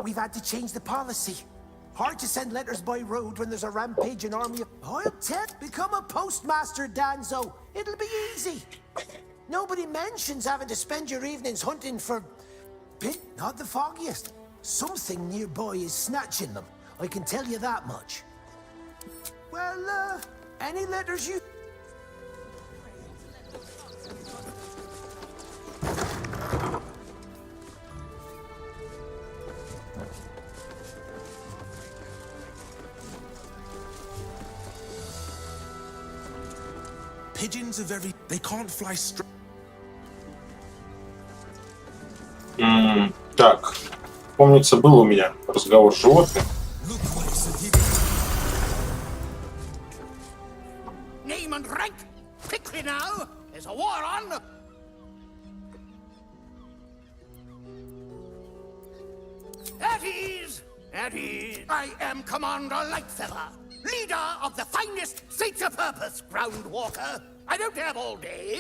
we've had to change the policy. Hard to send letters by road when there's a rampaging army of... I'll tell. Become a postmaster, Danzo. It'll be easy. Nobody mentions having to spend your evenings hunting for... Not the foggiest. Something nearby is snatching them. I can tell you that much. Well, any letters you... Pigeons are very... They can't fly straight. Так, помнится, был у меня разговор с животным. Name and rank! Quickly now! There's a war on! At ease! At ease! I am Commander Lightfeather, leader of the finest Saints of Purpose, Ground Walker. I don't have all day.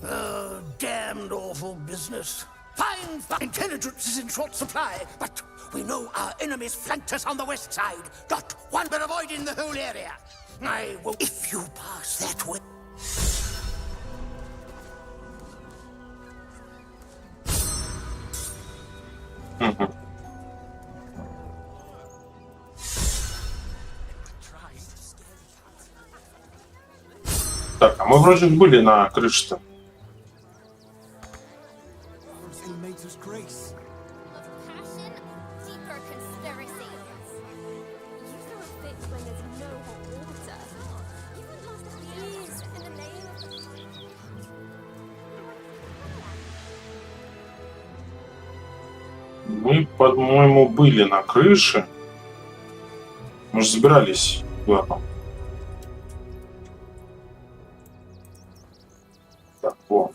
Oh, damned awful business. Fine, intelligence is in short supply, but we know our enemies flanked us on the west side. Not one but avoiding the whole area. I will, if you pass that way. Так, а мы вроде были на крыше-то. passion when there's no hot water. Please, in the name of the... Мы, по-моему, были на крыше. Мы же забирались куда-то. Так, о.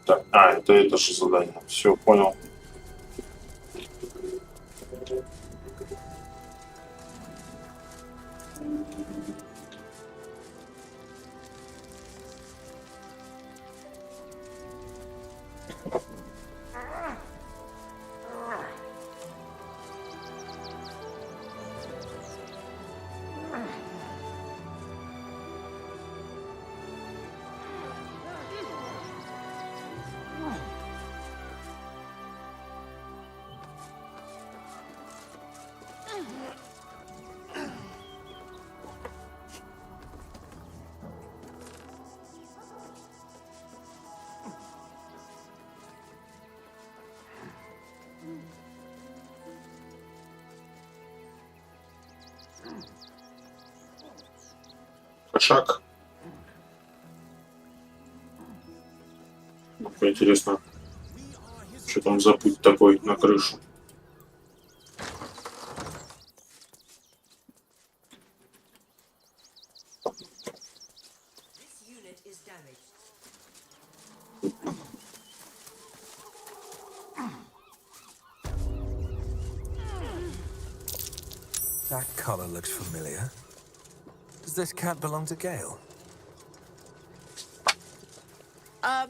Так, это же задание. Все, понял. Шаг. Интересно, что там за путь такой на крышу. That collar looks familiar. Does this cat belong to Gale? Yeah.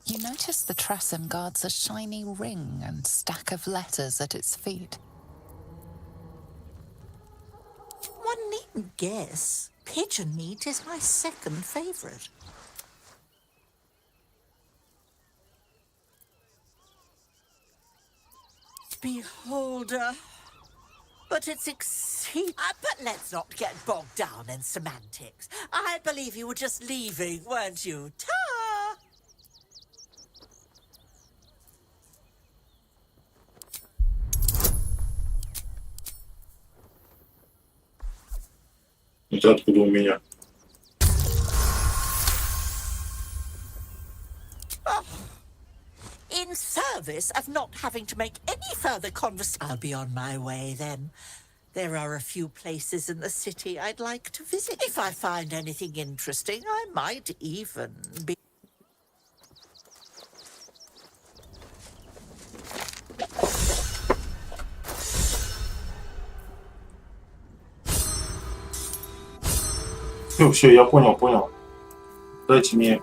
You notice the Tressym guards a shiny ring and stack of letters at its feet. One needn't guess. Pigeon meat is my second favourite. Beholder. But it's exceed... but let's not get bogged down in semantics. I believe you were just leaving, weren't you? Ta! Это откуда у меня? In service of not having to make any further conversation. I'll be on my way then. There are a few places in the city I'd like to visit. If I find anything interesting, I might even be... Все, я понял. Дайте мне...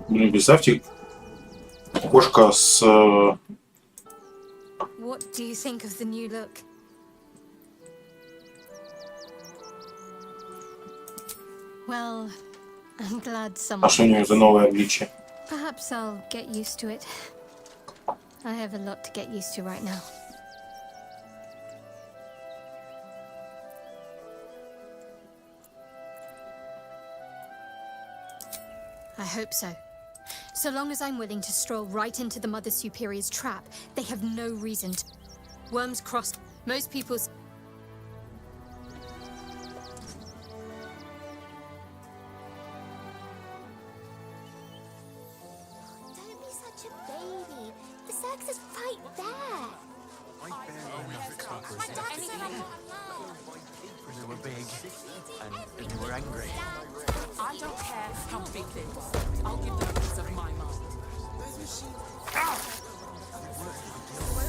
Ну, представьте, кошка с... What do you think of the new look? Well, I'm glad someone... А что у нее за новое обличие? Perhaps I'll get used to it. I have a lot to get used to right now. I hope so. So long as I'm willing to stroll right into the Mother Superior's trap, they have no reason to... Worms crossed. Most people's... Don't be such a baby. The circus is right there. My dad said I'm not allowed. They were big and they were angry. I don't care how big they were. I'll give them a piece of my mind.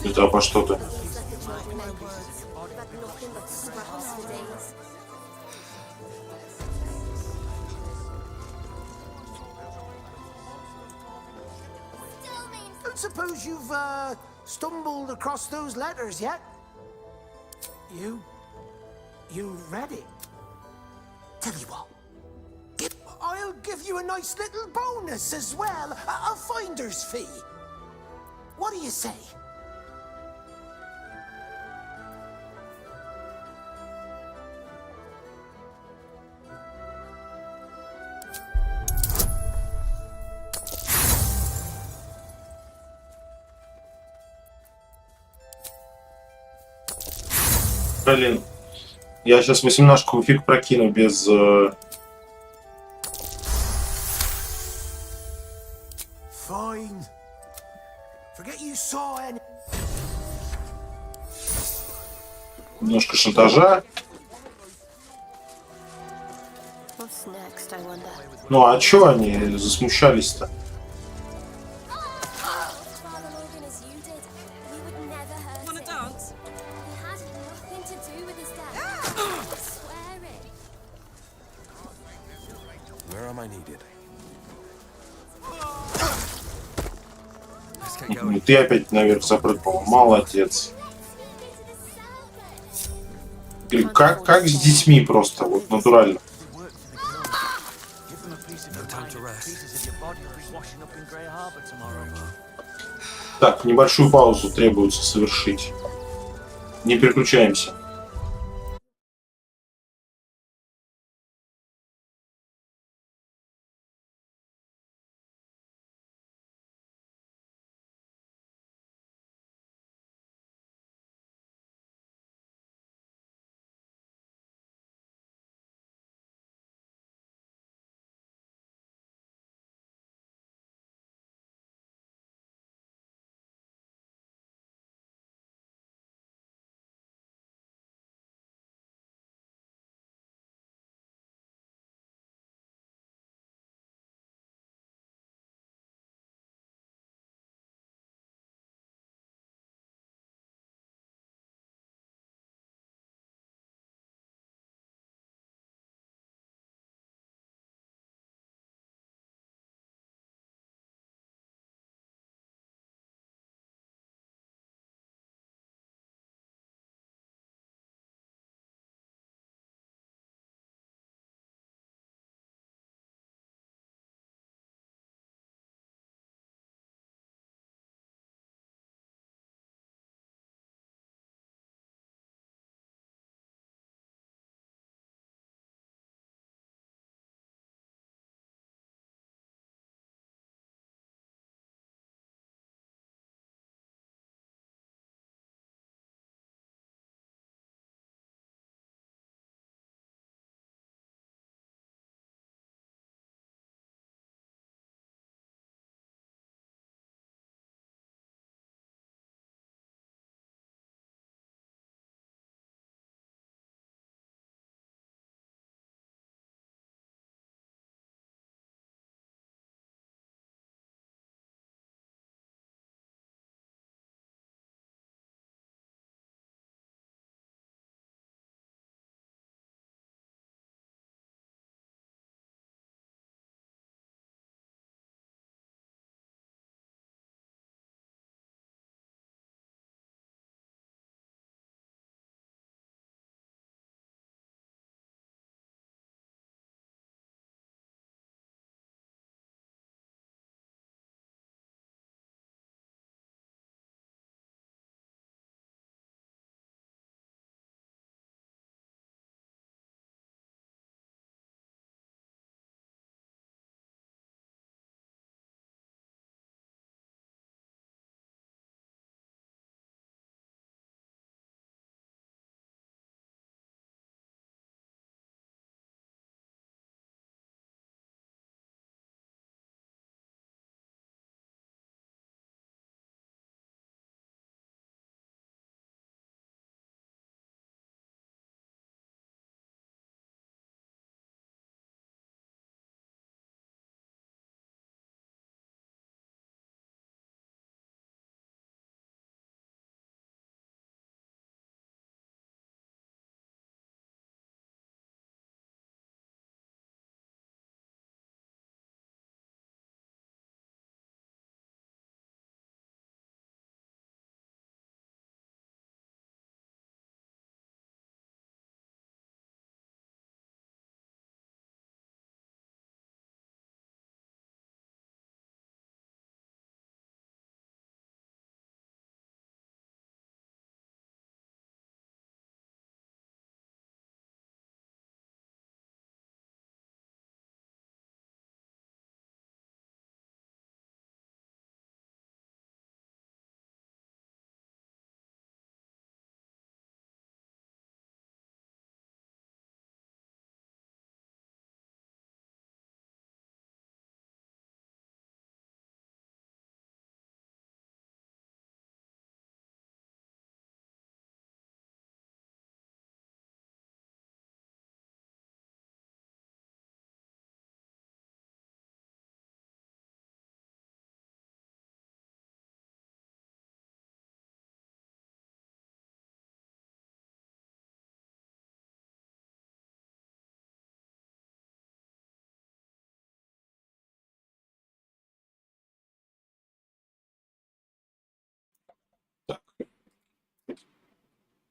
Это обо что-то. don't suppose you've stumbled across those letters yet? You read it? Tell you what, I'll give you a nice little bonus as well, a finder's fee. What do you say? Блин, я сейчас 18-ку фиг прокину без... Fine. Forget you saw any. Немножко шантажа. What's next, I wonder? Ну а чё они засмущались-то? Wanna dance? Where am I needed? Ну, ты опять наверх запрыгнул. Молодец. Говорю, как с детьми просто, вот натурально. Так, небольшую паузу требуется совершить. Не переключаемся.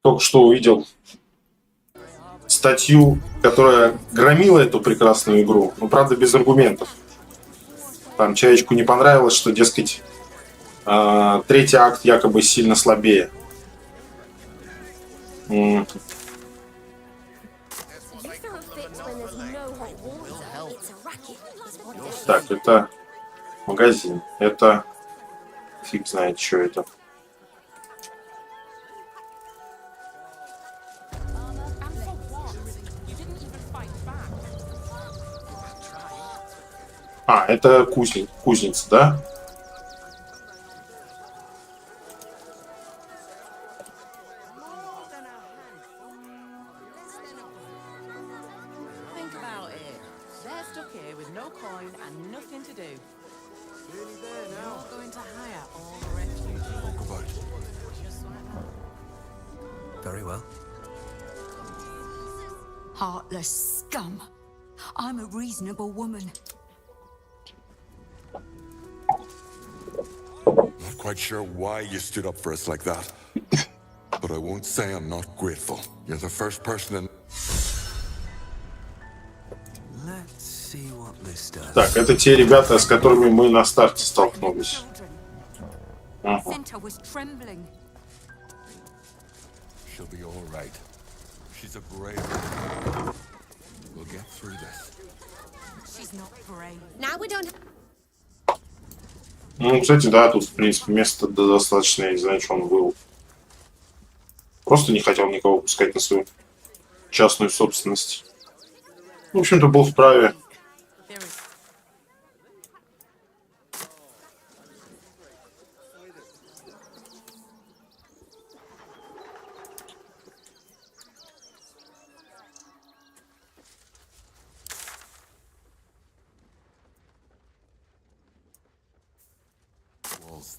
только что увидел статью, которая громила эту прекрасную игру, но, правда, без аргументов. Там человечку не понравилось, что, дескать, третий акт якобы сильно слабее. Так, это магазин. Это фиг знает, что это. А, это кузница, да? Very well. Heartless scum. I'm a reasonable woman. Not quite sure why you stood up for us like that. But I won't say I'm not grateful. You're the first person in... Let's see what this does. Так, это те ребята, с которыми мы на старте столкнулись. Center was trembling. She'll be all right. She's a brave woman. We'll get through this. She's not brave. Now we don't. Ну, кстати, да, тут, в принципе, места достаточно, я не знаю, что он был. Просто не хотел никого пускать на свою частную собственность. В общем-то, был вправе.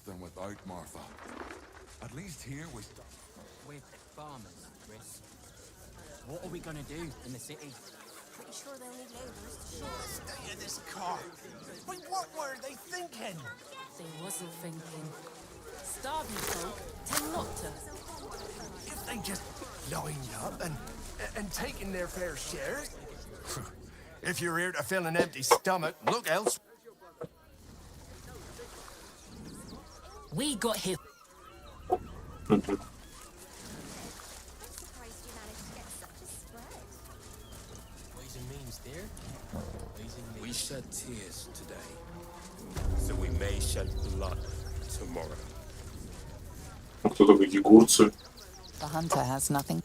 Than without Martha. At least here we... We're farmers, Chris. What are we gonna do in the city? Pretty sure they'll need laborers to show us. Stay in this car. Wait, what were they thinking? They wasn't thinking. Starving folk tend not to. If they just lined up and taken their fair share. If you're here to fill an empty stomach, look elsewhere. We got here. Ways and means, dear. Ways and means. We shed tears today, so we may shed blood tomorrow. Кто такой гигурцы? The hunter has nothing.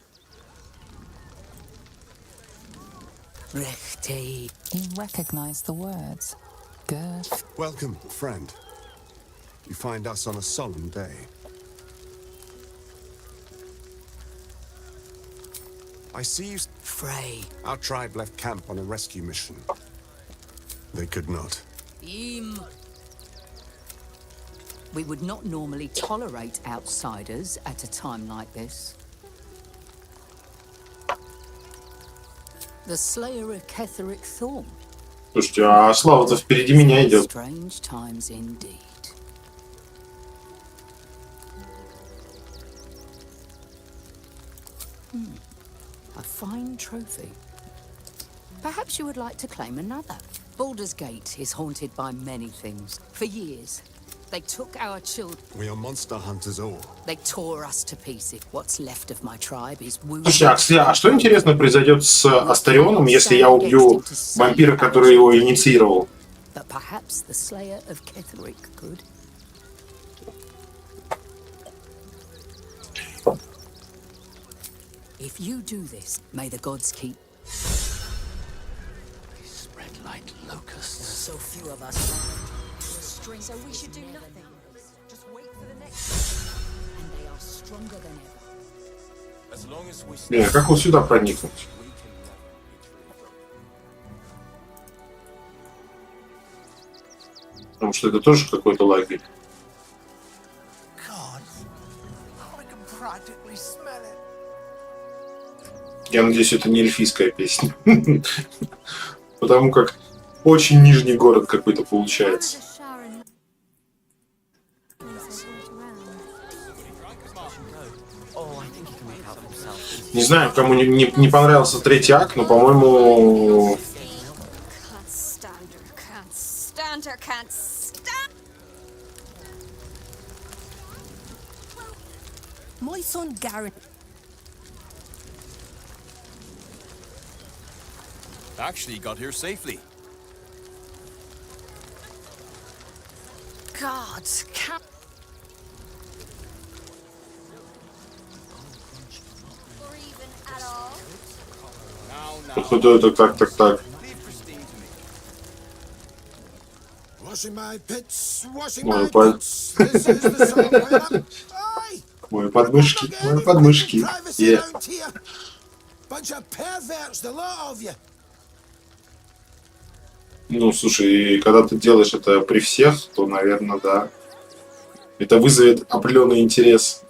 Rechti. You recognize the words. Girth. Welcome, friend. You find us on a solemn day. I see you... Frey. Our tribe left camp on a rescue mission. They could not. We would not normally tolerate outsiders at a time like this. The slayer of Ketheric Thorn. Слушайте, а Слава-то впереди меня идет. Strange times indeed. A fine trophy. Perhaps you would like to claim another. Baldur's Gate is haunted by many things. For years, they took our children. We are monster hunters all. They tore us to pieces. What's left of my tribe is wounded. Слушайте, а что интересно произойдет с Астарионом, если я убью вампира, который его инициировал? But perhaps the slayer of Ketheric could. If you do this, may the gods keep. They spread like locusts. So few of us. So we should do nothing. Just wait for the next. And they are stronger than ever. As long as we... Блин, а как вот сюда проникнуть? Потому что это тоже какой-то лагерь. Я надеюсь, это не эльфийская песня. Потому как очень нижний город какой-то получается. Не знаю, кому не понравился третий акт, но, по-моему... Can't stand her, can't stand her, can't stand. My son Garen. Actually got here safely. God, can't. Or even at all. Походу это так. Washing my pits, washing Ой, my pits. This is the song where I'm... Oi! Мои подмышки. Privacy around here. Bunch of perverts, the lot of you. Ну, слушай, когда ты делаешь это при всех, то, наверное, да. Это вызовет определенный интерес.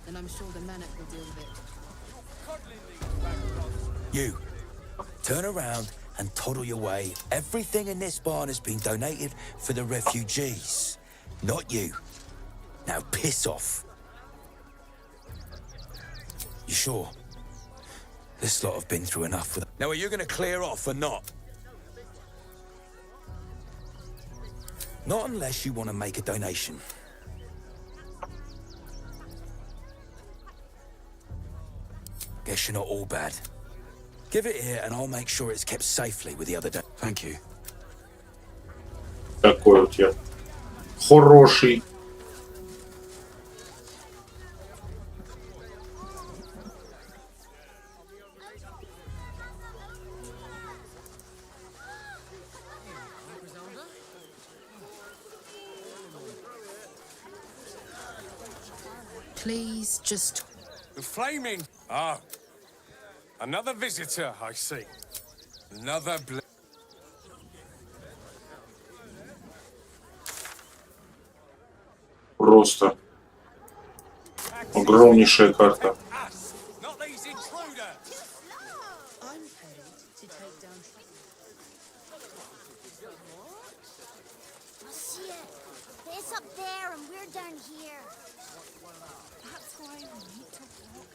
Then I'm sure the Manic will deal with it. You, turn around and toddle your way. Everything in this barn has been donated for the refugees, not you. Now piss off. You sure? This lot have been through enough with... Now are you going to clear off or not? Not unless you want to make a donation. Guess you're not all bad. Give it here and I'll make sure it's kept safely with the other... Thank you. Такой вот я. Хороший. Please just... The flaming. Ah. Another visitor, I see. Another Просто огромнейшая карта. Not these intruder. I'm paid to take down. I see it. It's up there and we're down here. That's why we need to walk.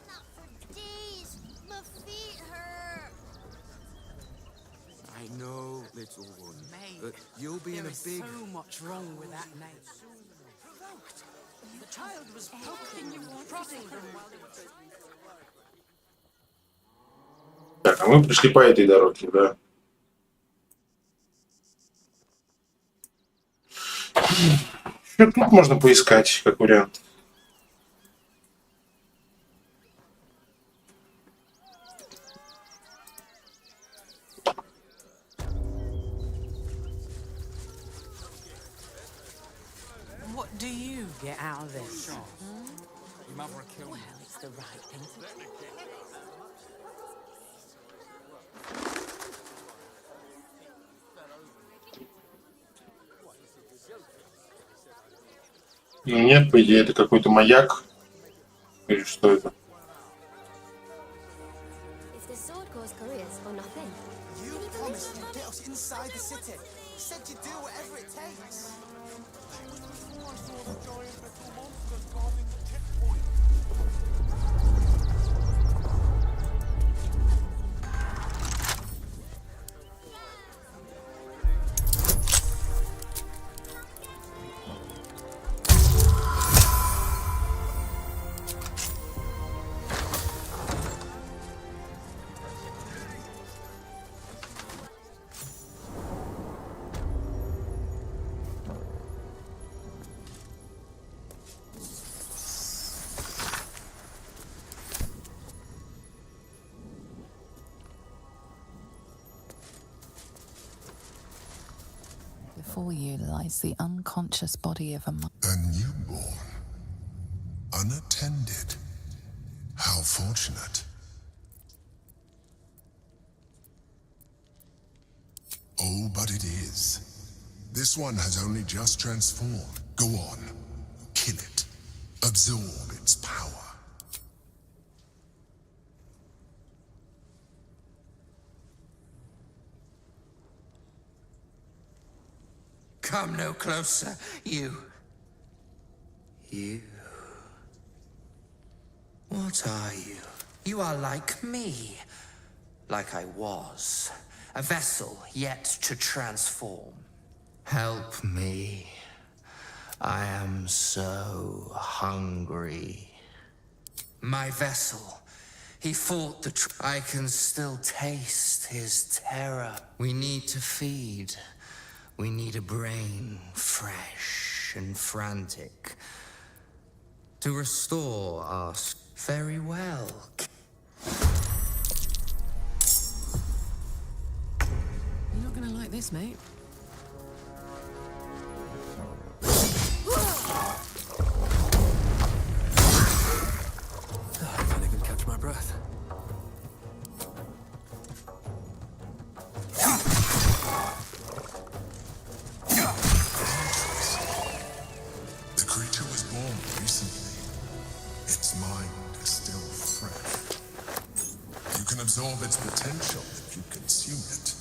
Not for days. My feet hurt. I know, little one. Mate, But you'll be in there a is big... so much wrong with that name. Provoked. The child was poking you, prodding them while they were... Так, а мы пришли по этой дороге, да? Что тут можно поискать, как вариант? What do you get out of this? Your mother killed me. Well, it's the right thing to do. Ну нет, по идее, это какой-то маяк. Или что это? If the sword goes careers or nothing. You promised you'd get us inside the city. Said you'd do whatever it takes. Before you lies the unconscious body of a mother. A newborn. Unattended. How fortunate. Oh, but it is. This one has only just transformed. Go on. Kill it. Absorb its power. Come no closer, you. You. What are you? You are like me. Like I was. A vessel yet to transform. Help me. I am so hungry. My vessel. He fought the I can still taste his terror. We need to feed. We need a brain fresh and frantic. To restore us. Very well. You're not gonna like this, mate. I can't even catch my breath. The creature was born recently. Its mind is still fresh. You can absorb its potential if you consume it.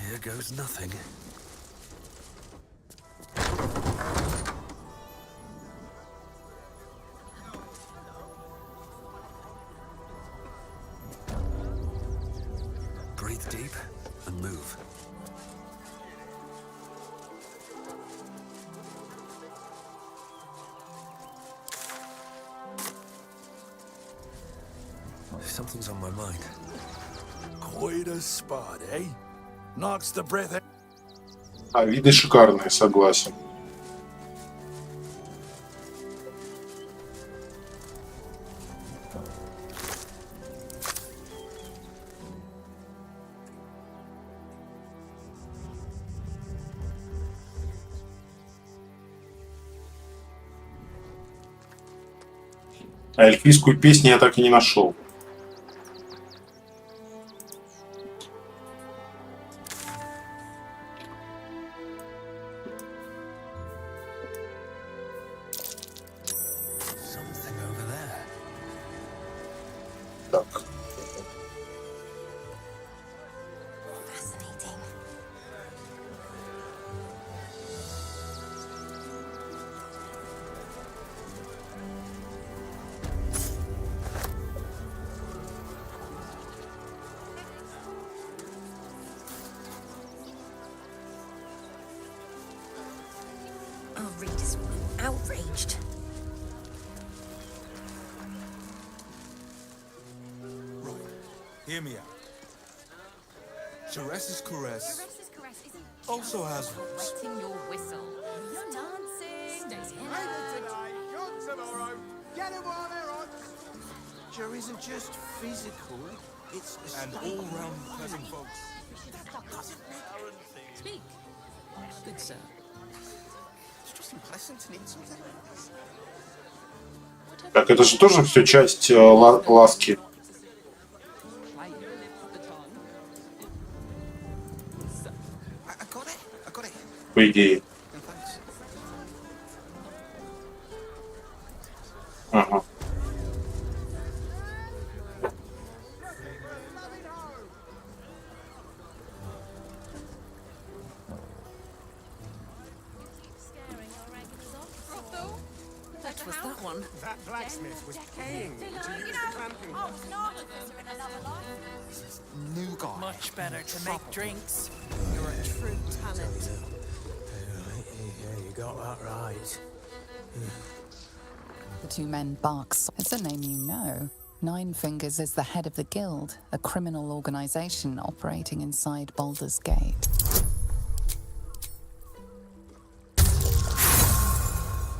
Here goes nothing. Breathe deep and move. Something's on my mind. Quite a spot, eh? Knocks the breath out. А виды шикарные, согласен. А эльфийскую песню я так и не нашел. Something over there. Так. Fascinating. Our readers will be outraged. Hear me out. Ceres's caress also has roots. Wetting your whistle. He's dancing. Stays in Tomorrow. Get him while they're on. Sure isn't just physical, it's And all-round pleasant folks. Speak. Good sir. It's just pleasant and intimate. Так, это же тоже все часть ласки. По идее. Ага. What was that one? That blacksmith was paying me to use the clamping. I was not in another life. New guy. Much better to make drinks. You're a true talent. Yeah, you got that right. The two men barks. It's a name you know. Nine Fingers is the head of the Guild, a criminal organization operating inside Baldur's Gate.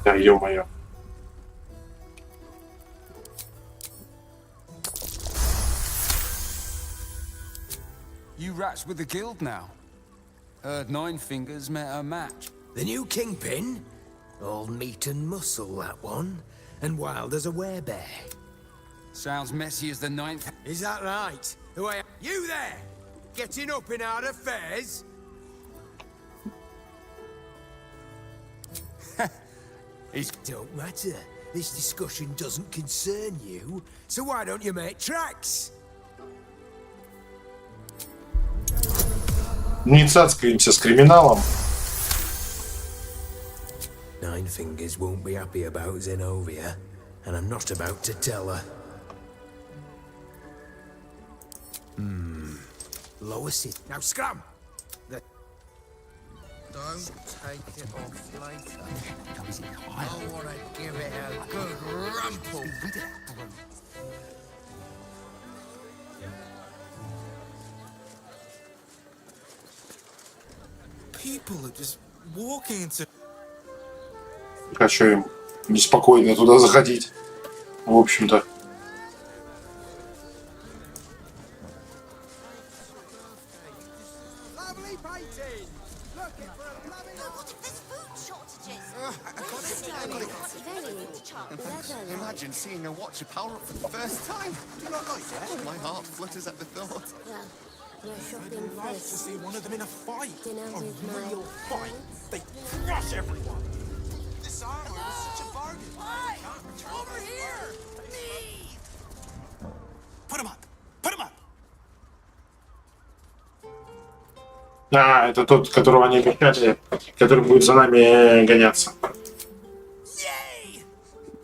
Да, ё-моё. You rats with the guild now. Heard Nine Fingers met a match. The new kingpin? All meat and muscle, that one. And wild as a werebear. Sounds messy as the ninth. Is that right? Who are you there? Getting up in our affairs? It don't matter. This discussion doesn't concern you, so why don't you make tracks? Не цацкаемся с криминалом. Nine Fingers won't be happy about Zenobia, and I'm not about to tell her. Lois it. Now scram! Don't take it off later. I want to give it a good rumple. People are just walking into... Не хочу им неспокойно туда заходить. В общем-то. Imagine seeing a watcher power up for the first time. Do you not like that? My heart flutters at the thought. Well, no shopping I'd love to first. see one of them in a fight. Dinner A with my real fight. They crush everyone. This armor is such a bargain. Over here! Me! Put him up. Put him up. А, это тот, которого они обещали, который будет за нами гоняться. Yay!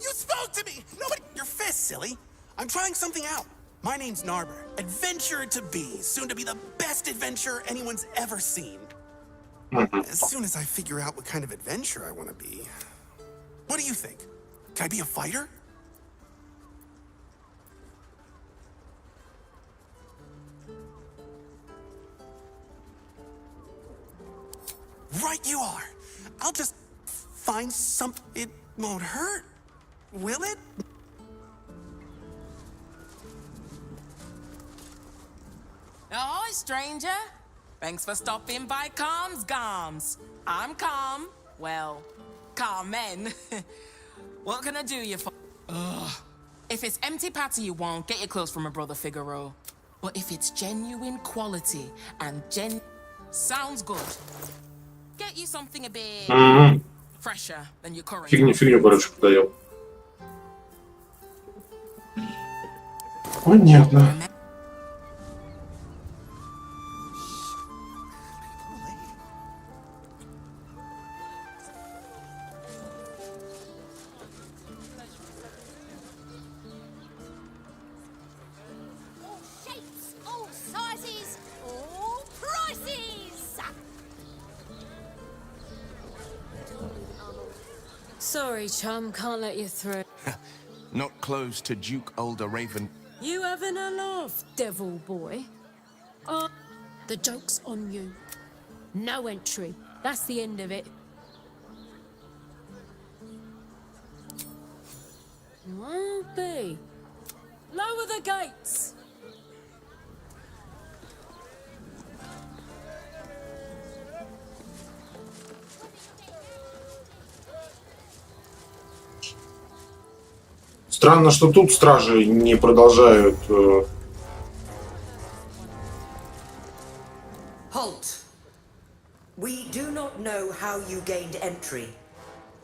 You spoke to me! Nobody... Your fist, silly. I'm trying something out. My name's Narber. Adventurer to be. Soon to be the best adventurer anyone's ever seen. As soon as I figure out what kind of adventurer I want to be. What do you think? Can I be a fighter? Right you are. I'll just find some... It won't hurt, will it? Ahoy, stranger. Thanks for stopping by Calm's Gums. I'm Calm. Well, Carmen. What can I do you for? Ugh. If it's empty patty you want, get your clothes from my brother Figaro. But if it's genuine quality and sounds good, get you something a bit fresher than your current. Фигню, короче, продает. Понятно. All shapes, all sizes, all prices. Sorry, chum, can't let you through. Not close to Duke Older Raven. You having a laugh, devil boy? The joke's on you. No entry. That's the end of it. Won't be. Lower the gates. Странно, что тут стражи не продолжают. Halt! We do not know how you gained entry,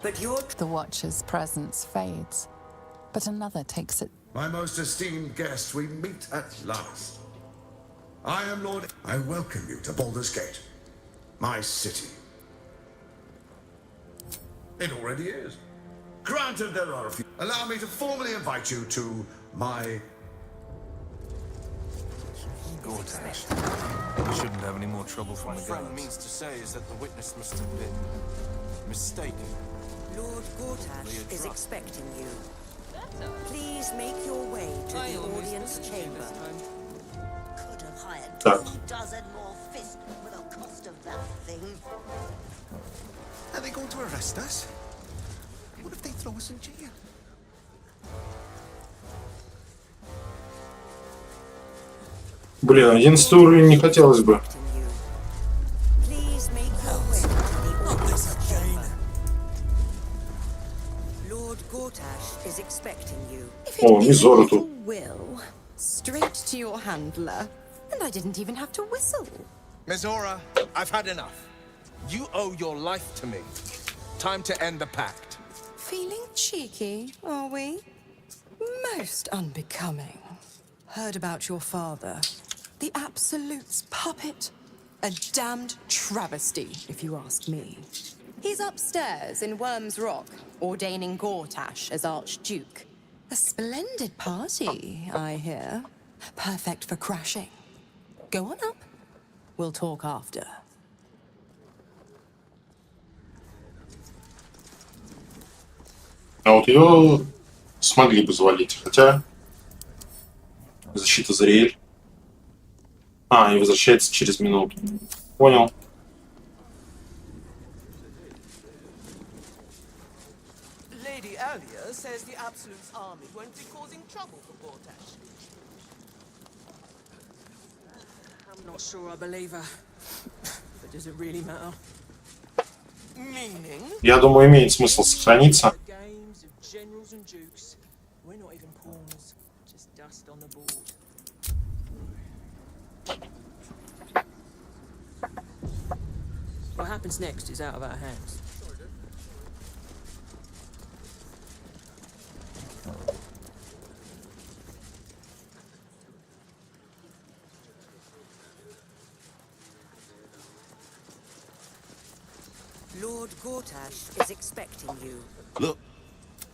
but your... The Watcher's presence fades, but another takes it. My most esteemed guest, we meet at last. I am Lord... I welcome you to Baldur's Gate, my city. It already is. Granted, there are a few... Allow me to formally invite you to my... Gortash. We shouldn't have any more trouble from the guards. What my friend means to say is that the witness must have been mistaken. Lord Gortash is expecting you. Please make your way to the audience chamber. Could have hired Так. 2 dozen more fists for the cost of that thing. Are they going to arrest us? What if they throw us in jail? Блин, 11 уровень не хотелось бы. Please make your way to the audience chamber. Lord Gortash is expecting you. О, Мизора тут. Will straight to your handler, and I didn't even have to whistle. Mizora, I've had enough. You owe your life to me. Time to end the pact. Feeling cheeky, are we? Most unbecoming. Heard about your father. The Absolute's puppet. A damned travesty, if you ask me. He's upstairs in Worm's Rock, ordaining Gortash as Archduke. A splendid party, I hear. Perfect for crashing. Go on up. We'll talk after. А вот ее смогли бы завалить, хотя защита Зариэль. А, и возвращается через минуту. Понял. Lady Alia says the Absolute's army won't be causing trouble for Gortash. I'm not sure I believe her. But does it really matter? Meaning? Я думаю, имеет смысл сохраниться. Games of generals and dukes. We're not even pawns, just dust on the board. What happens next is out of our hands. Lord Gortash is expecting you. Look.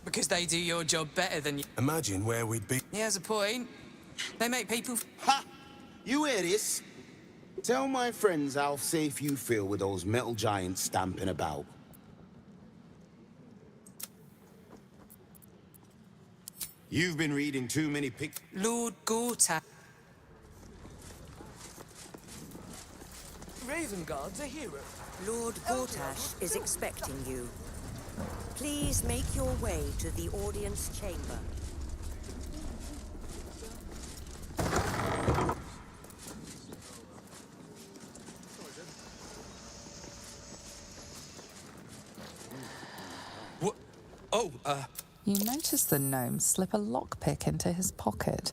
Because they do your job better than you. Imagine where we'd be. He has a point. They make people... Ha! You hear this? Tell my friends how safe you feel with those metal giants stamping about. You've been reading too many Lord Gortash. Raven Guard's a hero. Lord Gortash is expecting you. Please make your way to the audience chamber. What? Oh, You notice the gnome slip a lockpick into his pocket.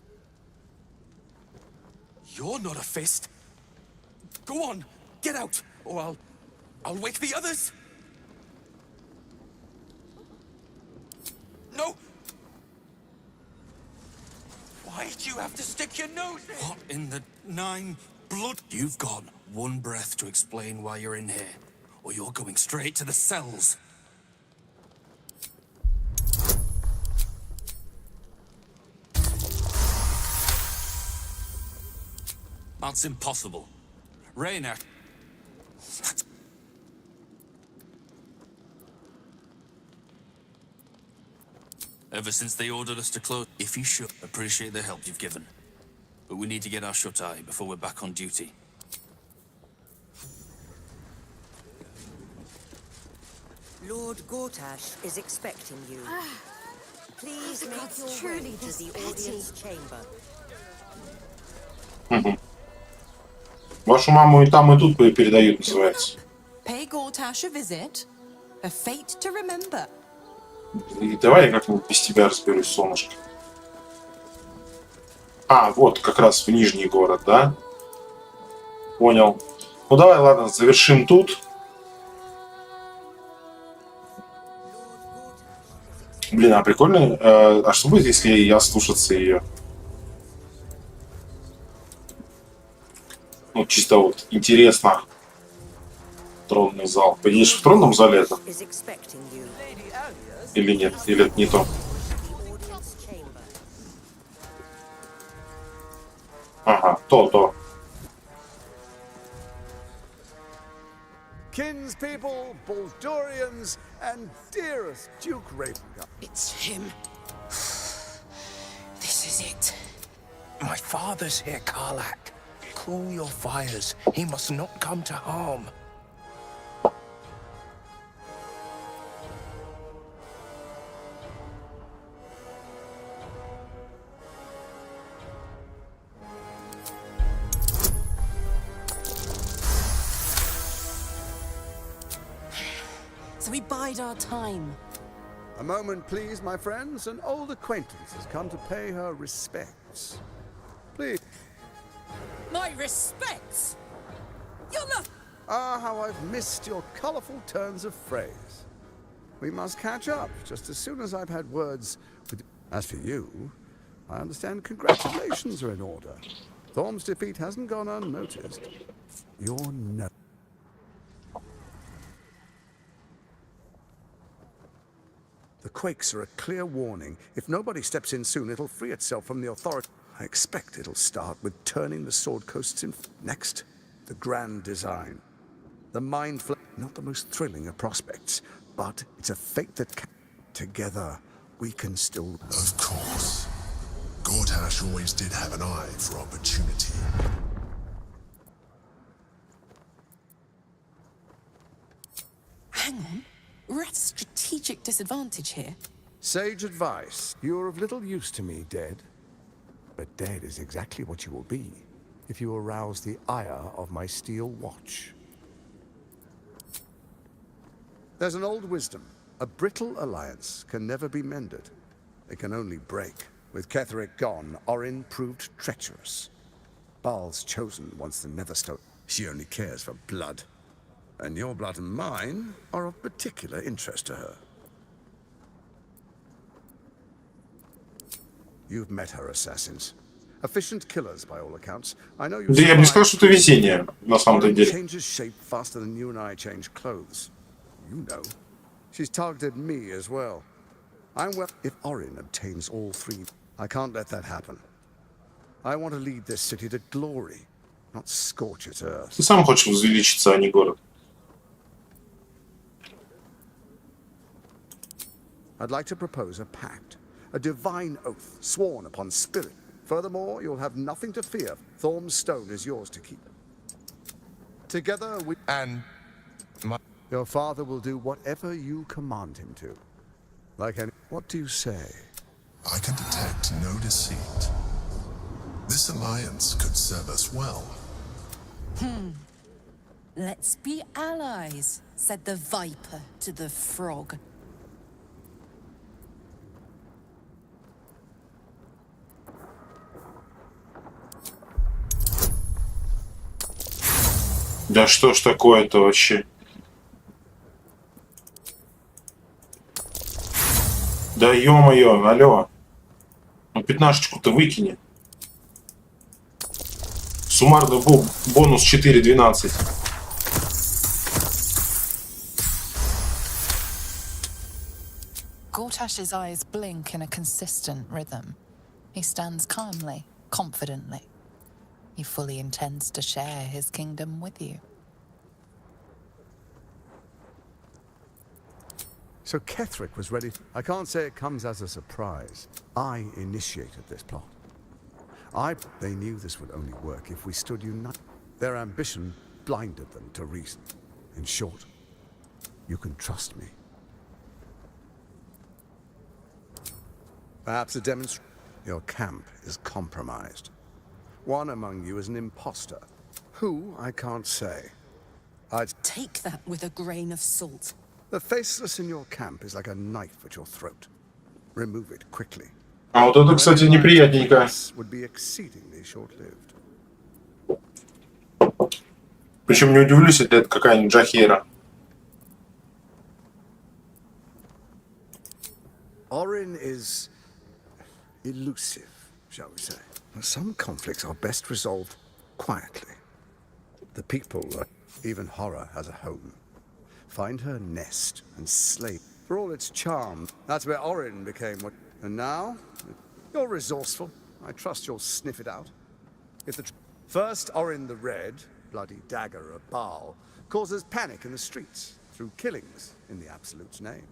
You're not a fist. Go on, get out, or I'll wake the others. No! Why'd you have to stick your nose in? What in the nine blood? You've got one breath to explain why you're in here, or you're going straight to the cells. That's impossible. Rainer. Ever since they ordered us to close, if you should, appreciate the help you've given. But we need to get our shut-eye before we're back on duty. Lord Gortash is expecting you. Please make your way to the audience chamber. Вашу маму и там, и тут передают, называется. Pay Gortash a visit. A fate to remember. И давай я как-нибудь без тебя разберусь, солнышко. А, вот как раз в Нижний город, да? Понял. Ну давай, ладно, завершим тут. Блин, а прикольно. А что будет, если я слушаться ее? Ну, чисто вот интересно. Тронный зал. Поедешь в тронном зале это? Или нет? Или это не то? Ага, то. Kinspeople, Baldurians, and dearest Duke Ravengard. It's him. This is it. My father's here, Karlak. Cool your fires. He must not come to harm. So we bide our time. A moment, please, my friends. An old acquaintance has come to pay her respects. Please. My respects! You're not... Ah, how I've missed your colourful turns of phrase. We must catch up just as soon as I've had words with... As for you, I understand congratulations are in order. Thorm's defeat hasn't gone unnoticed. You're no... The quakes are a clear warning. If nobody steps in soon, it'll free itself from the authority. I expect it'll start with turning the Sword Coasts in... Next, the grand design. The mind flow... Not the most thrilling of prospects, but it's a fate that can... Together, we can still... Of course. Gortash always did have an eye for opportunity. Hang on. We're at a strategic disadvantage here. Sage advice. You're of little use to me, dead. But dead is exactly what you will be if you arouse the ire of my steel watch. There's an old wisdom. A brittle alliance can never be mended. It can only break. With Ketheric gone, Orin proved treacherous. Baal's chosen once the Netherstone. She only cares for blood. And your blood and mine are of particular interest to her. You've met her assassins. Efficient killers, by all accounts. I know you... Да я бы не сказал, что это везение, на самом-то деле. Changes shape faster than you and I change clothes. You know. She's targeted me as well. I'm well... If Orin obtains all three, I can't let that happen. I want to lead this city to glory, not scorch its earth. Ты сам хочешь возвеличиться, а не город. I'd like to propose a pact, a divine oath sworn upon spirit. Furthermore, you'll have nothing to fear. Thorm's stone is yours to keep. Together we... And... Your father will do whatever you command him to. Like any... What do you say? I can detect no deceit. This alliance could serve us well. Let's be allies, said the viper to the frog. Да что ж такое-то вообще? Да ё-моё, алло. Ну 15-ку-то выкини. Суммарный бонус 4-12. Gortash's eyes blink in a consistent rhythm. He stands calmly, confidently. He fully intends to share his kingdom with you. So Ketheric was ready. I can't say it comes as a surprise. I initiated this plot. They knew this would only work if we stood united. Their ambition blinded them to reason. In short, you can trust me. Perhaps a demonstration. Your camp is compromised. One among you is an imposter. Who, I can't say. I'd take that with a grain of salt. The faceless in your camp is like a knife at your throat. Remove it quickly. А вот это, кстати, неприятненько. Would be exceedingly short-lived. Причем не удивлюсь, если это какая-нибудь Джахейра. Orin is elusive, shall we say. Some conflicts are best resolved quietly. The people, even horror has a home. Find her nest and slay. For all its charm, that's where Orin became what... And now, you're resourceful. I trust you'll sniff it out. If the... First, Orin the Red, bloody dagger of Baal, causes panic in the streets through killings in the Absolute's name.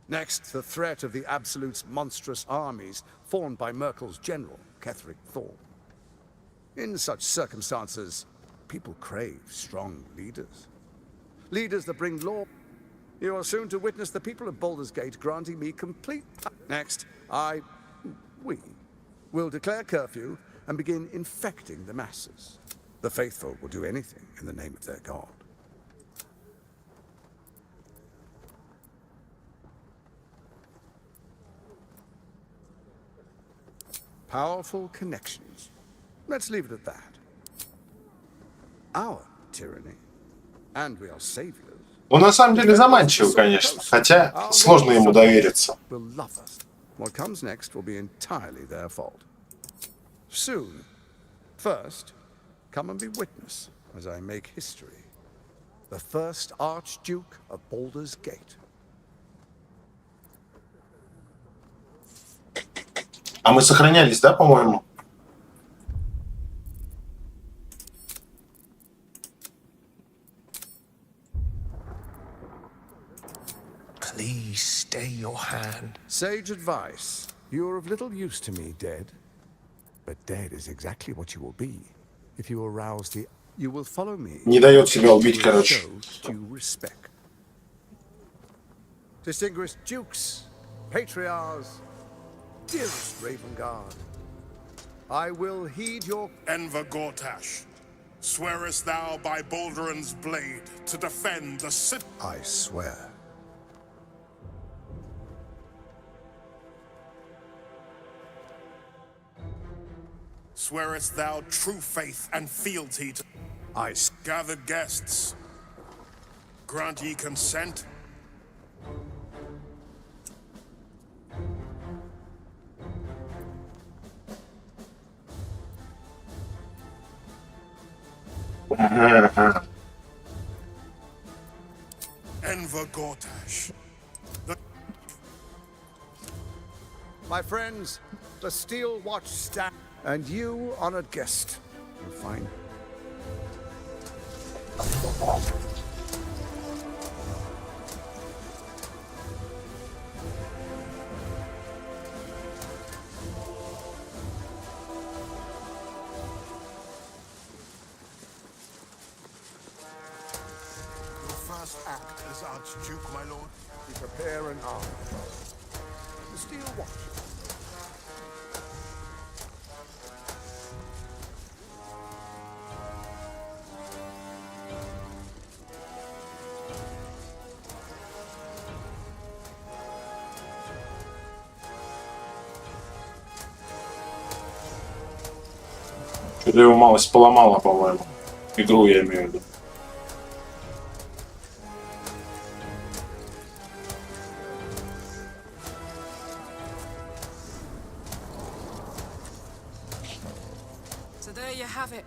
Next, the threat of the Absolute's monstrous armies formed by Merkel's general, Ketheric Thorm. In such circumstances, people crave strong leaders. Leaders that bring law. You are soon to witness the people of Baldur's Gate granting me complete... Next, we will declare curfew and begin infecting the masses. The faithful will do anything in the name of their god. Powerful connections. Let's leave it at that. Our tyranny, and we are saviors, Ну, на самом деле заманчиво, конечно, хотя сложно ему довериться. What comes next will be entirely their fault. Soon. First, come and be witness as I make history. The first Archduke of Baldur's Gate. А мы сохранялись, да, по-моему? Please stay your hand. Sage advice. You are of little use to me, dead. But dead is exactly what you will be. If you arouse the... You will follow me. Не дает себя убить, короче. Show due respect. Distinguished dukes, patriarchs, dearest Ravengard, I will heed your... Enver Gortash, swearest thou by Balduran's blade to defend the city? I swear. Swearest thou true faith and fealty to... I... Gathered guests, grant ye consent? Enver Gortash. My friends, the Steel Watch stand... And you, honored guest, will find... Your first act as Archduke, my lord? We prepare an army. The Steel Watch. Что-то его малость поломало, по-моему. Игру я имею в виду. So there you have it.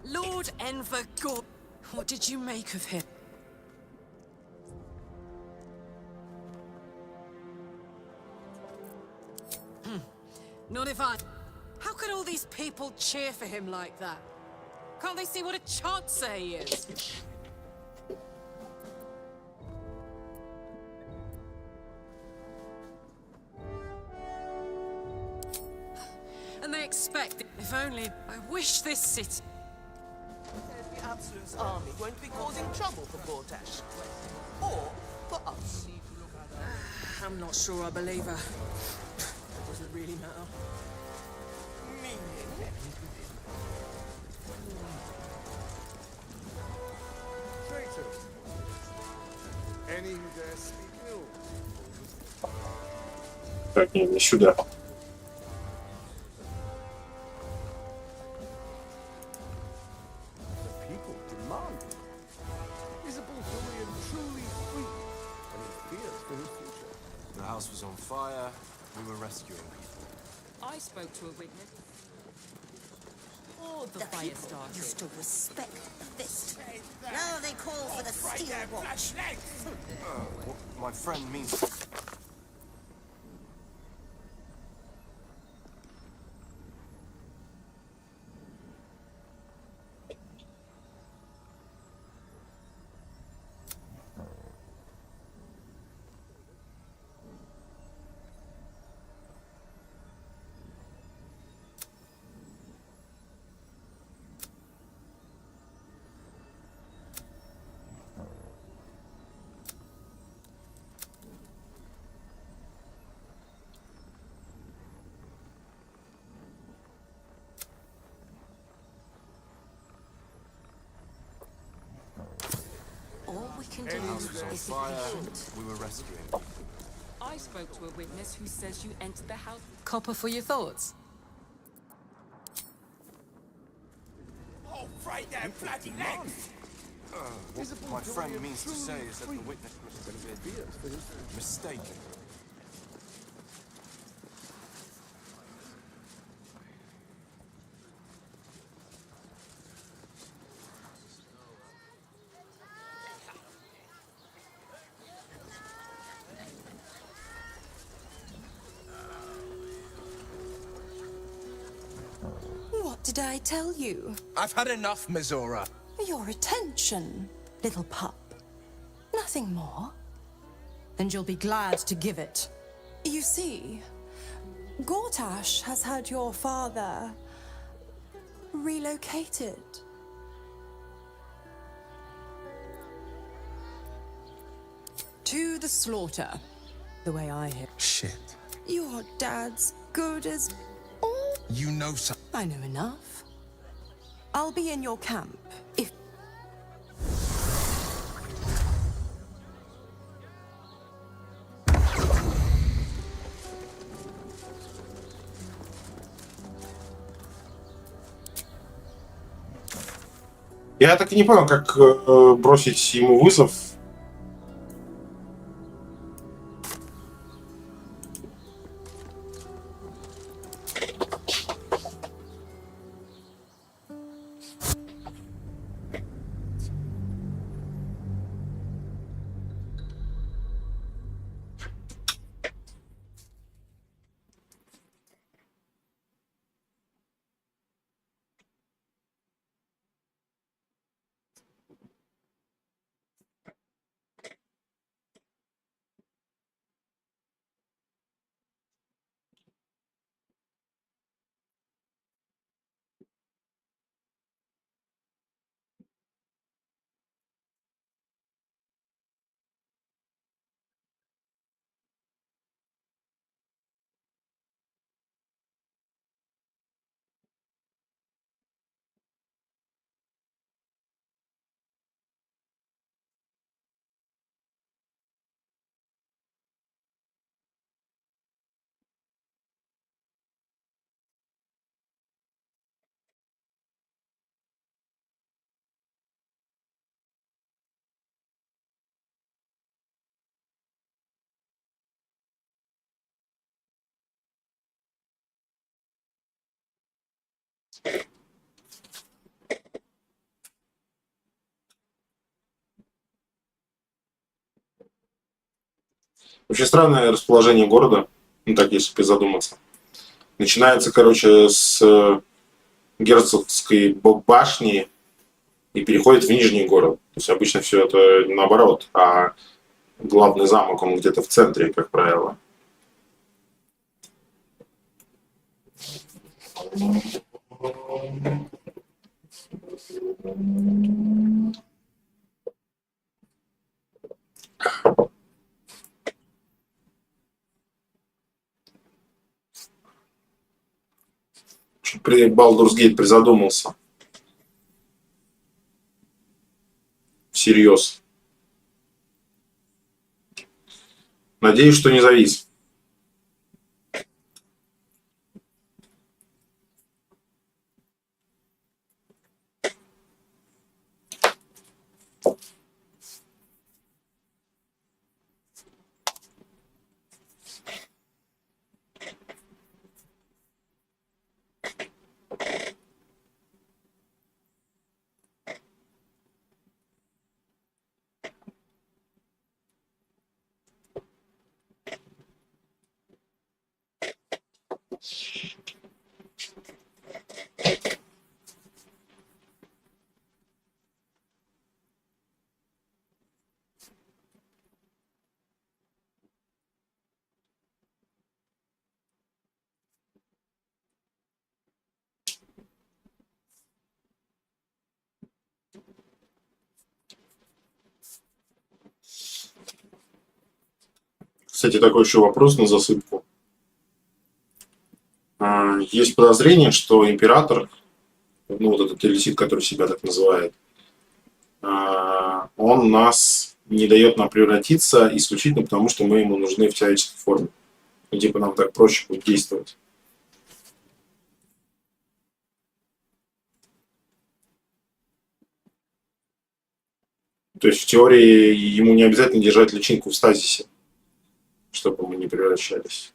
Lord Enver Gor. What did you make of him? Not if I... How could all these people cheer for him like that? Can't they see what a chancer he is? And they expect... If only... I wish this city... The Absolute's army won't be causing trouble for Gortash. Or for us. I'm not sure I believe her. It doesn't really matter. Traitors. Any who dare speak ill. Так, не сюда. People demand it. Is a Balturian truly free? And he fears for his future. The house was on fire. We were rescuing people. I spoke to a witness. Or the fire people started. used to respect the fist. Now they call for the Steel Watch. My friend means... All we can The do house was on is be fire. patient. We were rescuing. I spoke to a witness who says you entered the house. Copper for your thoughts. Oh, right there, bloody legs! my friend means to say is that the witness must have been mistaken. What did I tell you? I've had enough, Mizora. Your attention, little pup. Nothing more. And you'll be glad to give it. You see, Gortash has had your father relocated. To the slaughter, the way I hear. Shit. Your dad's good as... You know something. I know enough. I'll be in your camp if... Я так и не понял, как бросить ему вызов. Очень странное расположение города, ну так, если задуматься. Начинается, короче, с герцогской башни и переходит в Нижний город. То есть обычно все это наоборот, а главный замок, он где-то в центре, как правило. Балдурс Гейт призадумался. Всерьез. Надеюсь, что не завис. Кстати, такой еще вопрос на засыпку. Есть подозрение, что император, ну вот этот элисит, который себя так называет, он нас не дает нам превратиться исключительно потому, что мы ему нужны в человеческой форме. Ну, типа нам так проще будет действовать. То есть в теории ему не обязательно держать личинку в стазисе, чтобы мы не превращались.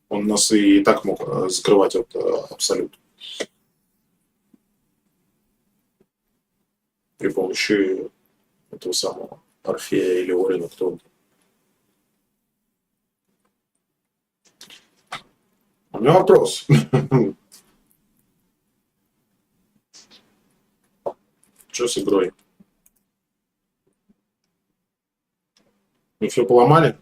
Он нас и так мог закрывать от абсолюта. При помощи этого самого Орфея или Орина, кто он. У меня вопрос. Что с игрой? Мы все поломали?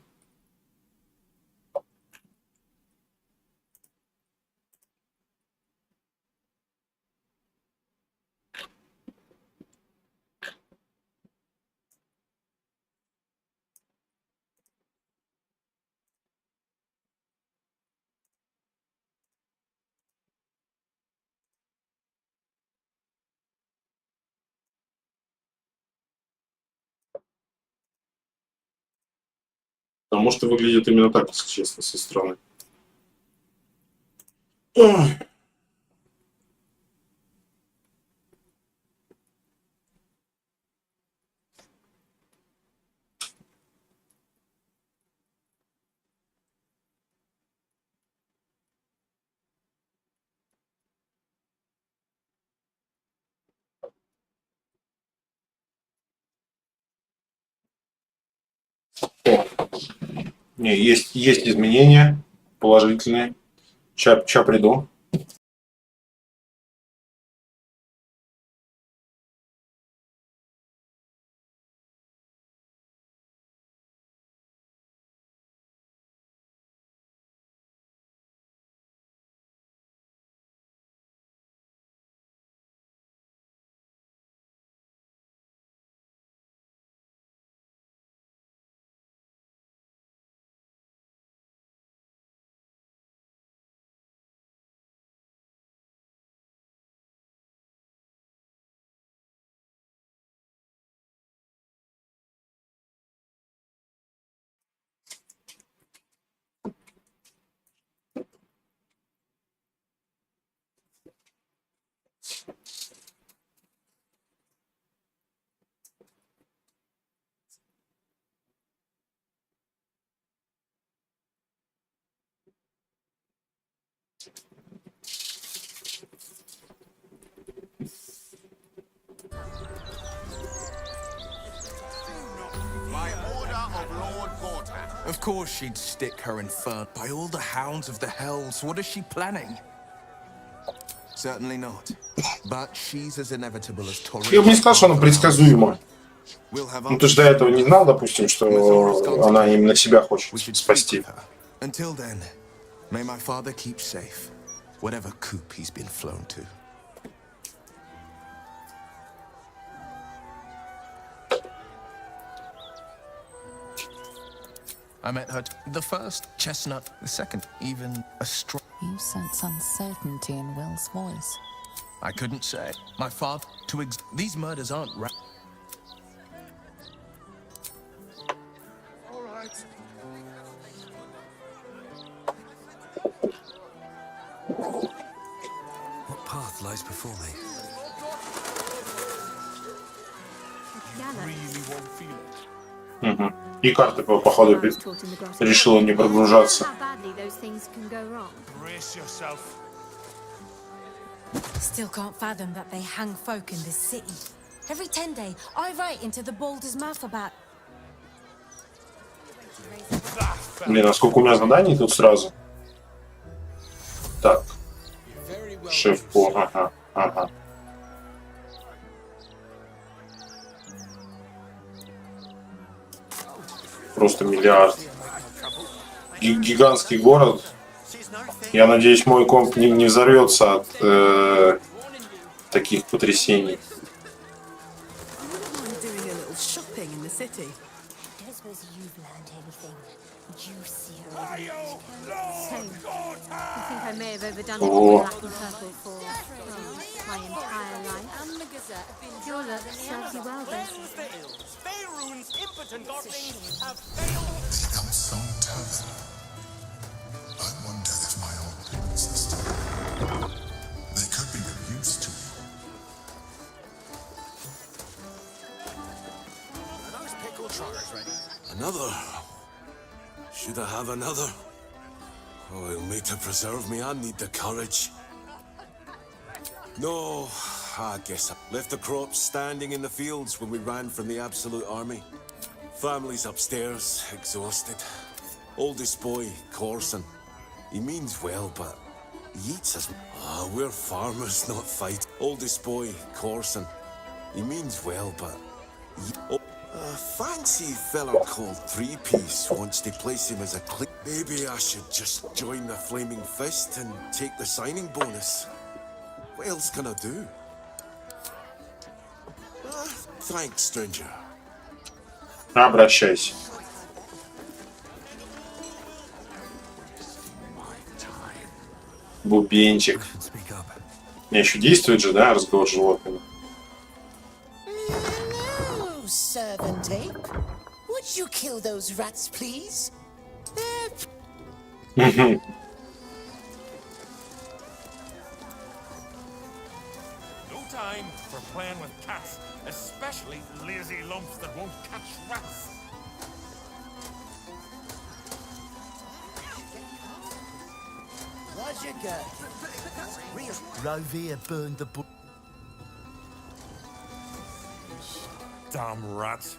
Потому что выглядит именно так, если честно, со стороны. Ой. Не, есть изменения положительные. Ща приду. Of course she'd stick her infernal. By all the hounds of the hells, what is she planning? Certainly not. But she's as inevitable as Torrent. Я бы не сказал, что она предсказуема. Ну, ты же до этого не знал, допустим, что она именно себя хочет спасти. Until then, may my father keep safe, whatever coop he's been flown to. I met her. The first, chestnut. The second, even a strong. You sense uncertainty in Will's voice. I couldn't say. My father, these murders aren't right. All right. What path lies before me? Really won't feel it. Угу. И карта, походу, решила не прогружаться. Brace yourself. Still can't fathom that they hang folk in this city. Every 10 day, I write into the Baldur's mouth about... Блин, а сколько у меня заданий тут сразу? Так. Шеф по... Ага. Просто миллиард. Гигантский город. Я надеюсь, мой комп не взорвется от таких потрясений. О. The unsung tavern. I wonder if my old system. They could be of use to me. Another? Should I have another? Oh, he'll need to preserve me. I need the courage. No, I guess I left the crops standing in the fields when we ran from the Absolute Army. Family's upstairs, exhausted. Oldest boy, Corson. He means well, but he eats us. We're farmers, not fight. Oldest boy, Corson. He means well, but a fancy fella called Three Piece wants to place him as a click. Maybe I should just join the Flaming Fist and take the signing bonus. What else can I do? Thanks, stranger. Обращайся. Бубенчик. Еще действует же, да, разговор с животными? Hello, servant ape. Would you kill those rats, please? No time for playing with cats, especially lazy lumps that won't catch rats. Roger, go. Rovia burned the book. Damn rats.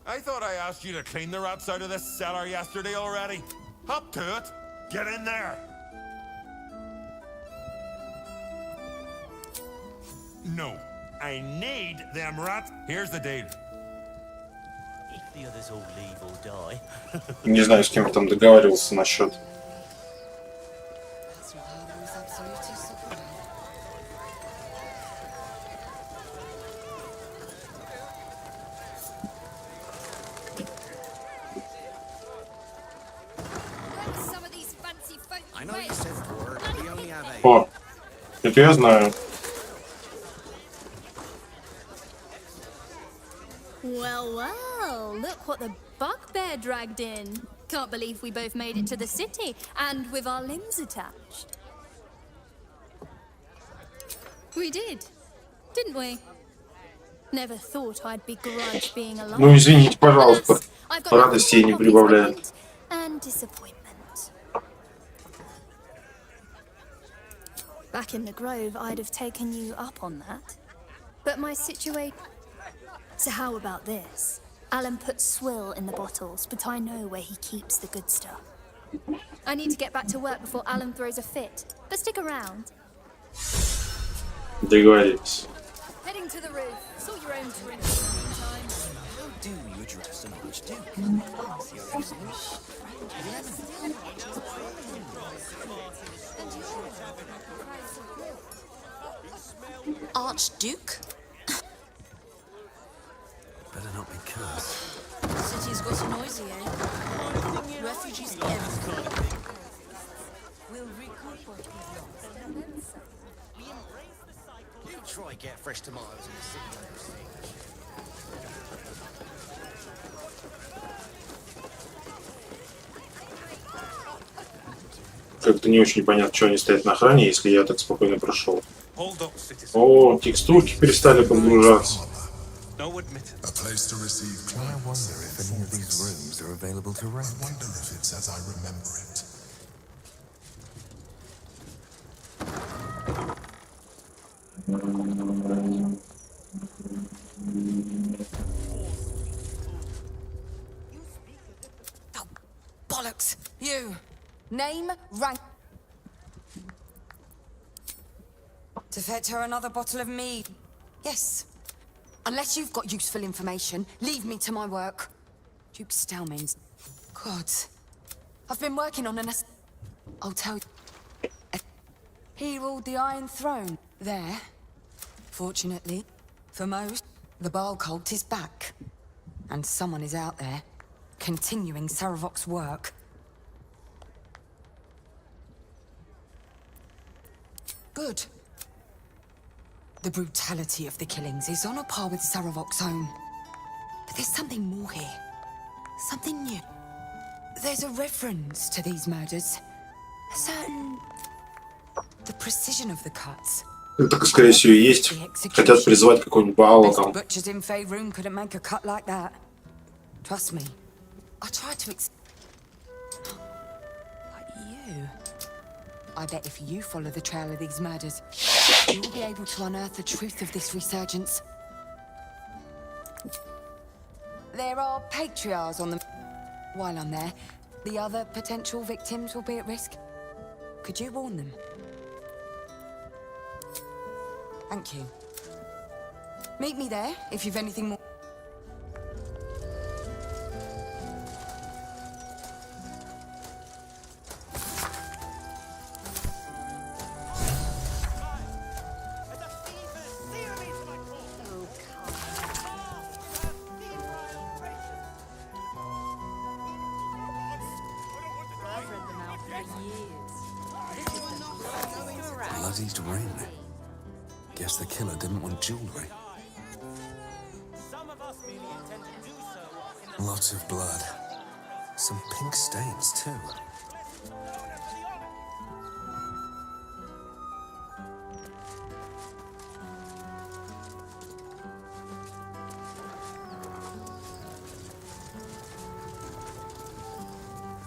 I thought I asked you to clean the rats out of this cellar yesterday already. Hop to it. Get in there. No. I need them rats. Here's the deal. The others all leave or die. Не знаю, с кем там договаривался насчет. О, это я знаю. Well, well, look what the bugbear dragged in. Can't believe we both made it to the city, and with our limbs attached. We did, didn't we? Never thought I'd begrudge being alive. Ну, извините, пожалуйста. Радости не прибавляет. And disappointment. Back in the Grove, I'd have taken you up on that. But my situation... So how about this? Alan puts swill in the bottles, but I know where he keeps the good stuff. I need to get back to work before Alan throws a fit. But stick around. Договорились. Heading to the roof. Sort your own drink in the meantime. How do you address an archduke? Archduke? Better not be cursed. City's got noisy, eh? Refugees everywhere. We'll recoup what we've lost. You try get fresh tomatoes in the city under siege. Как-то не очень понятно, что они стоят на охране, если я так спокойно прошел. О, текстурки перестали подгружаться. A place to receive I wonder if any of these rooms are available to rent. I wonder if it's as I remember it. Oh, bollocks! You! Name, rank... To fetch her another bottle of mead. Yes. Unless you've got useful information, leave me to my work. Duke Stalmain's... God. I've been working on an... I'll tell you. He ruled the Iron Throne there. Fortunately, for most, the Baal cult is back. And someone is out there, continuing Saravok's work. Good. The brutality of the killings is on a par with Saravok's own. But there's something more here. Something new. There's a reference to these murders. A certain... The precision of the cuts. Так, скорее всего, есть. Хотят призвать какого-нибудь Баала там. Butchers in Fae Room couldn't make a cut like that. Trust me. I tried to But you... I bet if you follow the trail of these murders, you'll be able to unearth the truth of this resurgence. There are patriarchs on the... While I'm there, the other potential victims will be at risk. Could you warn them? Thank you. Meet me there if you've anything more. Bloodied ring. Guess the killer didn't want jewelry. Lots of blood. Some pink stains, too.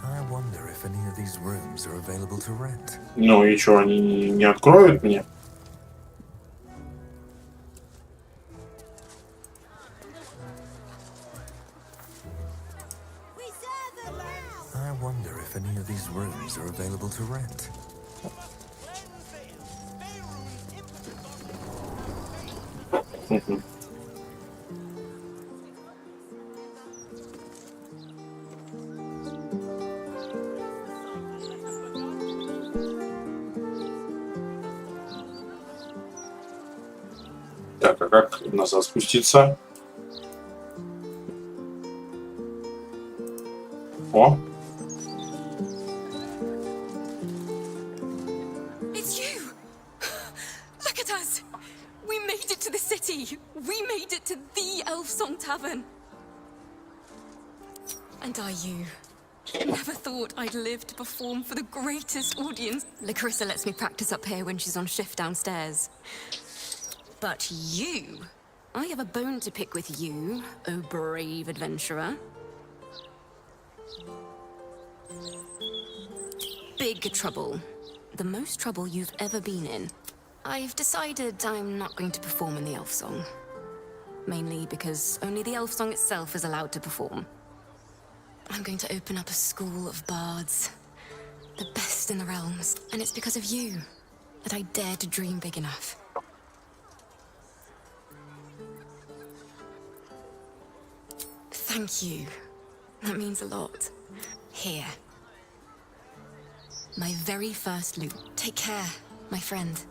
I wonder if any of these rooms are available to rent. Ну и что, они не откроют мне? I wonder if any of these rooms are available to rent. Так, а как назад спуститься? О! It's you! Look at us! We made it to the city! We made it to the Elf Song Tavern! And are you? Never thought I'd live to perform for the greatest audience. Larissa lets me practice up here when she's on shift downstairs. But you... I have a bone to pick with you, oh brave adventurer. Big trouble. The most trouble you've ever been in. I've decided I'm not going to perform in the Elf Song. Mainly because only the Elf Song itself is allowed to perform. I'm going to open up a school of bards. The best in the realms. And it's because of you that I dare to dream big enough. Thank you. That means a lot. Here. My very first loot. Take care, my friend.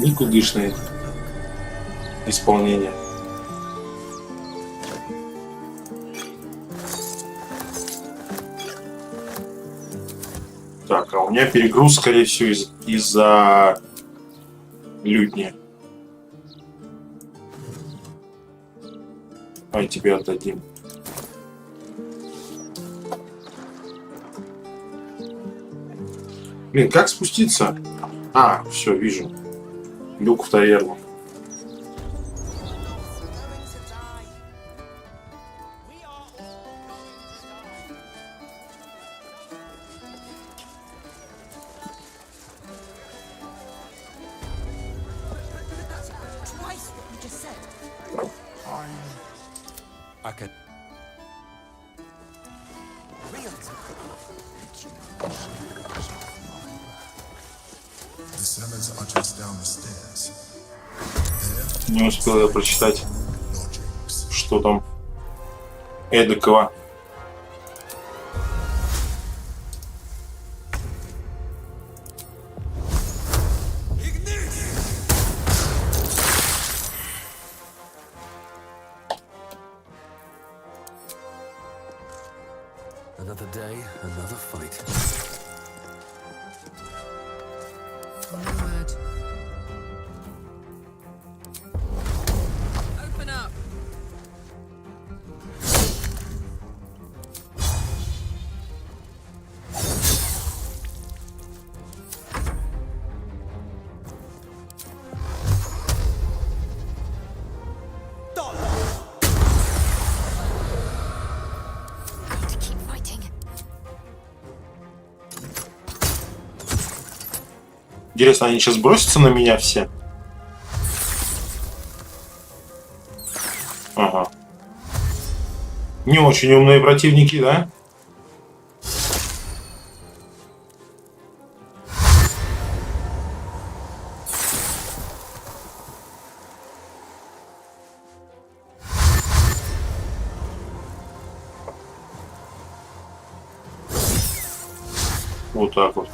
Никудышное исполнение. Так, а у меня перегруз, скорее всего, из-за лютни. Ай, тебе отдадим. Блин, как спуститься? А, все, вижу. Люк в таверну. Okay. The cellars are just down the stairs. Не успел я прочитать, что там эдакого. Another day, another fight. Word. Open up. Keep fighting. Интересно, они сейчас бросятся на меня все? Ага. Не очень умные противники, да? Вот так вот.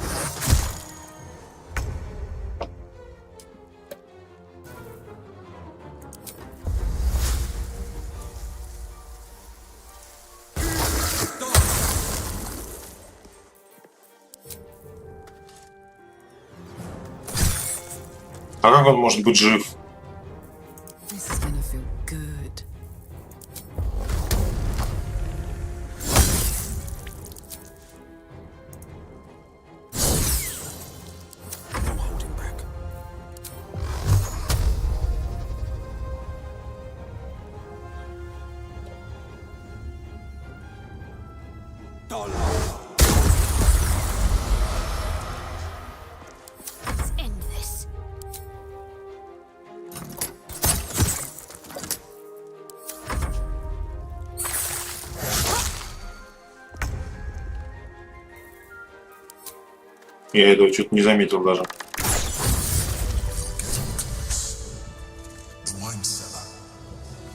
А как он может быть жив? This is gonna feel good. No holding back. Let's end this. Я этого что-то не заметил даже. The wine cellar.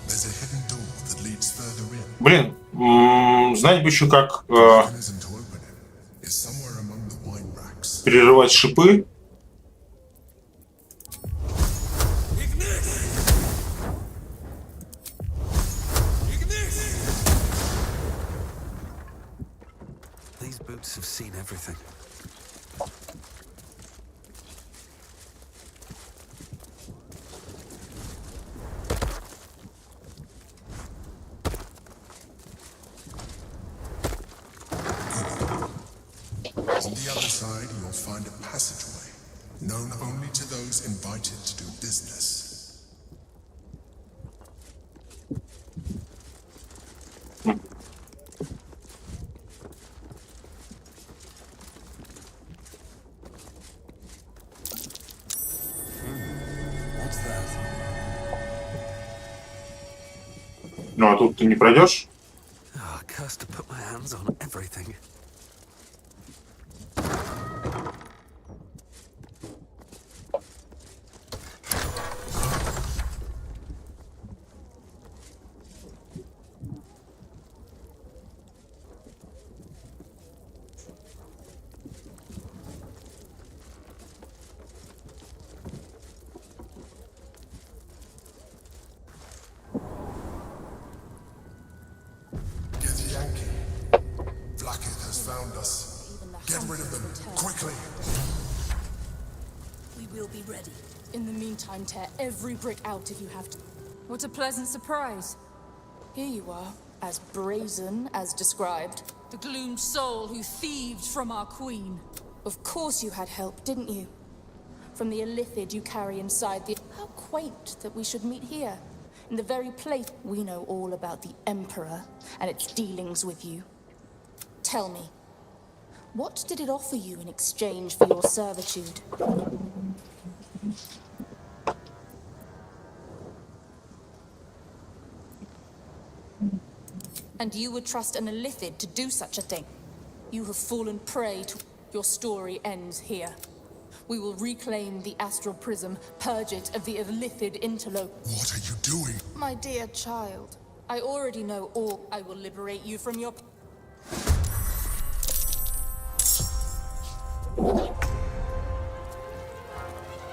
There's a hidden door that leads further in. Блин, знать бы еще как Mechanism to open it is somewhere among the wine racks. перерывать шипы. These boots have seen everything. On the other side, you'll find a passageway, known only to those invited to do business. What's that? Ну а тут ты не пройдешь? Oh, cursed to put my hands on everything. Get Yankee. Blackheath has found us. Get rid of them, quickly. We will be ready. In the meantime, tear every brick out if you have to. What a pleasant surprise. Here you are, as brazen as described. The gloomed soul who thieved from our queen. Of course you had help, didn't you? From the illithid you carry inside the... How quaint that we should meet here. In the very place we know all about the Emperor and its dealings with you. Tell me, what did it offer you in exchange for your servitude? And you would trust an illithid to do such a thing? You have fallen prey to... Your story ends here. We will reclaim the astral prism, purge it of the illithid interlope. What are you doing? My dear child, I already know all. I will liberate you from your...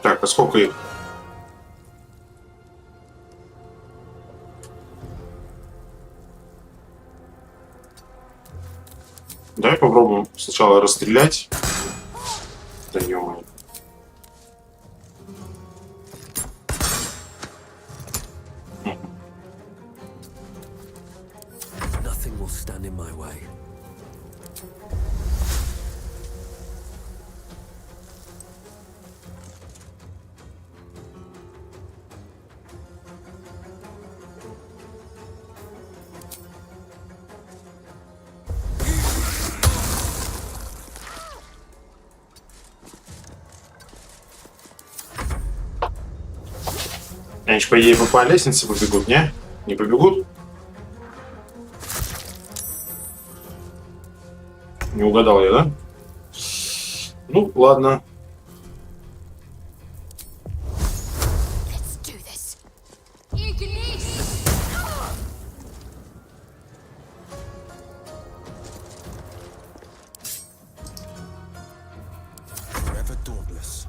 Так, а сколько их? Давай попробуем сначала расстрелять. Да ё-моё. Nothing will stand in my way. Они же, по идее, по лестнице побегут, не? Не побегут? Не угадал я, да? Ну, ладно. Forever dauntless.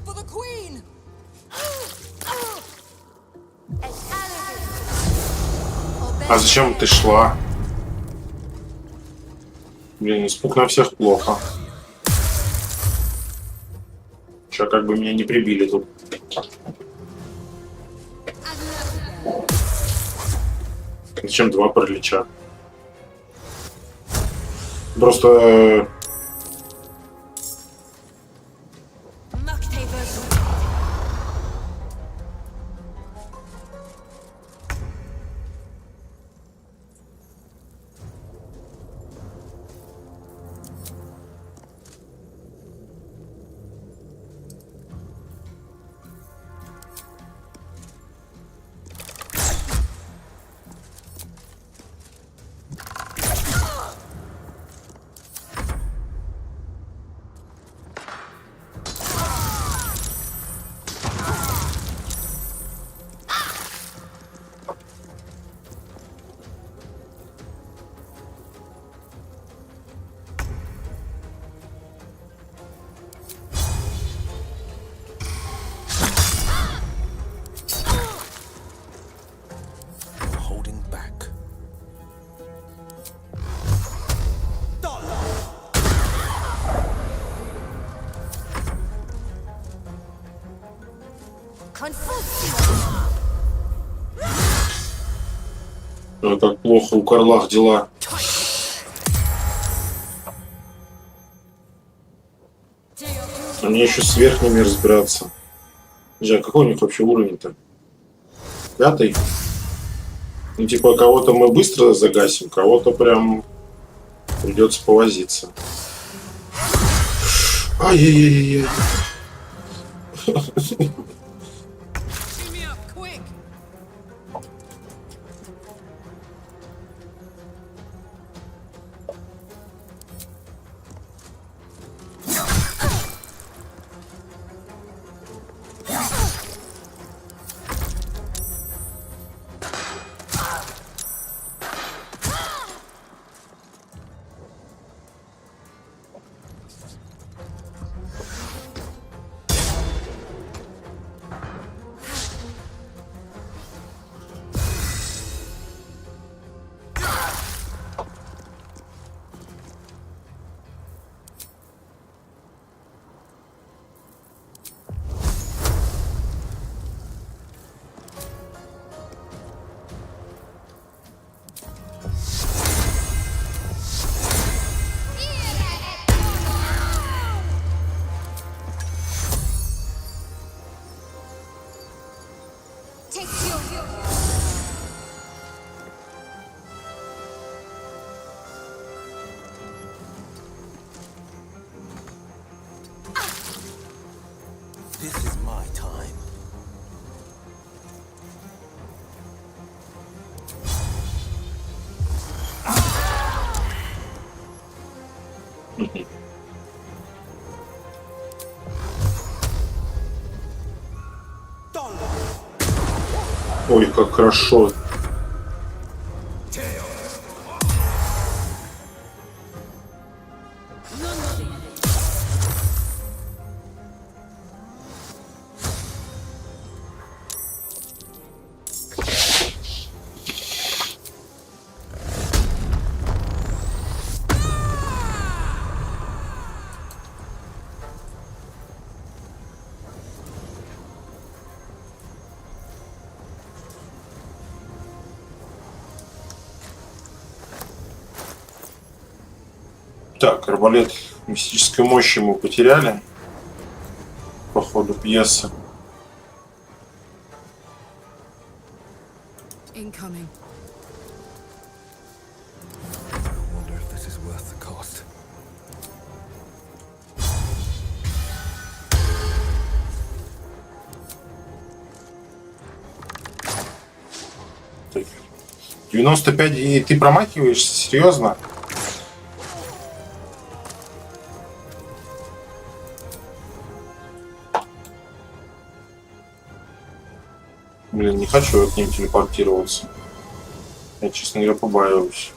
For the Queen! А зачем ты шла? Блин, испуг на всех плохо. Че, как бы меня не прибили тут. Зачем два паралича? Просто... Holding back. Ну, как плохо у Карлах дела. А мне еще с верхними разбираться. Подожди, а какой у них вообще уровень-то? 5-й? Ну, типа, кого-то мы быстро загасим, кого-то прям придется повозиться. Ай-яй-яй-яй. This is my time. Ой, как хорошо. Так, арбалет мистической мощи мы потеряли по ходу пьесы. Incoming. I wonder if this is worth the cost. Так. 95, и ты промахиваешься? Серьезно? Блин, не хочу я к ним телепортироваться. Я, честно говоря, побаиваюсь.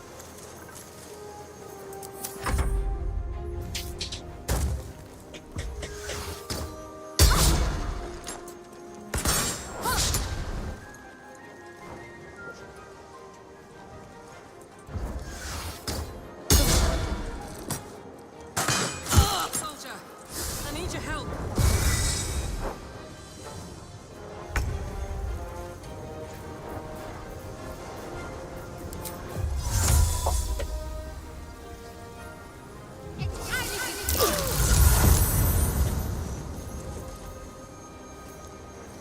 Soldier, I need your help.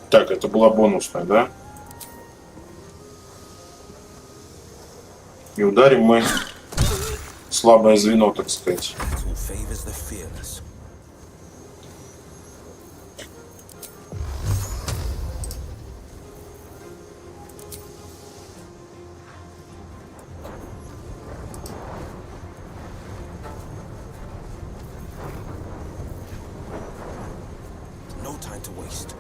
Так, это была бонусная, да? И ударим мы слабое звено, так сказать. Favors the fearless. No time to waste.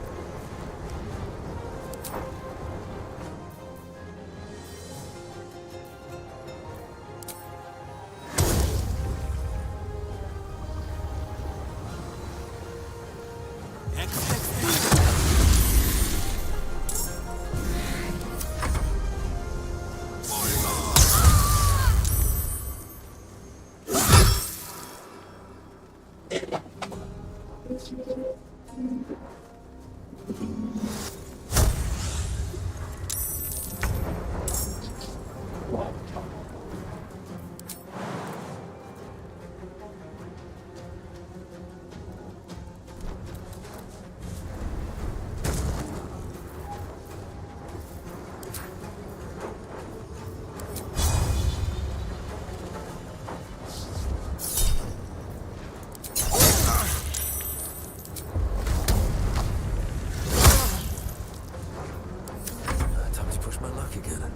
Time to push my luck again.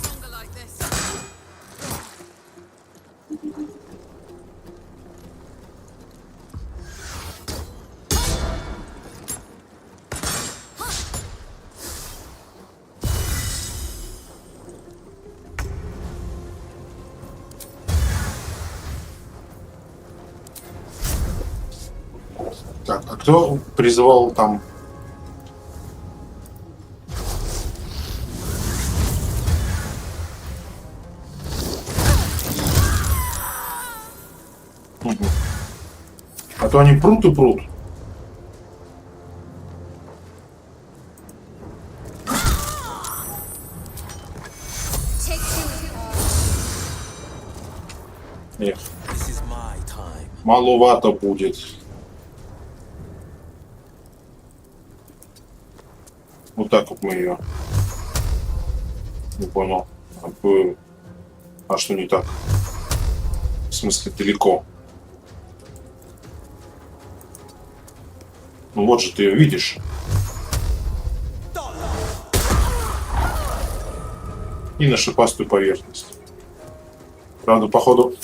Longer like this. Так, а кто призывал там? Мгм. А то они прут и прут. Эх, This is my time. маловато будет. Вот так вот мы ее. Не понял. А что не так? В смысле, далеко. Ну вот же ты ее видишь. И на шипастую поверхность. Правда, походу.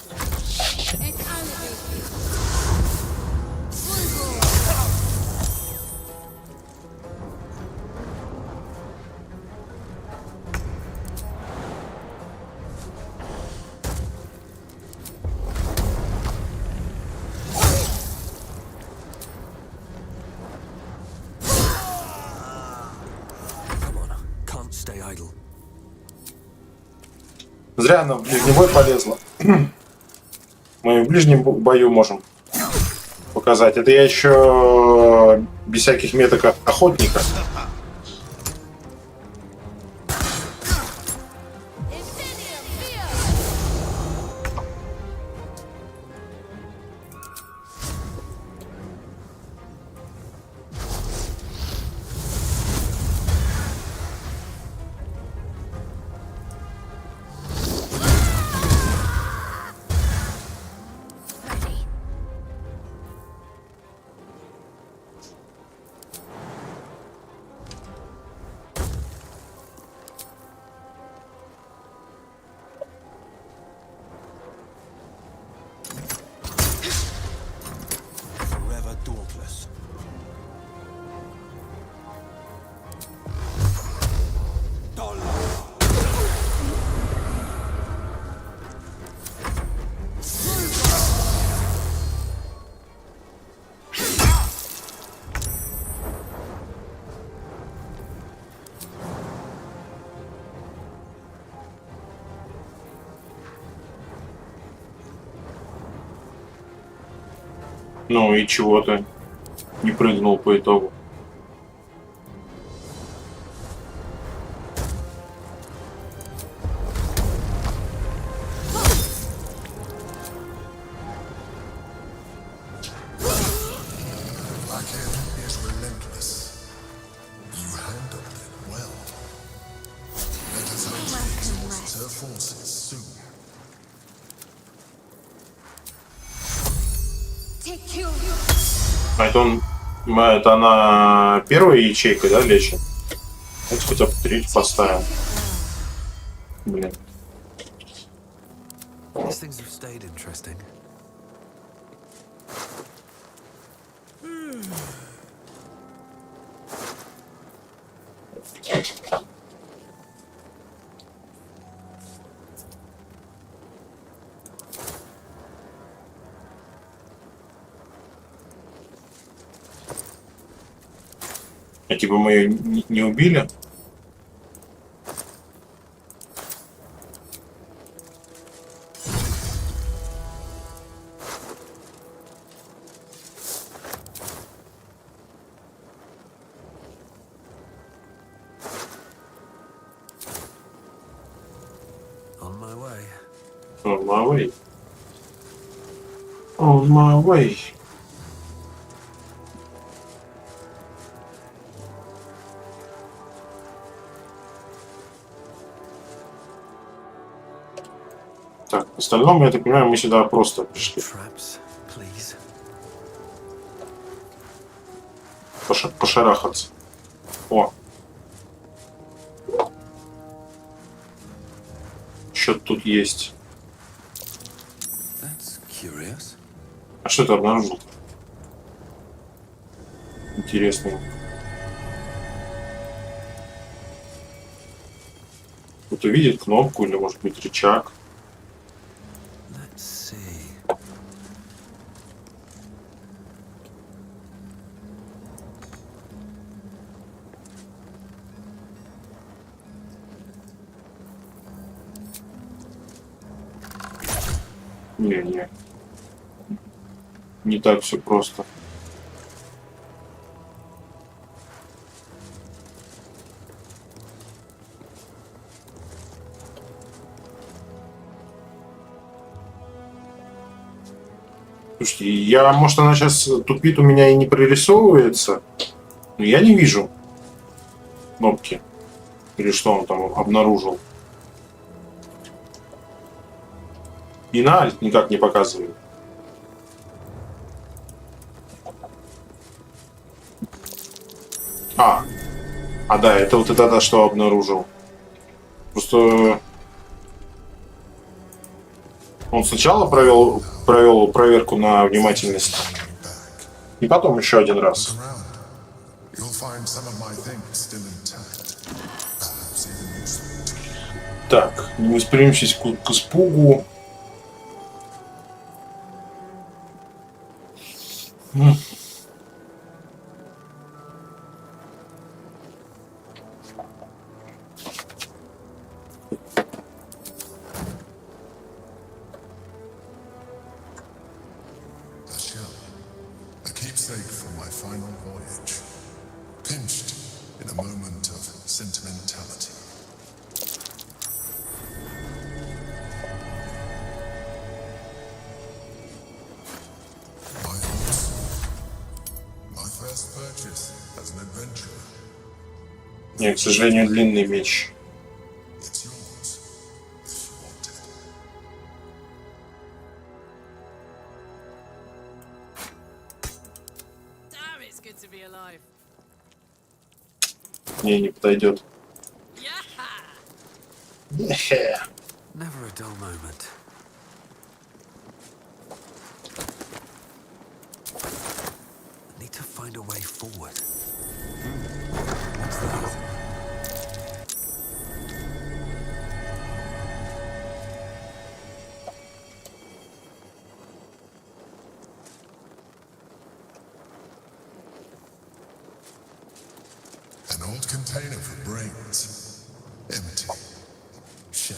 idle. Зря она в ближний бой полезла. Мы и в ближнем бою можем показать. Это я еще без всяких меток охотника. Forever dauntless. Ну и чего ты не прыгнул по итогу? Blackhead is relentless. You handled it well. Let us hope she exhausts her forces soon. А это он... Это она первая ячейка, да, лечит? Давайте хотя бы 3 поставим. Блин. These things have stayed interesting. А типа мы ее не убили? On my way. On my way. On my way. Так, в остальном, я так понимаю, мы сюда просто пришли. Traps, please. Пошарахаться. О. Что тут есть? That's curious. А что ты обнаружил? Интересно. Кто-то видит кнопку или, может быть, рычаг. Let's see. Не. Не так все просто. Слушайте, может, она сейчас тупит у меня и не прорисовывается, но я не вижу кнопки. Или что он там обнаружил. И на альт никак не показывает. А да, это вот это что обнаружил. Просто он сначала провел проверку на внимательность, и потом еще один раз. You'll find some of my things still intact. Perhaps even useful. Так, не восприимчивость к испугу. A shell. A keepsake from my final voyage. Pinched in a moment of sentimentality. My thoughts. My first purchase as an adventurer. Нет, к сожалению, длинный меч. It's yours, if you want it. Damn, it's good to be alive. Не подойдет. Never a dull moment. I need to find a way forward. What's that? An old container for brains. Empty. Shame.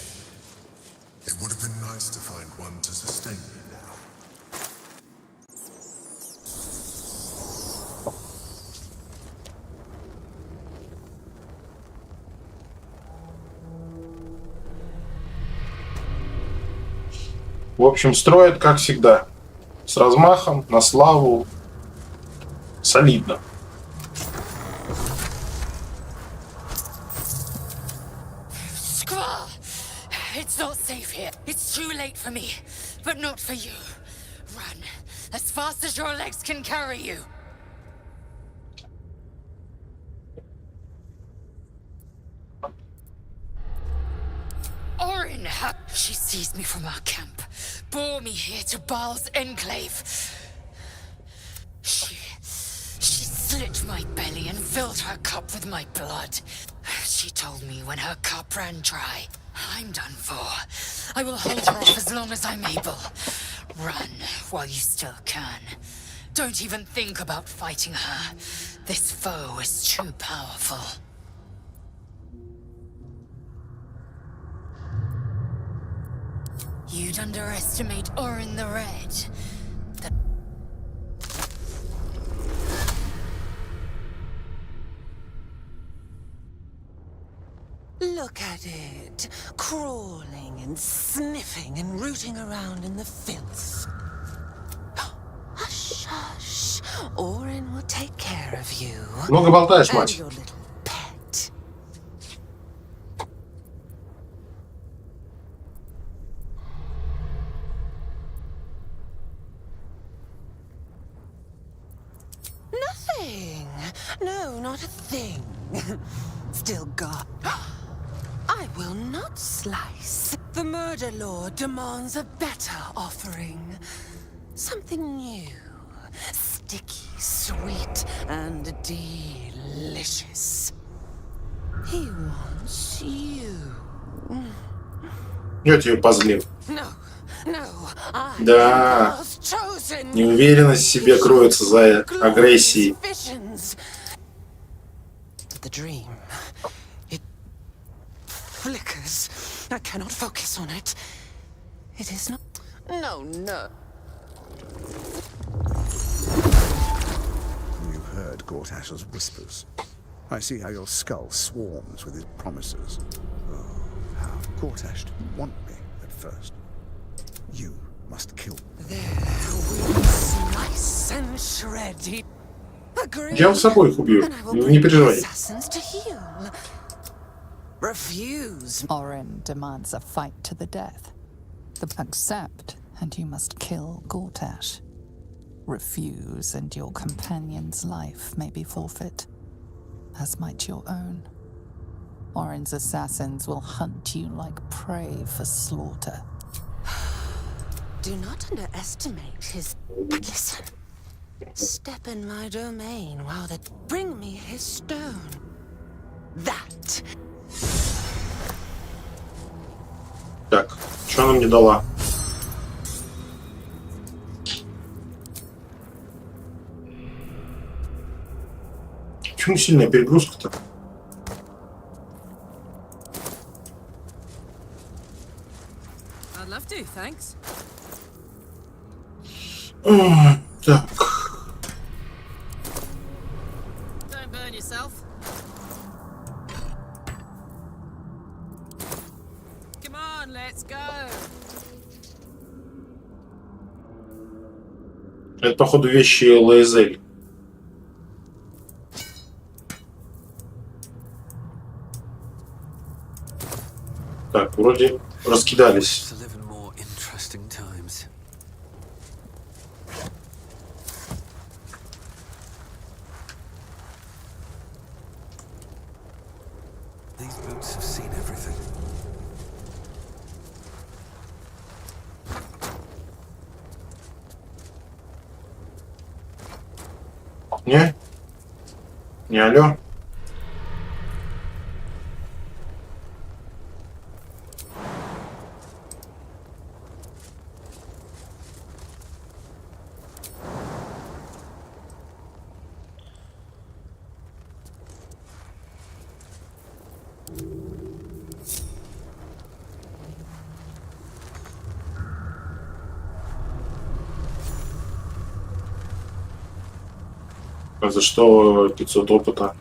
It would have been nice to find one to sustain me now. В общем, строят, как всегда. С размахом, на славу. Солидно. Squall! It's not safe here. It's too late for me, but not for you. Run as fast as your legs can carry you. Orin, she seized me from our camp, bore me here to Baal's enclave. She slit my belly and filled her cup with my blood. She told me when her cup ran dry, I'm done for. I will hold her off as long as I'm able. Run while you still can. Don't even think about fighting her. This foe is too powerful. You'd underestimate Orin the Red. Look at it, crawling and sniffing and rooting around in the filth. Hush, hush. Orin will take care of you. Много болтаешь, And мать. your little pet. Nothing. No, not a thing. Still God. I will not slice. The murder lord demands a better offering. Something new. Sticky, sweet, and delicious. He wants you. Я тебе позлил. No, no, I Да. was chosen. Неуверенность в себе кроется за агрессией. Visions. The dream. It flickers. I cannot focus on it. It is not. No, no. You heard Gortash's whispers. I see how your skull swarms with his promises. Oh, how Gortash didn't want me at first. You must kill me. There we slice and shred. Agree. Я с собой их убью. And I will Не bring переживай. assassins to heal. Refuse. Orin demands a fight to the death. Accept, and you must kill Gortash. Refuse, and your companion's life may be forfeit, as might your own. Orin's assassins will hunt you like prey for slaughter. Do not underestimate his. But listen. Step in my domain while they bring me his stone. That. Так, что она мне дала? Почему сильная перегрузка-то? I'd love to, thanks. Так. Don't burn yourself. Come on, let's go. Это, походу, вещи Лейзель. Так, вроде раскидались. To live in more interesting times. These boots have seen everything. Не? Не алло? А за что 500 опыта?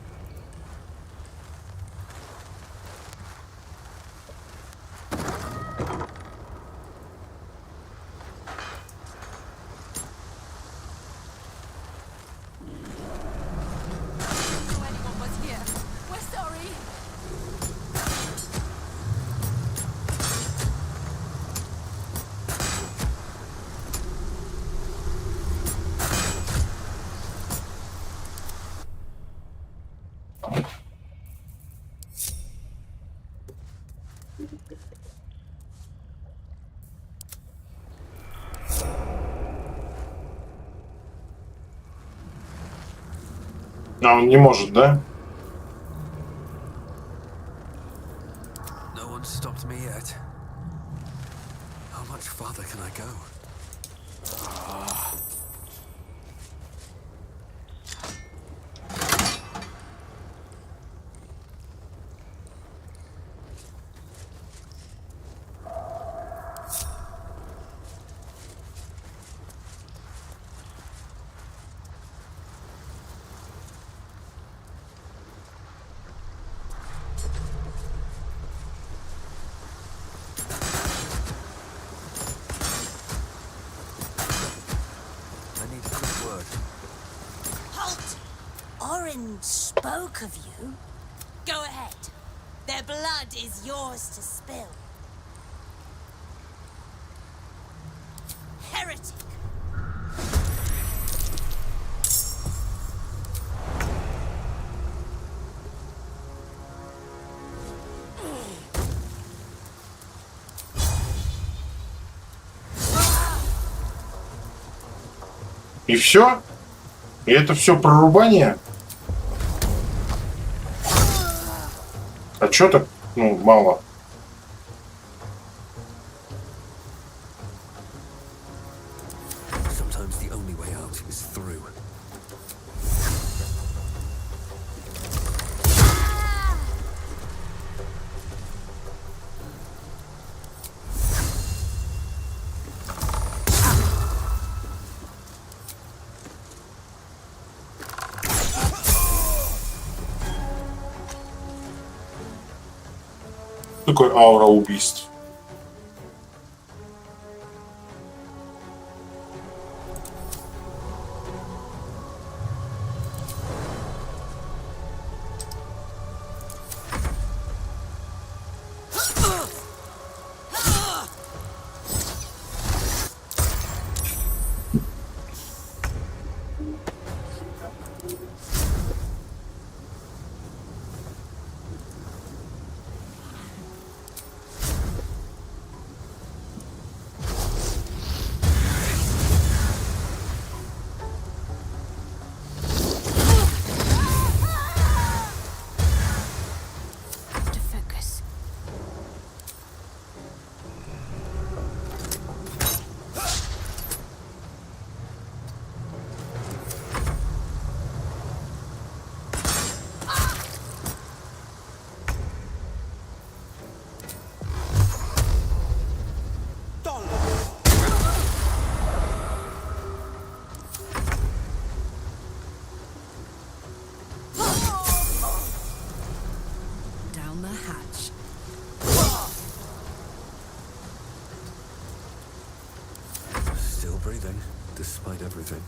А он не может, да? No one stopped me yet. How much farther can I go? Halt! Orin spoke of you. Go ahead. Their blood is yours to spill. Heretic! И все? И это все прорубание? А чё так, ну, мало? Sometimes the only way out is through. Такой аура убийств. breathing, despite everything.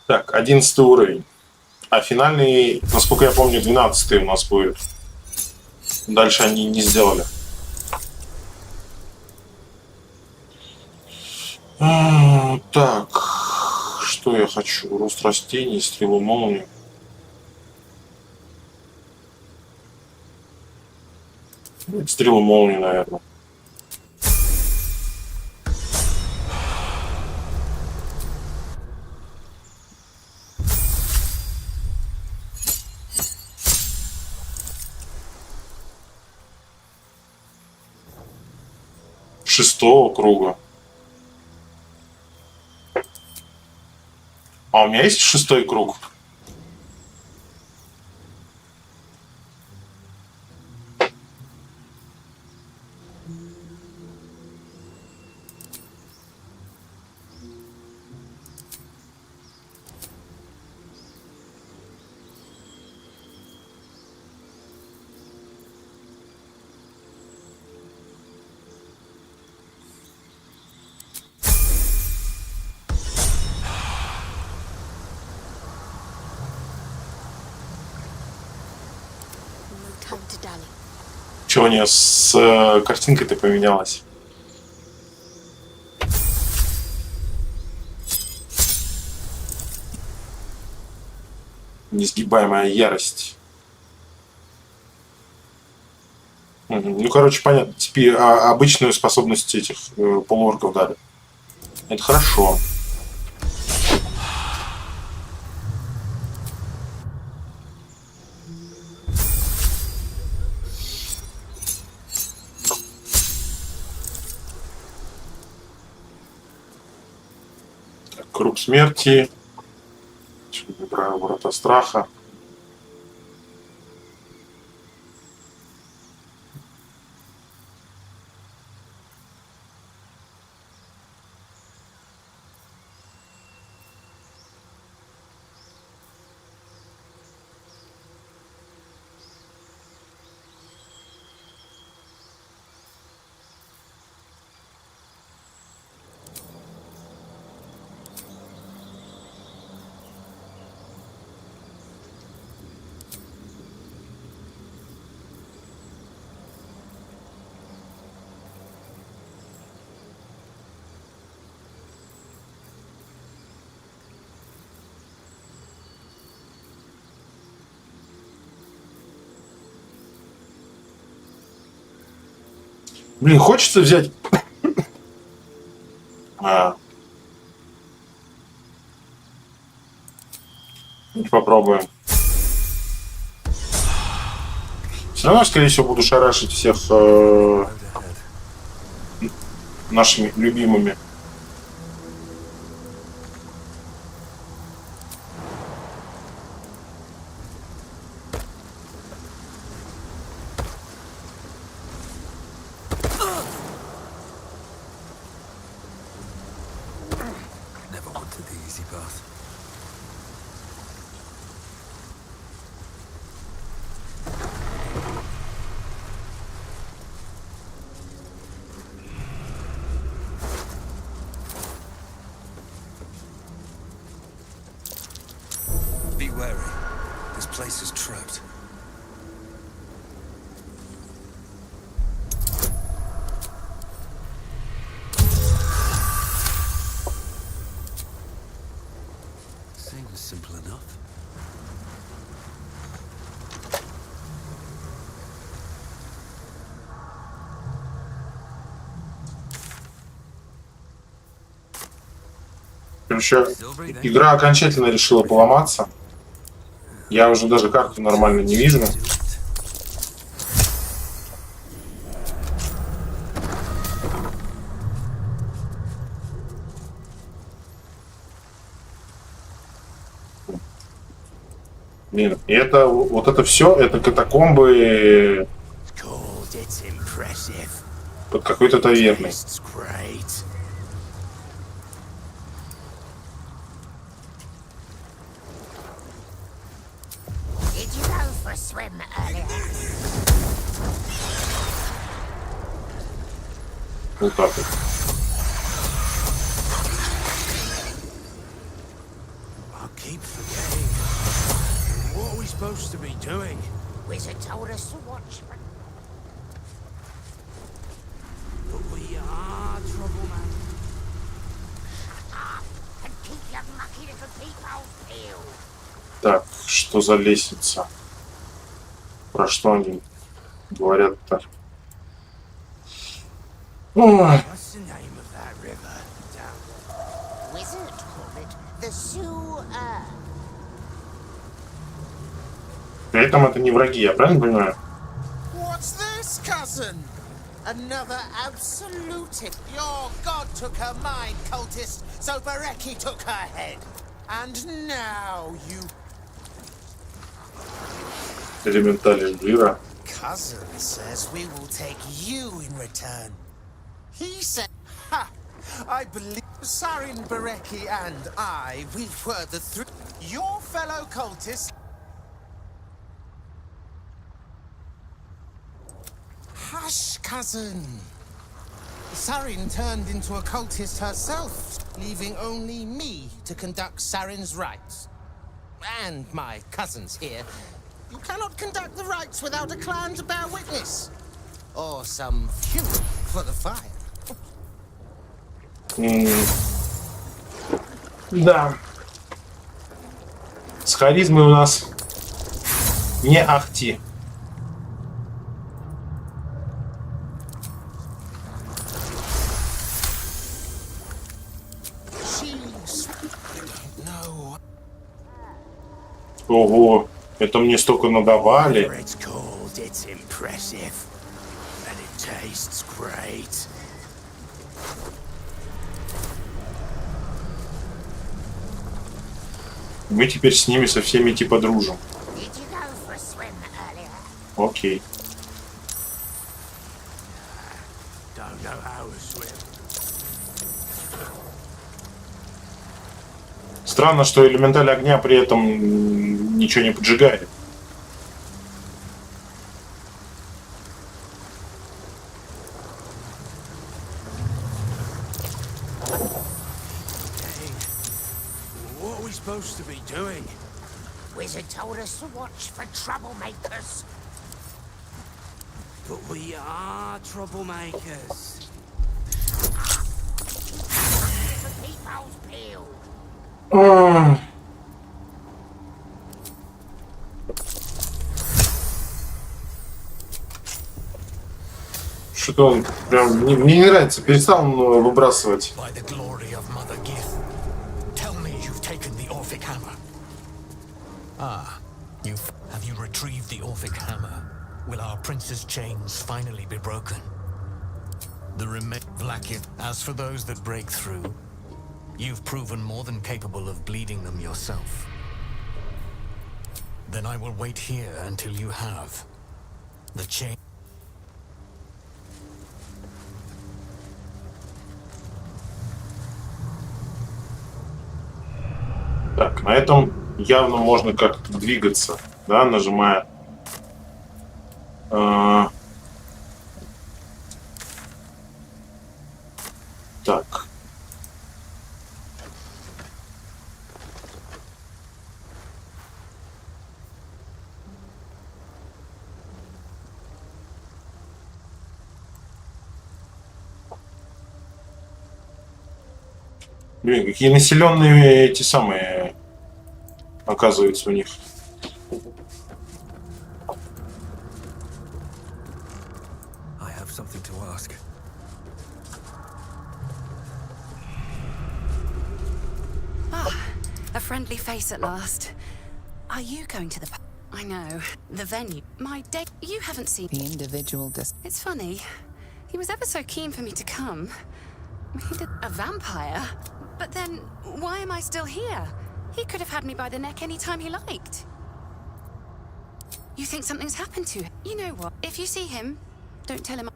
Так, 11 уровень. А финальный, насколько я помню, 12 у нас будет. Дальше они не сделали. Так, что я хочу? Рост растений, стрелу молнию. Стрелу молнию, наверное. Шестого круга. А у меня есть 6-й круг? Чего у нее с картинкой-то поменялось? Несгибаемая ярость. Ну, короче, понятно. Теперь обычную способность этих полуорков дали. Это хорошо. Круг смерти. Выбираю ворота страха. Блин, хочется взять... Попробуем. Все равно, скорее всего, буду шарашить всех нашими любимыми. Be wary. This place is trapped. Seems simple enough. Короче, игра окончательно решила поломаться. Я уже даже карту нормально не вижу. Блин, и это вот это все, это катакомбы под какой-то таверной. Вот так вот. Keep forgetting. What are we supposed to be doing? Wizard told us to watch. But we are trouble. And keep your mucky little peepholes peeled. Так, что за лестница? Про что они говорят-то? What's the name of that river? Wizard called it the sewer. При этом это не враги, я правильно понимаю? What's this, cousin? Another absolute. Your god took her mind, cultist, so Bereki took her head. And now you... Элементали жира. Cousin says we will take you in return. He said... Ha! I believe Sarin, Bereki, and I, we were the three... Your fellow cultists... Hush, cousin. Sarin turned into a cultist herself, leaving only me to conduct Sarin's rites. And my cousins here. You cannot conduct the rites without a clan to bear witness. Or some fuel for the fire. Да. С харизмой у нас не ахти. Ого, это мне столько надавали. Мы теперь с ними со всеми типа дружим. Окей. Странно, что элементаль огня при этом ничего не поджигает. What are we supposed to be doing? Wizard told us to watch for troublemakers. But we are troublemakers. Little peepholes peeled. Что-то он прям мне не нравится, перестал он выбрасывать. Ah, have you retrieved the Orphic hammer? Will our prince's chains finally be broken? The Vlakith. As for those that break through, you've proven more than capable of bleeding them yourself. Then I will wait here until you have the chain. Так, на этом явно можно как-то двигаться, да, нажимая. Так. Блин, какие населенные эти самые, оказывается, у них. I have something to ask. Ah, a friendly face at last. Are you going to the... I know. The venue. My day... You haven't seen... The individual It's funny. He was ever so keen for me to come. He did... A vampire? But then, why am I still here? He could have had me by the neck any time he liked. You think something's happened to him? You know what? If you see him, don't tell him...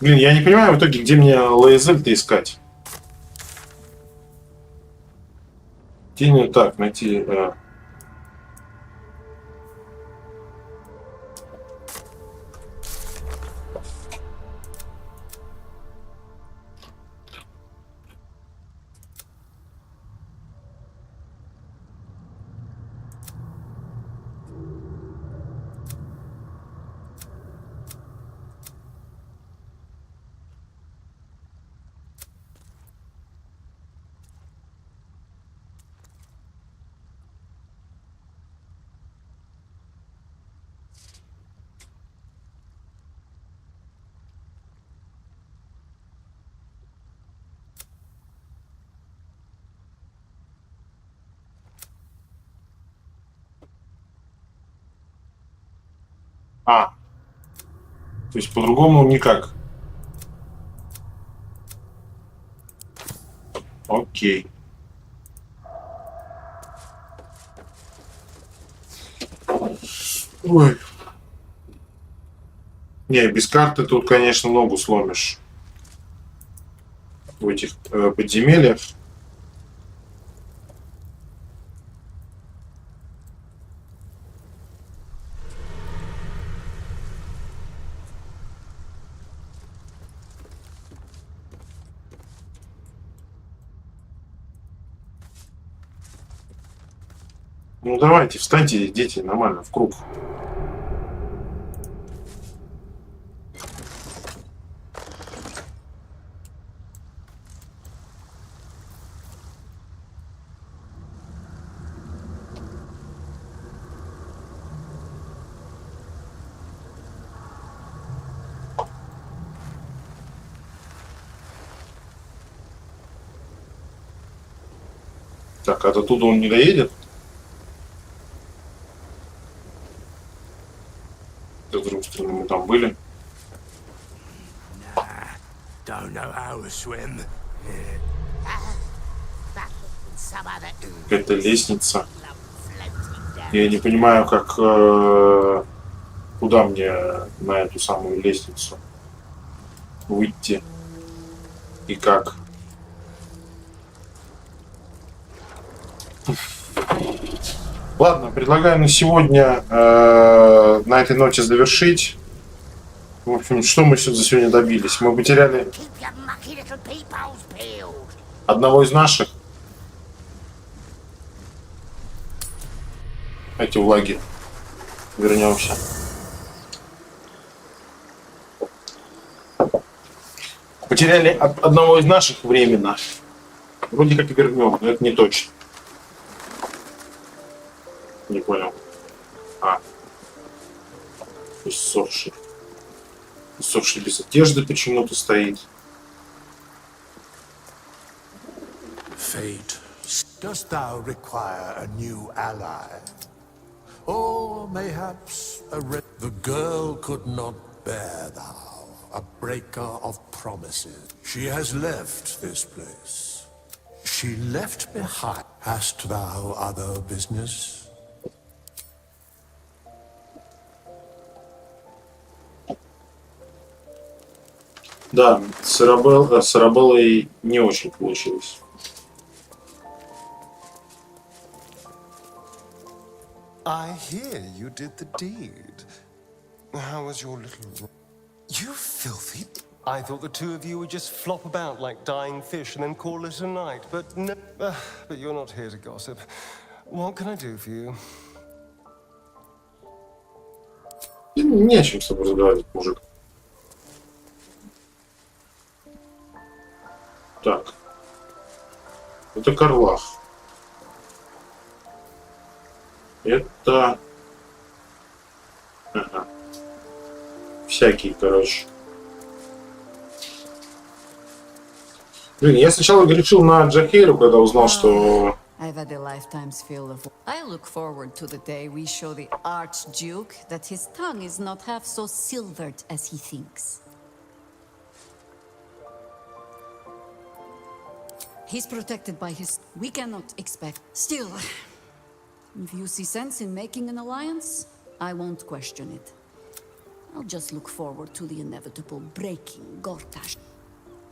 Блин, я не понимаю в итоге, где мне Лейзель-то искать. Чтение, так, найти... А, то есть по-другому никак. Окей. Ой. Не, без карты тут, конечно, ногу сломишь. В этих подземельях. Ну давайте, встаньте, дети, нормально, в круг. Так, а до туда он не доедет? С другой стороны, мы там были. Don't know how to swim. Это лестница. Я не понимаю, как... куда мне на эту самую лестницу выйти. И как. Ладно, предлагаю на сегодня на этой ноте завершить. В общем, что мы за сегодня добились? Мы потеряли одного из наших. Эти влаги. Вернемся. Потеряли одного из наших временно. Вроде как и вернем, но это не точно. Не понял. А. Иссохший. Иссохший без одежды почему-то стоит. Fate, dost thou require a new ally? Or mayhaps the girl could not bear thou, a breaker of promises. She has left this place. She left behind. Hast thou other business? Да, с Арабеллой не очень получилось. I hear you did the deed. How was your little... You filthy... I thought the two of you would just flop about like dying fish and then call it a night, but no... but you're not here to gossip. What can I do for you? Не о чем с тобой разговаривать, мужик. Так. Это Карлах. Это... Ага. Всякие, короче. Блин, я сначала грешил на Джахейру, когда узнал, что... I've had a lifetime's fill of... I look forward to the day we show the Archduke that his tongue is not half so silvered as he thinks. He's protected by his... We cannot expect... Still, if you see sense in making an alliance, I won't question it. I'll just look forward to the inevitable breaking Gortash.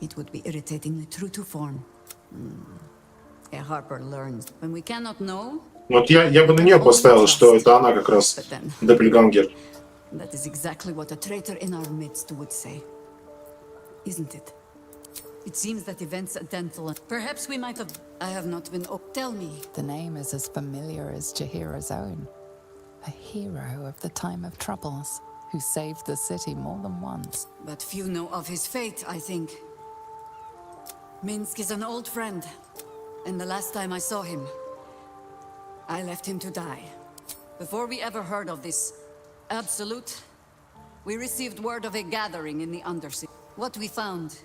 It would be irritatingly true to form. A Harper learns when we cannot know. Вот я бы на нее поставил, что это она как раз Доппельгангер. That is exactly what a traitor in our midst would say, isn't it? It seems that events at Dental. Perhaps we might have. I have not been. Oh, tell me. The name is as familiar as Jahira's own. A hero of the time of troubles, who saved the city more than once. But few know of his fate, I think. Minsk is an old friend, and the last time I saw him, I left him to die. Before we ever heard of this Absolute, we received word of a gathering in the Undersea. What we found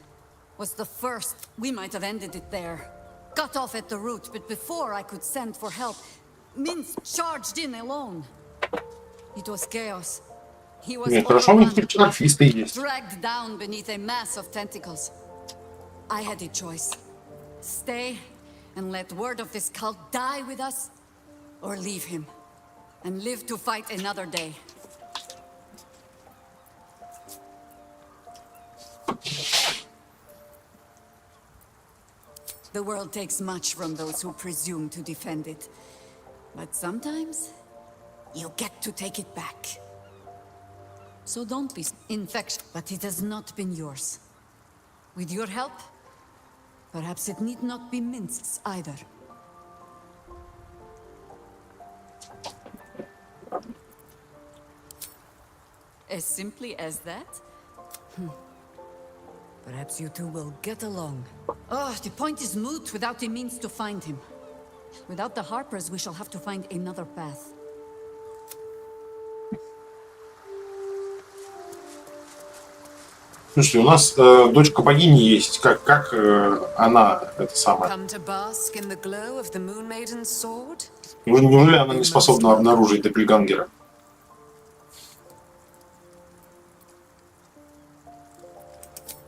was the first. We might have ended it there. Cut off at the root, but before I could send for help, Minsk charged in alone. It was chaos. He was dragged down beneath a mass of tentacles. I had a choice. Stay and let word of this cult die with us, or leave him and live to fight another day. The world takes much from those who presume to defend it. But sometimes, you get to take it back. So don't be infectious, but it has not been yours. With your help, perhaps it need not be Minsk's either. As simply as that? Perhaps you two will get along. Oh, the point is moot without a means to find him. Without the Harpers, we shall have to find another path. Слушайте, у нас дочка богини есть. Как она, это самое? Неужели она не способна обнаружить Доппельгангера?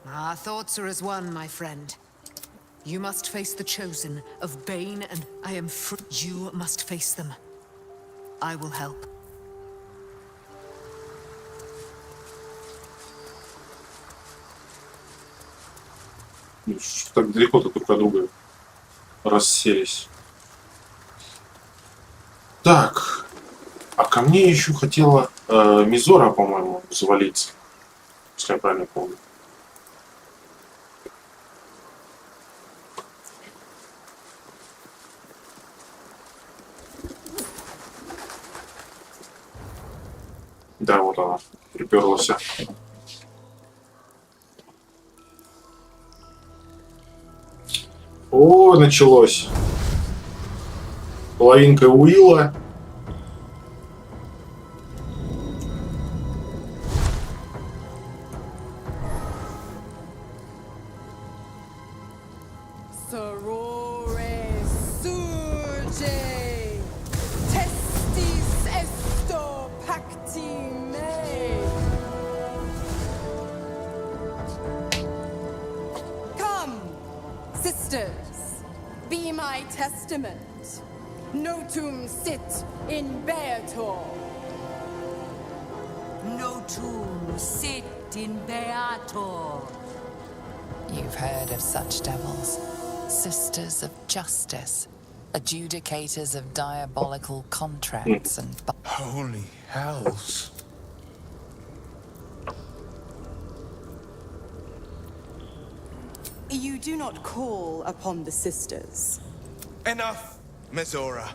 Our thoughts are as one, my friend. You must face the chosen of Bane, and I am free. You must face them. I will help. Так далеко-то друг от друга расселись. Так, а ко мне еще хотела Мизора, по-моему, завалиться, если я правильно помню. Да, вот она приперлась. О, началось. Половинка Уилла. Sisters, be my testament. Notum sit in Beator. Notum sit in Beator. You've heard of such devils. Sisters of justice. Adjudicators of diabolical contracts and... Holy hells. You do not call upon the sisters. Enough, Mizora.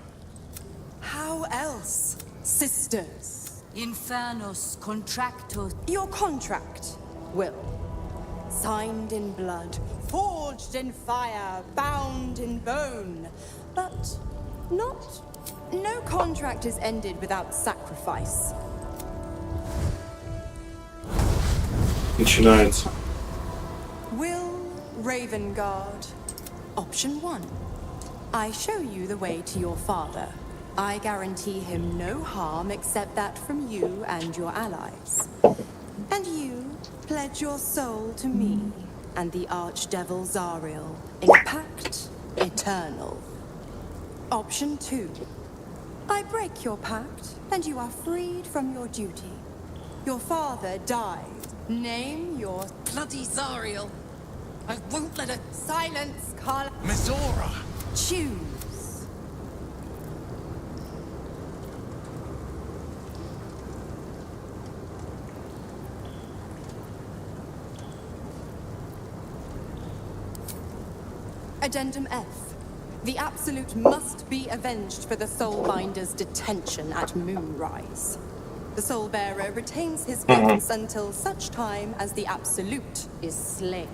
How else, sisters? Infernos contractus. Your contract, Will. Signed in blood, forged in fire, bound in bone. But no contract is ended without sacrifice. Начинается. Will Ravengard. Option 1. I show you the way to your father. I guarantee him no harm except that from you and your allies. And you pledge your soul to me and the Archdevil Zariel, a pact eternal. Option 2. I break your pact and you are freed from your duty. Your father dies. Name your bloody Zariel. I won't let it. Silence, Carla. Mizora! Choose. Addendum F. The Absolute must be avenged for the Soulbinder's detention at moonrise. The Soulbearer retains his gifts until such time as the Absolute is slain.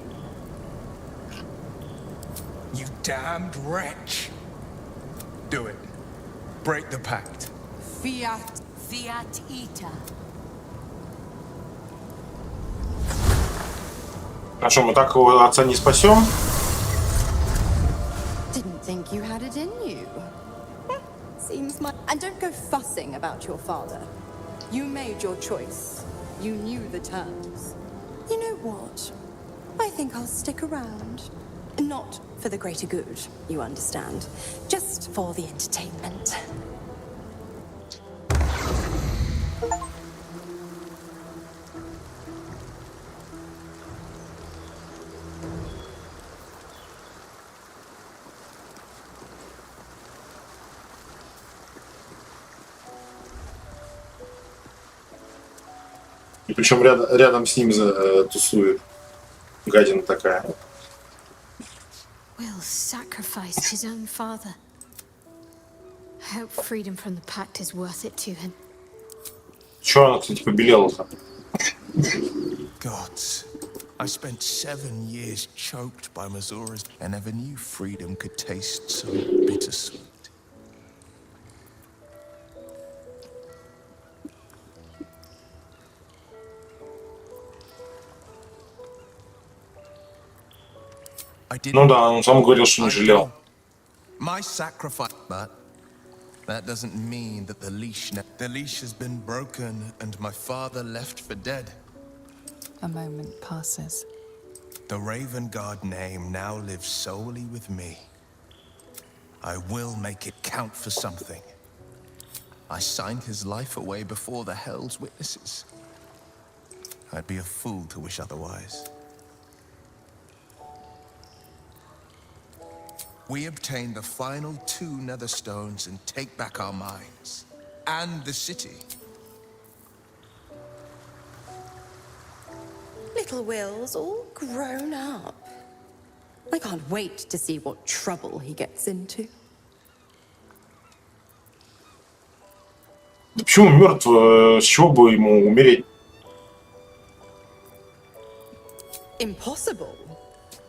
You damned wretch. Do it. Break the pact. Fiat. Fiat Ita. А что, мы так его отца не спасем? Didn't think you had it in you. Seems my... And don't go fussing about your father. You made your choice. You knew the terms. You know what? I think I'll stick around. Not for the greater good, you understand. Just for the entertainment. И причем рядом с ним тусует гадина такая. Will sacrificed his own father. I hope freedom from the pact is worth it to him. Чё она, кстати, побелела-то? Gods, I spent 7 years choked by Mazoras and never knew freedom could taste so bittersweet. Ну да, он сам говорил, что не жалел. My sacrifice, but that doesn't mean that the leash has been broken and my father left for dead. A moment passes. The Raven Guard name now lives solely with me. I will make it count for something. I signed his life away before the Hell's witnesses. I'd be a fool to wish otherwise. We obtain the final 2 Netherstones and take back our mines. And the city. Little Will's all grown up. I can't wait to see what trouble he gets into. Да почему мертв? С чего бы ему умереть? Impossible.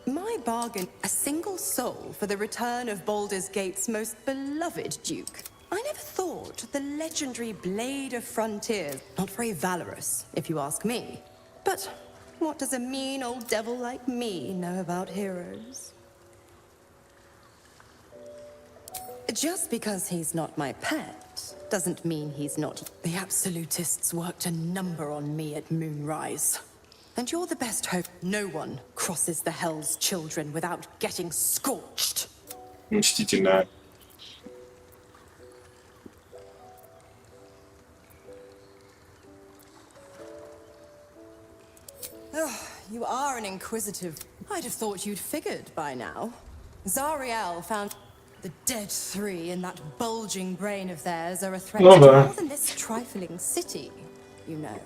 My bargain, a single soul for the return of Baldur's Gate's most beloved duke. I never thought the legendary Blade of Frontiers, not very valorous, if you ask me. But what does a mean old devil like me know about heroes? Just because he's not my pet doesn't mean he's not. The Absolutists worked a number on me at Moonrise. And you're the best hope. No one crosses the Hell's Children without getting scorched. Мстительная. You are an inquisitive. I'd have thought you'd figured by now. Zariel found the dead 3 in that bulging brain of theirs are a threat to more than this trifling city, you know.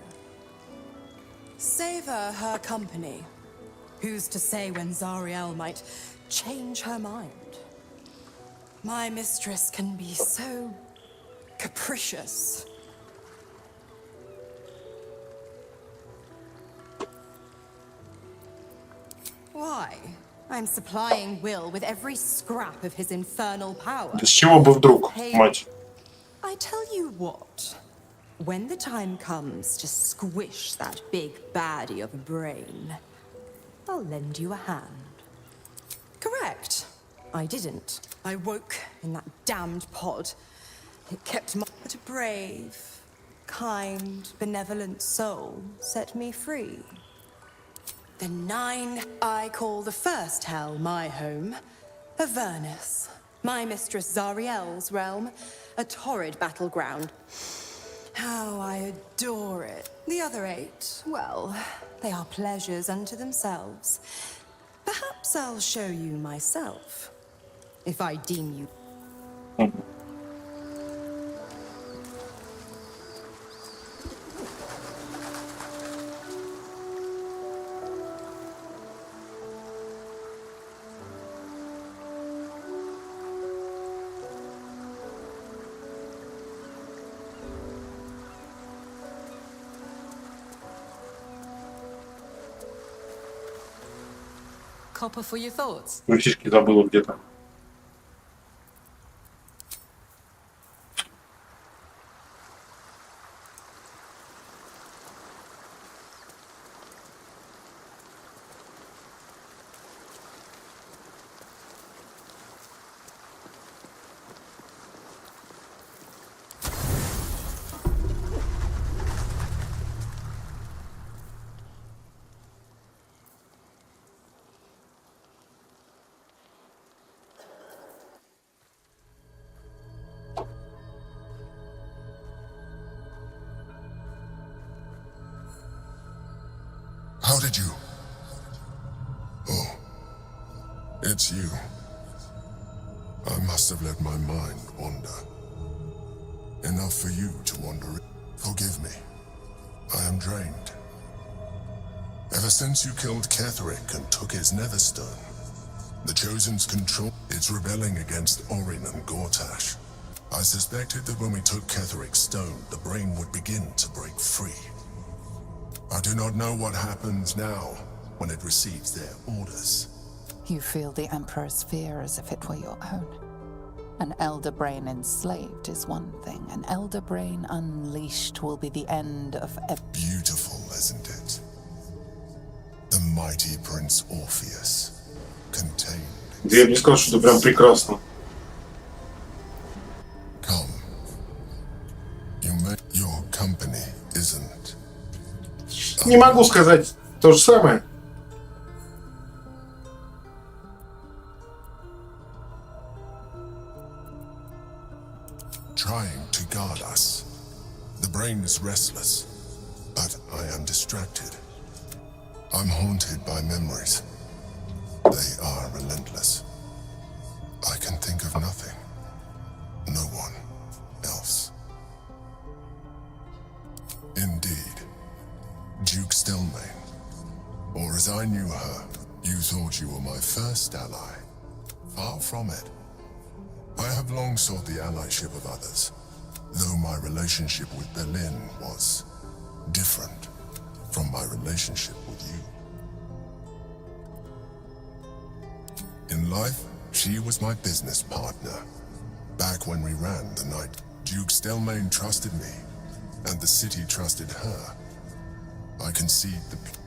Savor her company. Who's to say when Zariel might change her mind? My mistress can be so capricious. Why? I'm supplying Will with every scrap of his infernal power. Да с чего бы вдруг, мать? I tell you what. When the time comes to squish that big baddie of a brain, I'll lend you a hand. Correct. I didn't. I woke in that damned pod. It kept my... But a brave, kind, benevolent soul set me free. The 9 I call the first hell my home. Avernus, my mistress Zariel's realm. A torrid battleground. How I adore it. The other 8, well, they are pleasures unto themselves. Perhaps I'll show you myself. if I deem you. Copper for your thoughts. Фишки забыла где-то. How did you? Oh, it's you. I must have let my mind wander. Enough for you to wander. Forgive me. I am drained. Ever since you killed Ketheric and took his Netherstone, the Chosen's control, it's rebelling against Orin and Gortash. I suspected that when we took Ketheric's stone, the brain would begin to break free. I do not know what happens now when it receives their orders. You feel the Emperor's fear as if it were your own. An Elder Brain enslaved is one thing. An Elder Brain unleashed will be the end of Beautiful, isn't it? The mighty Prince Orpheus, contained. Да я бы не сказал, что это прям прекрасно. Come. Your company isn't. Не могу сказать то же самое. Trying to guard us. The brain is restless, but I am distracted. I'm haunted by memories. They are relentless. I can think of nothing. No one else. Indeed. Duke Stelmane. Or as I knew her, you thought you were my first ally. Far from it. I have long sought the allyship of others, though my relationship with Berlin was different from my relationship with you. In life, she was my business partner. Back when we ran the night, Duke Stelmane trusted me, and the city trusted her. I concede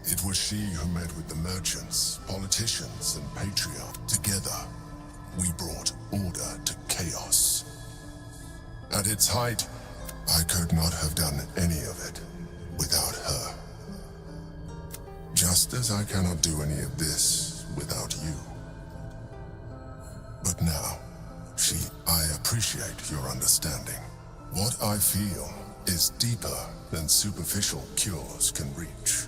it was she who met with the merchants, politicians, and patriarchs. Together, we brought order to chaos. At its height, I could not have done any of it without her. Just as I cannot do any of this without you. But now, I appreciate your understanding. What I feel is deeper than superficial cures can reach.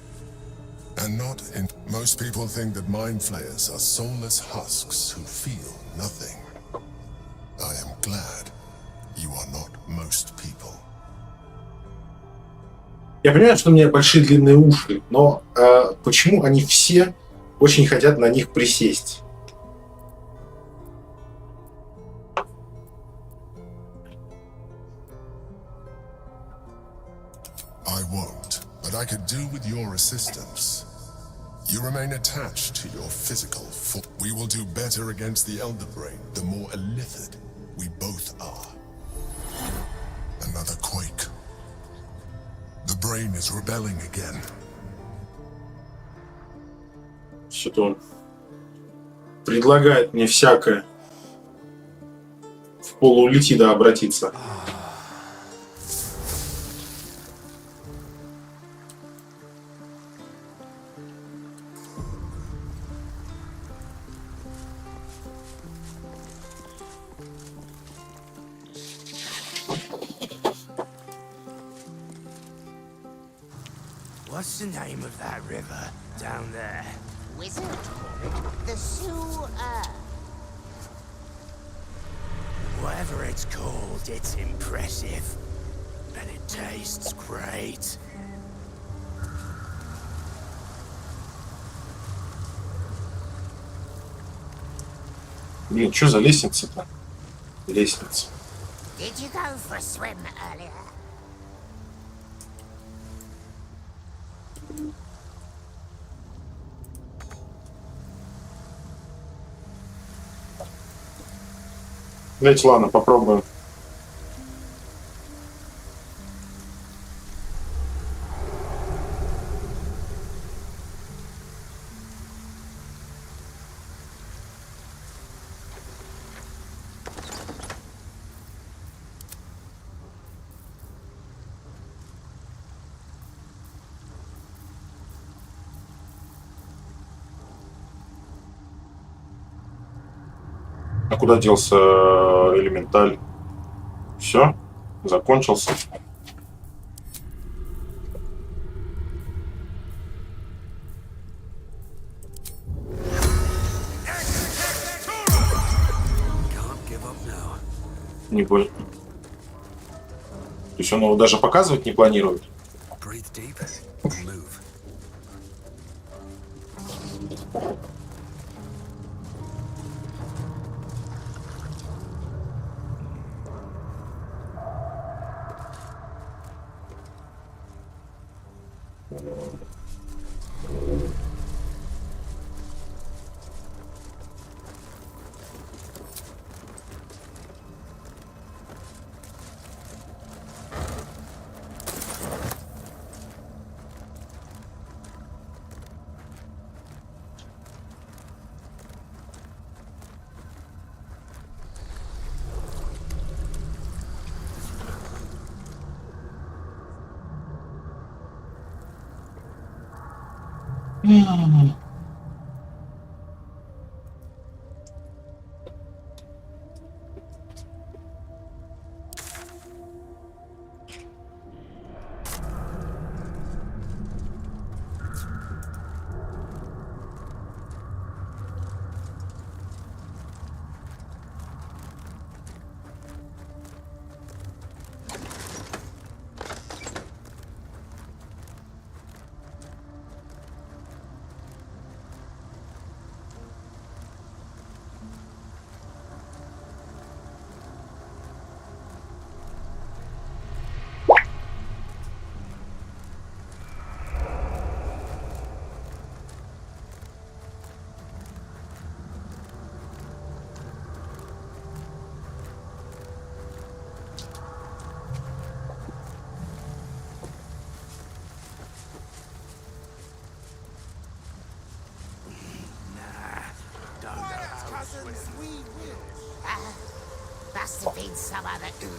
And not in... Most people think that mind flayers are soulless husks who feel nothing. I am glad you are not most people. Я понимаю, что у меня большие длинные уши, но почему они все очень хотят на них присесть? I won't, but I could do with your assistance. You remain attached to your physical form. We will do better against the Elder Brain, the more illithid we both are. Another quake. The brain is rebelling again. Что-то он предлагает мне всякое. В полуулитида обратиться. What's the name of that river down there? Wizard call it the Sewer. Whatever it's called, it's impressive. And it tastes great. Блин, что за лестница-то? Лестница. Did you go for a swim earlier? Давайте, ладно, попробуем. А куда делся элементаль? Все? Закончился? Не понял. То есть он его даже показывать не планирует?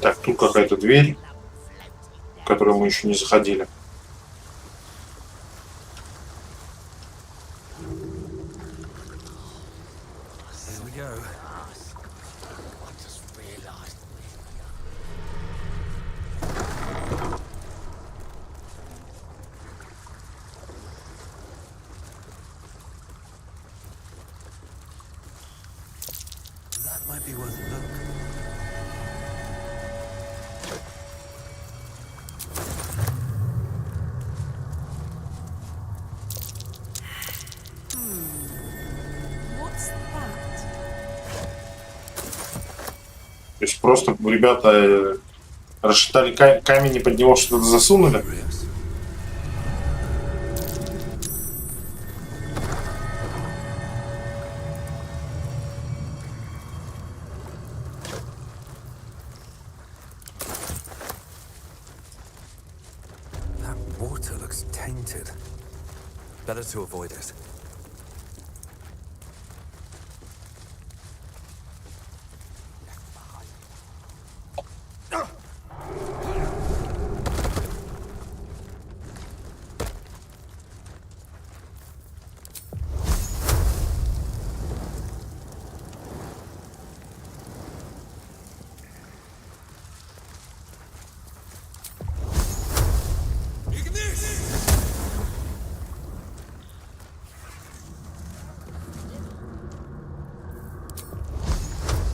Так, тут какая-то дверь, в которую мы еще не заходили. То есть просто ребята расшатали камень и под него что-то засунули. That water looks tainted. Better to avoid it.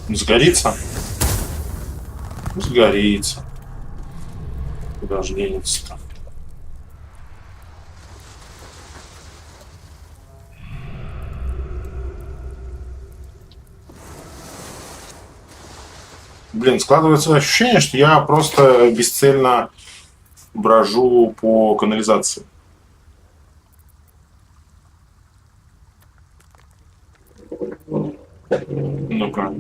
Сгорится. Сгорится. Куда же денется-то? Блин, складывается ощущение, что я просто бесцельно брожу по канализации. Ну-ка.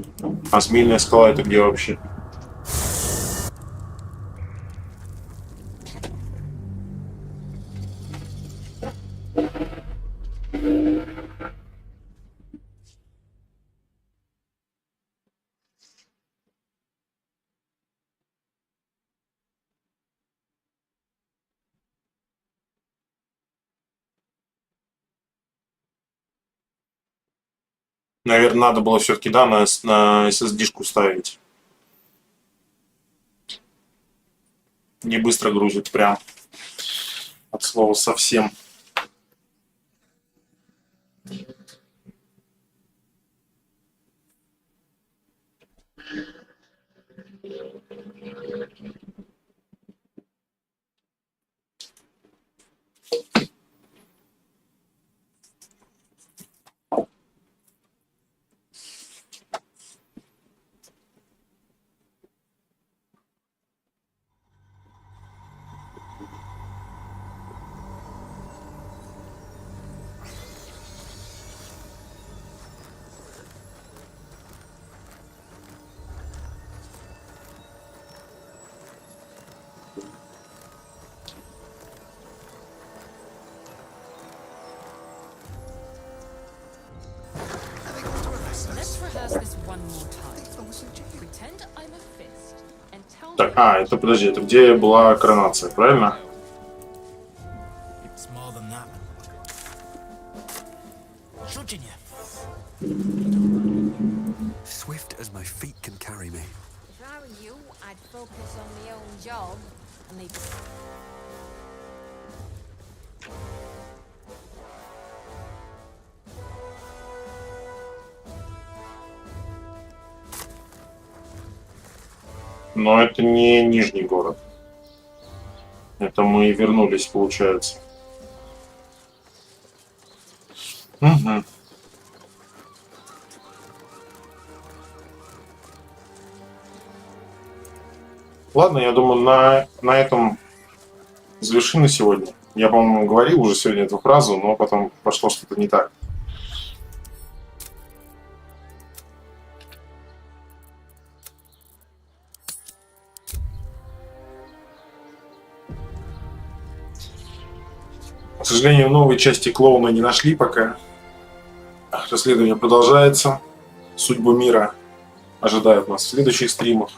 А змеиная скала это где вообще? Наверное, надо было все-таки, да, на SSD-шку ставить. Не быстро грузит прям. От слова совсем. Let's rehearse this one more time. Pretend I'm a fist and tell Так, это подожди, это где была коронация, правильно? It's more than that. Judging you. Swift as my feet can carry me. If I were you, I'd focus on my own job and leave. Но это не Нижний город. Это мы вернулись, получается. Угу. Ладно, я думаю, на этом завершим на сегодня. Я, по-моему, говорил уже сегодня эту фразу, но потом пошло что-то не так. К сожалению, новые части клоуна не нашли пока. Расследование продолжается. Судьбы мира ожидают нас в следующих стримах.